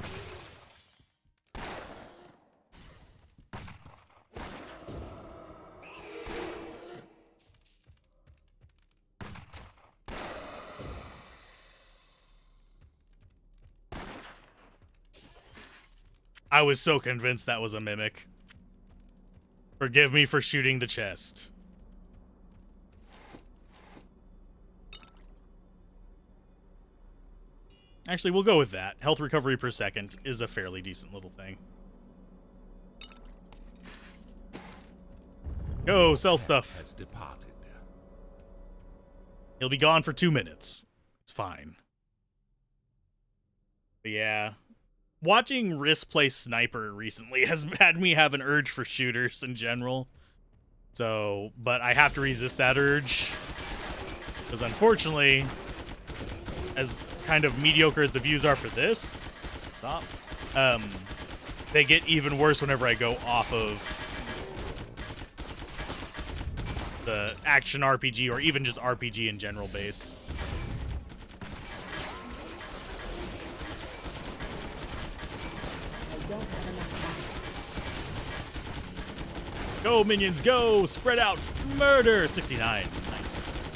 I was so convinced that was a mimic. Forgive me for shooting the chest. Actually, we'll go with that. Health recovery per second is a fairly decent little thing. Go, sell stuff. Has departed. He'll be gone for 2 minutes. It's fine. But yeah. Watching Riss play Sniper recently has had me have an urge for shooters in general. So, but I have to resist that urge. Because unfortunately, as kind of mediocre as the views are for this, stop, they get even worse whenever I go off of the action RPG or even just RPG in general base. Go, minions, go! Spread out! Murder! 69. Nice.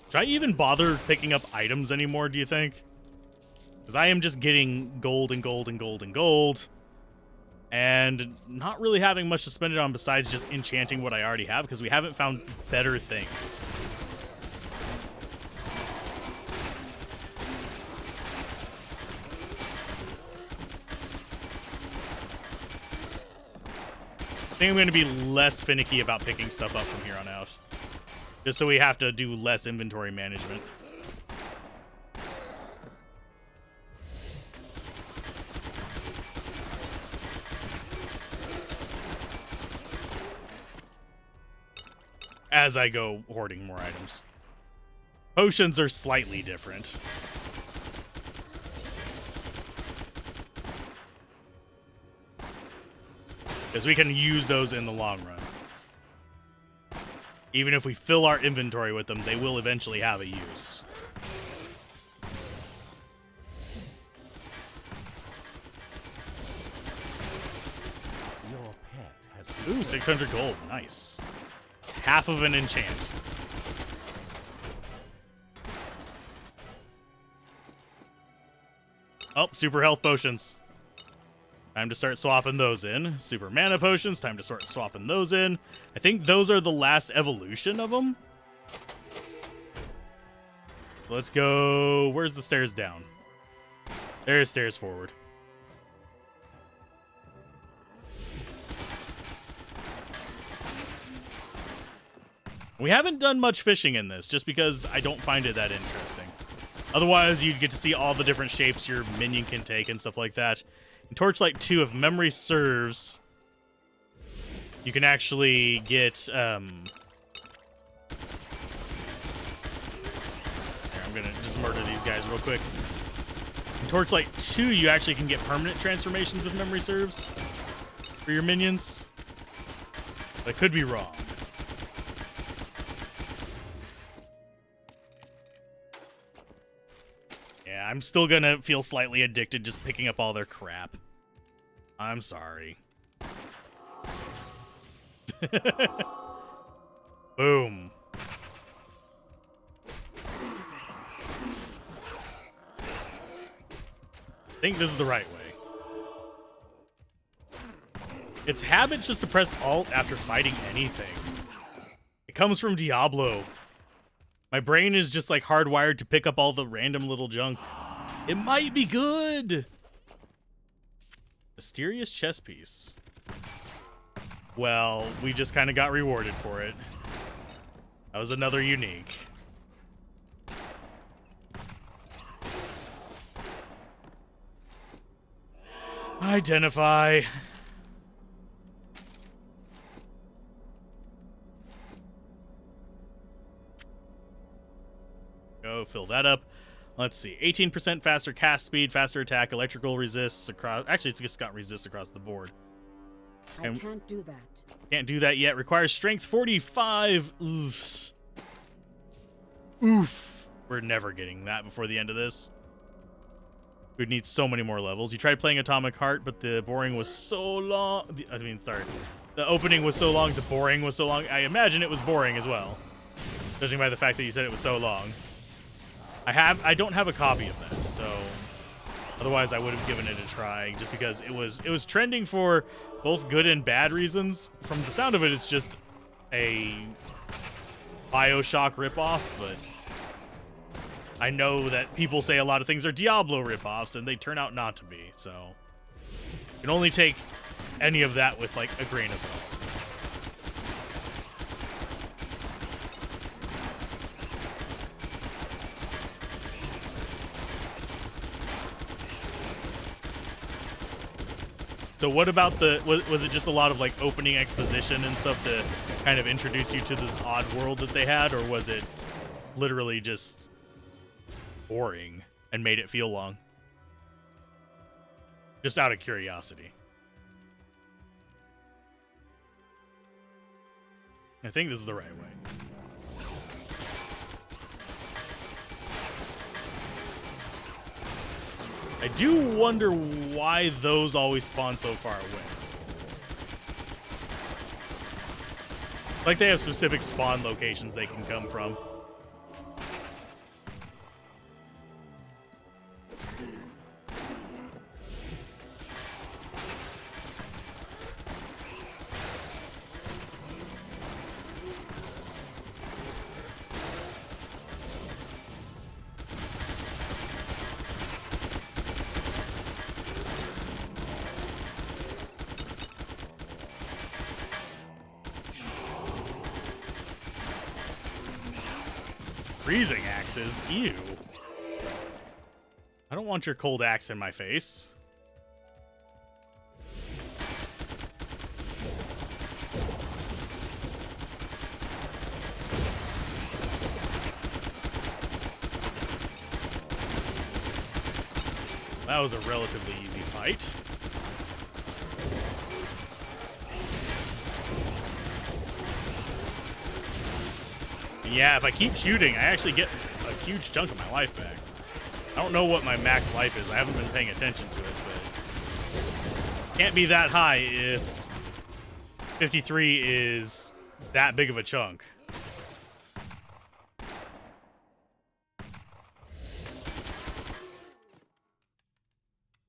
Should I even bother picking up items anymore, do you think? Because I am just getting gold and gold and gold and gold. And not really having much to spend it on besides just enchanting what I already have, because we haven't found better things. I think I'm going to be less finicky about picking stuff up from here on out. Just so we have to do less inventory management. As I go hoarding more items. Potions are slightly different. Because we can use those in the long run. Even if we fill our inventory with them, they will eventually have a use. Your pet has Ooh, 600 gold. Nice. Half of an enchant. Oh, super health potions. Time to start swapping those in. Super mana potions. Time to start swapping those in. I think those are the last evolution of them. So let's go... Where's the stairs down? There's stairs forward. We haven't done much fishing in this, just because I don't find it that interesting. Otherwise, you'd get to see all the different shapes your minion can take and stuff like that. In Torchlight 2, if memory serves, you can actually get... Here, I'm going to just murder these guys real quick. In Torchlight 2, you actually can get permanent transformations if memory serves for your minions. I could be wrong. Yeah, I'm still gonna feel slightly addicted just picking up all their crap. I'm sorry. Boom. I think this is the right way. It's habit just to press Alt after fighting anything. It comes from Diablo. My brain is just like hardwired to pick up all the random little junk. It might be good. Mysterious chess piece. Well, we just kind of got rewarded for it. That was another unique. Identify. Go fill that up. Let's see. 18% faster cast speed, faster attack, electrical resists across. Actually, it's just got resists across the board. I can't do that. Can't do that yet. Requires strength 45. Oof. Oof. We're never getting that before the end of this. We'd need so many more levels. You tried playing Atomic Heart, but the boring was so long. The opening was so long, the boring was so long. I imagine it was boring as well, judging by the fact that you said it was so long. I don't have a copy of that, so otherwise I would have given it a try, just because it was trending for both good and bad reasons. From the sound of it, it's just a BioShock ripoff, but I know that people say a lot of things are Diablo ripoffs, and they turn out not to be, so you can only take any of that with like a grain of salt. So what about was it just a lot of like opening exposition and stuff to kind of introduce you to this odd world that they had, or was it literally just boring and made it feel long? Just out of curiosity. I think this is the right way. I do wonder why those always spawn so far away. Like they have specific spawn locations they can come from. Freezing axes? Ew. I don't want your cold axe in my face. That was a relatively easy fight. Yeah, if I keep shooting, I actually get a huge chunk of my life back. I don't know what my max life is. I haven't been paying attention to it, but can't be that high if 53 is that big of a chunk.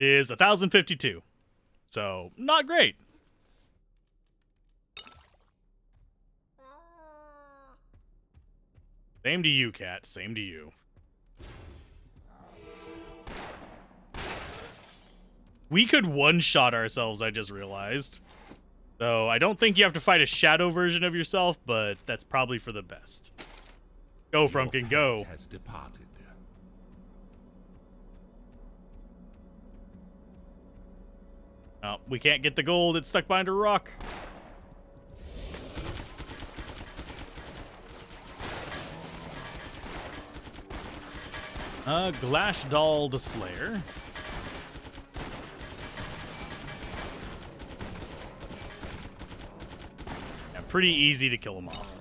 Is 1,052. So, not great. Same to you, cat. Same to you. We could one-shot ourselves, I just realized. So, I don't think you have to fight a shadow version of yourself, but that's probably for the best. Go, Frumpkin, go. Has departed. Oh, we can't get the gold. It's stuck behind a rock. Glashdall the Slayer. Yeah, pretty easy to kill him off.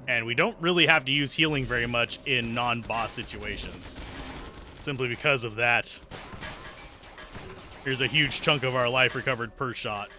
And we don't really have to use healing very much in non-boss situations. Simply because of that. Here's a huge chunk of our life recovered per shot.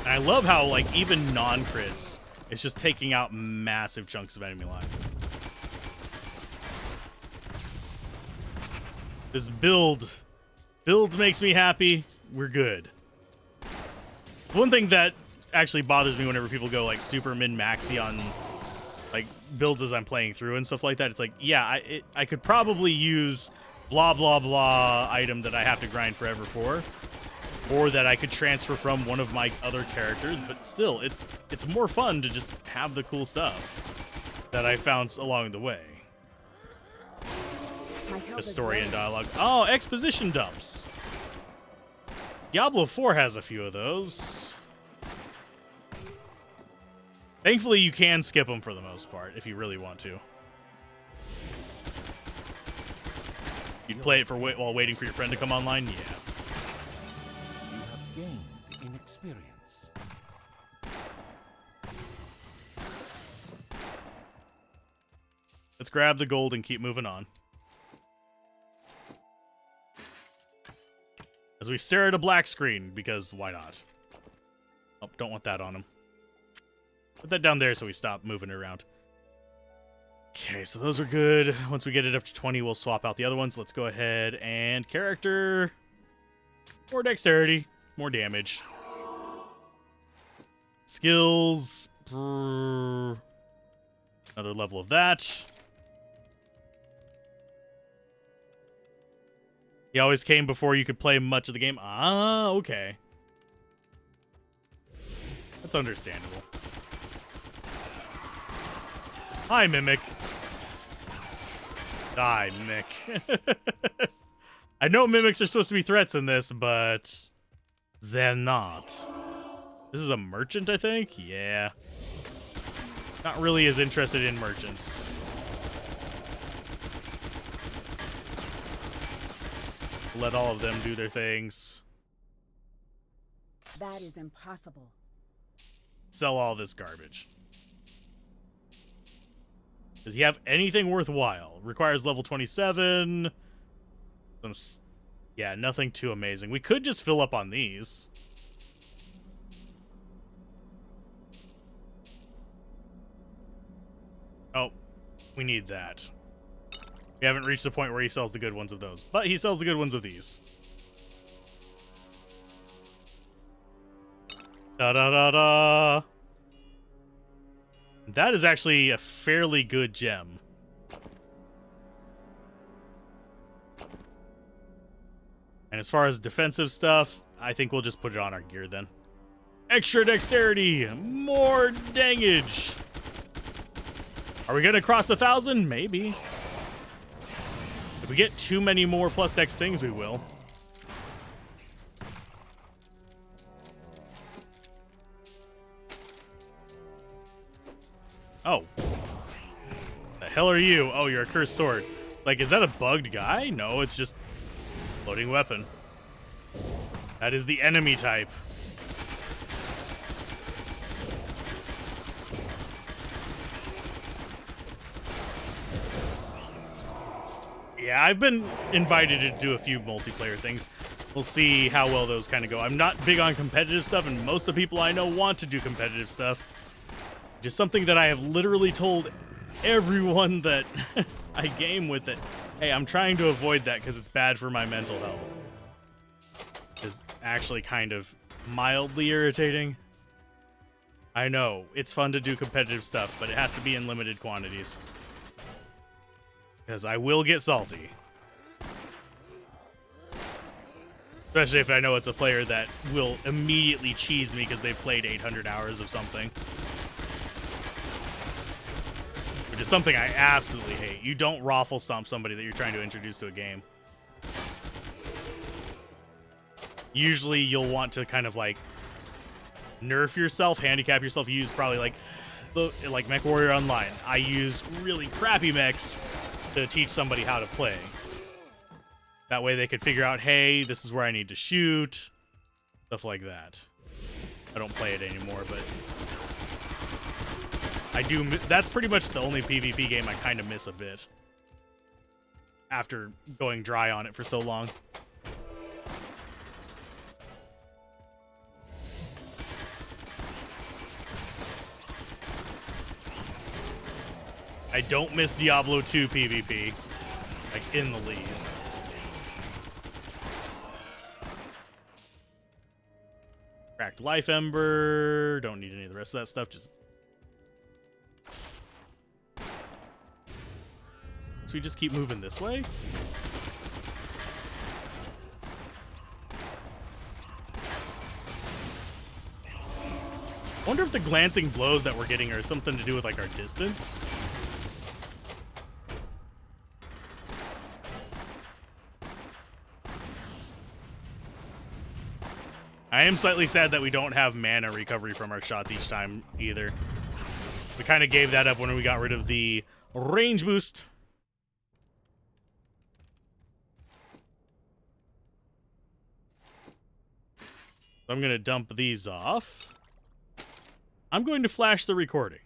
And I love how, like, even non-crits, it's just taking out massive chunks of enemy life. This build makes me happy. We're good. One thing that actually bothers me whenever people go, like, super min-maxy on, like, builds as I'm playing through and stuff like that, it's like, yeah, I could probably use blah, blah, blah item that I have to grind forever for. Or that I could transfer from one of my other characters, but still, it's more fun to just have the cool stuff that I found along the way. The story and dialogue. Oh, exposition dumps. Diablo 4 has a few of those. Thankfully, you can skip them for the most part if you really want to. You'd play it for while waiting for your friend to come online? Yeah. Gained in experience. Let's grab the gold and keep moving on. As we stare at a black screen, because why not? Oh, don't want that on him. Put that down there so we stop moving it around. Okay, so those are good. Once we get it up to 20, we'll swap out the other ones. Let's go ahead and character. More dexterity. More damage. Skills. Another level of that. He always came before you could play much of the game. Ah, okay. That's understandable. Hi, Mimic. Die, Mimic. I know mimics are supposed to be threats in this, but they're not. This is a merchant, I think? Yeah. Not really as interested in merchants. Let all of them do their things. That is impossible. Sell all this garbage. Does he have anything worthwhile? Requires level 27. Yeah, nothing too amazing. We could just fill up on these. Oh, we need that. We haven't reached the point where he sells the good ones of those, but he sells the good ones of these. Da-da-da-da! That is actually a fairly good gem. And as far as defensive stuff, I think we'll just put it on our gear then. Extra dexterity! More dangage! Are we gonna cross 1,000? Maybe. If we get too many more plus dex things, we will. Oh. The hell are you? Oh, you're a cursed sword. Like, is that a bugged guy? No, it's just floating weapon. That is the enemy type. Yeah, I've been invited to do a few multiplayer things. We'll see how well those kind of go. I'm not big on competitive stuff, and most of the people I know want to do competitive stuff. Just something that I have literally told everyone that I game with that, hey, I'm trying to avoid that because it's bad for my mental health. is actually kind of mildly irritating. I know, it's fun to do competitive stuff, but it has to be in limited quantities. Because I will get salty. Especially if I know it's a player that will immediately cheese me because they've played 800 hours of something. Which is something I absolutely hate. You don't raffle stomp somebody that you're trying to introduce to a game. Usually you'll want to kind of like nerf yourself, handicap yourself. You use probably like MechWarrior Online. I use really crappy mechs to teach somebody how to play. That way they could figure out, hey, this is where I need to shoot. Stuff like that. I don't play it anymore, but I do. That's pretty much the only PvP game I kind of miss a bit. After going dry on it for so long. I don't miss Diablo 2 PvP, like in the least. Cracked Life Ember, don't need any of the rest of that stuff, just... So we just keep moving this way? I wonder if the glancing blows that we're getting are something to do with like our distance. I am slightly sad that we don't have mana recovery from our shots each time either. We kind of gave that up when we got rid of the range boost. So I'm going to dump these off. I'm going to flash the recording.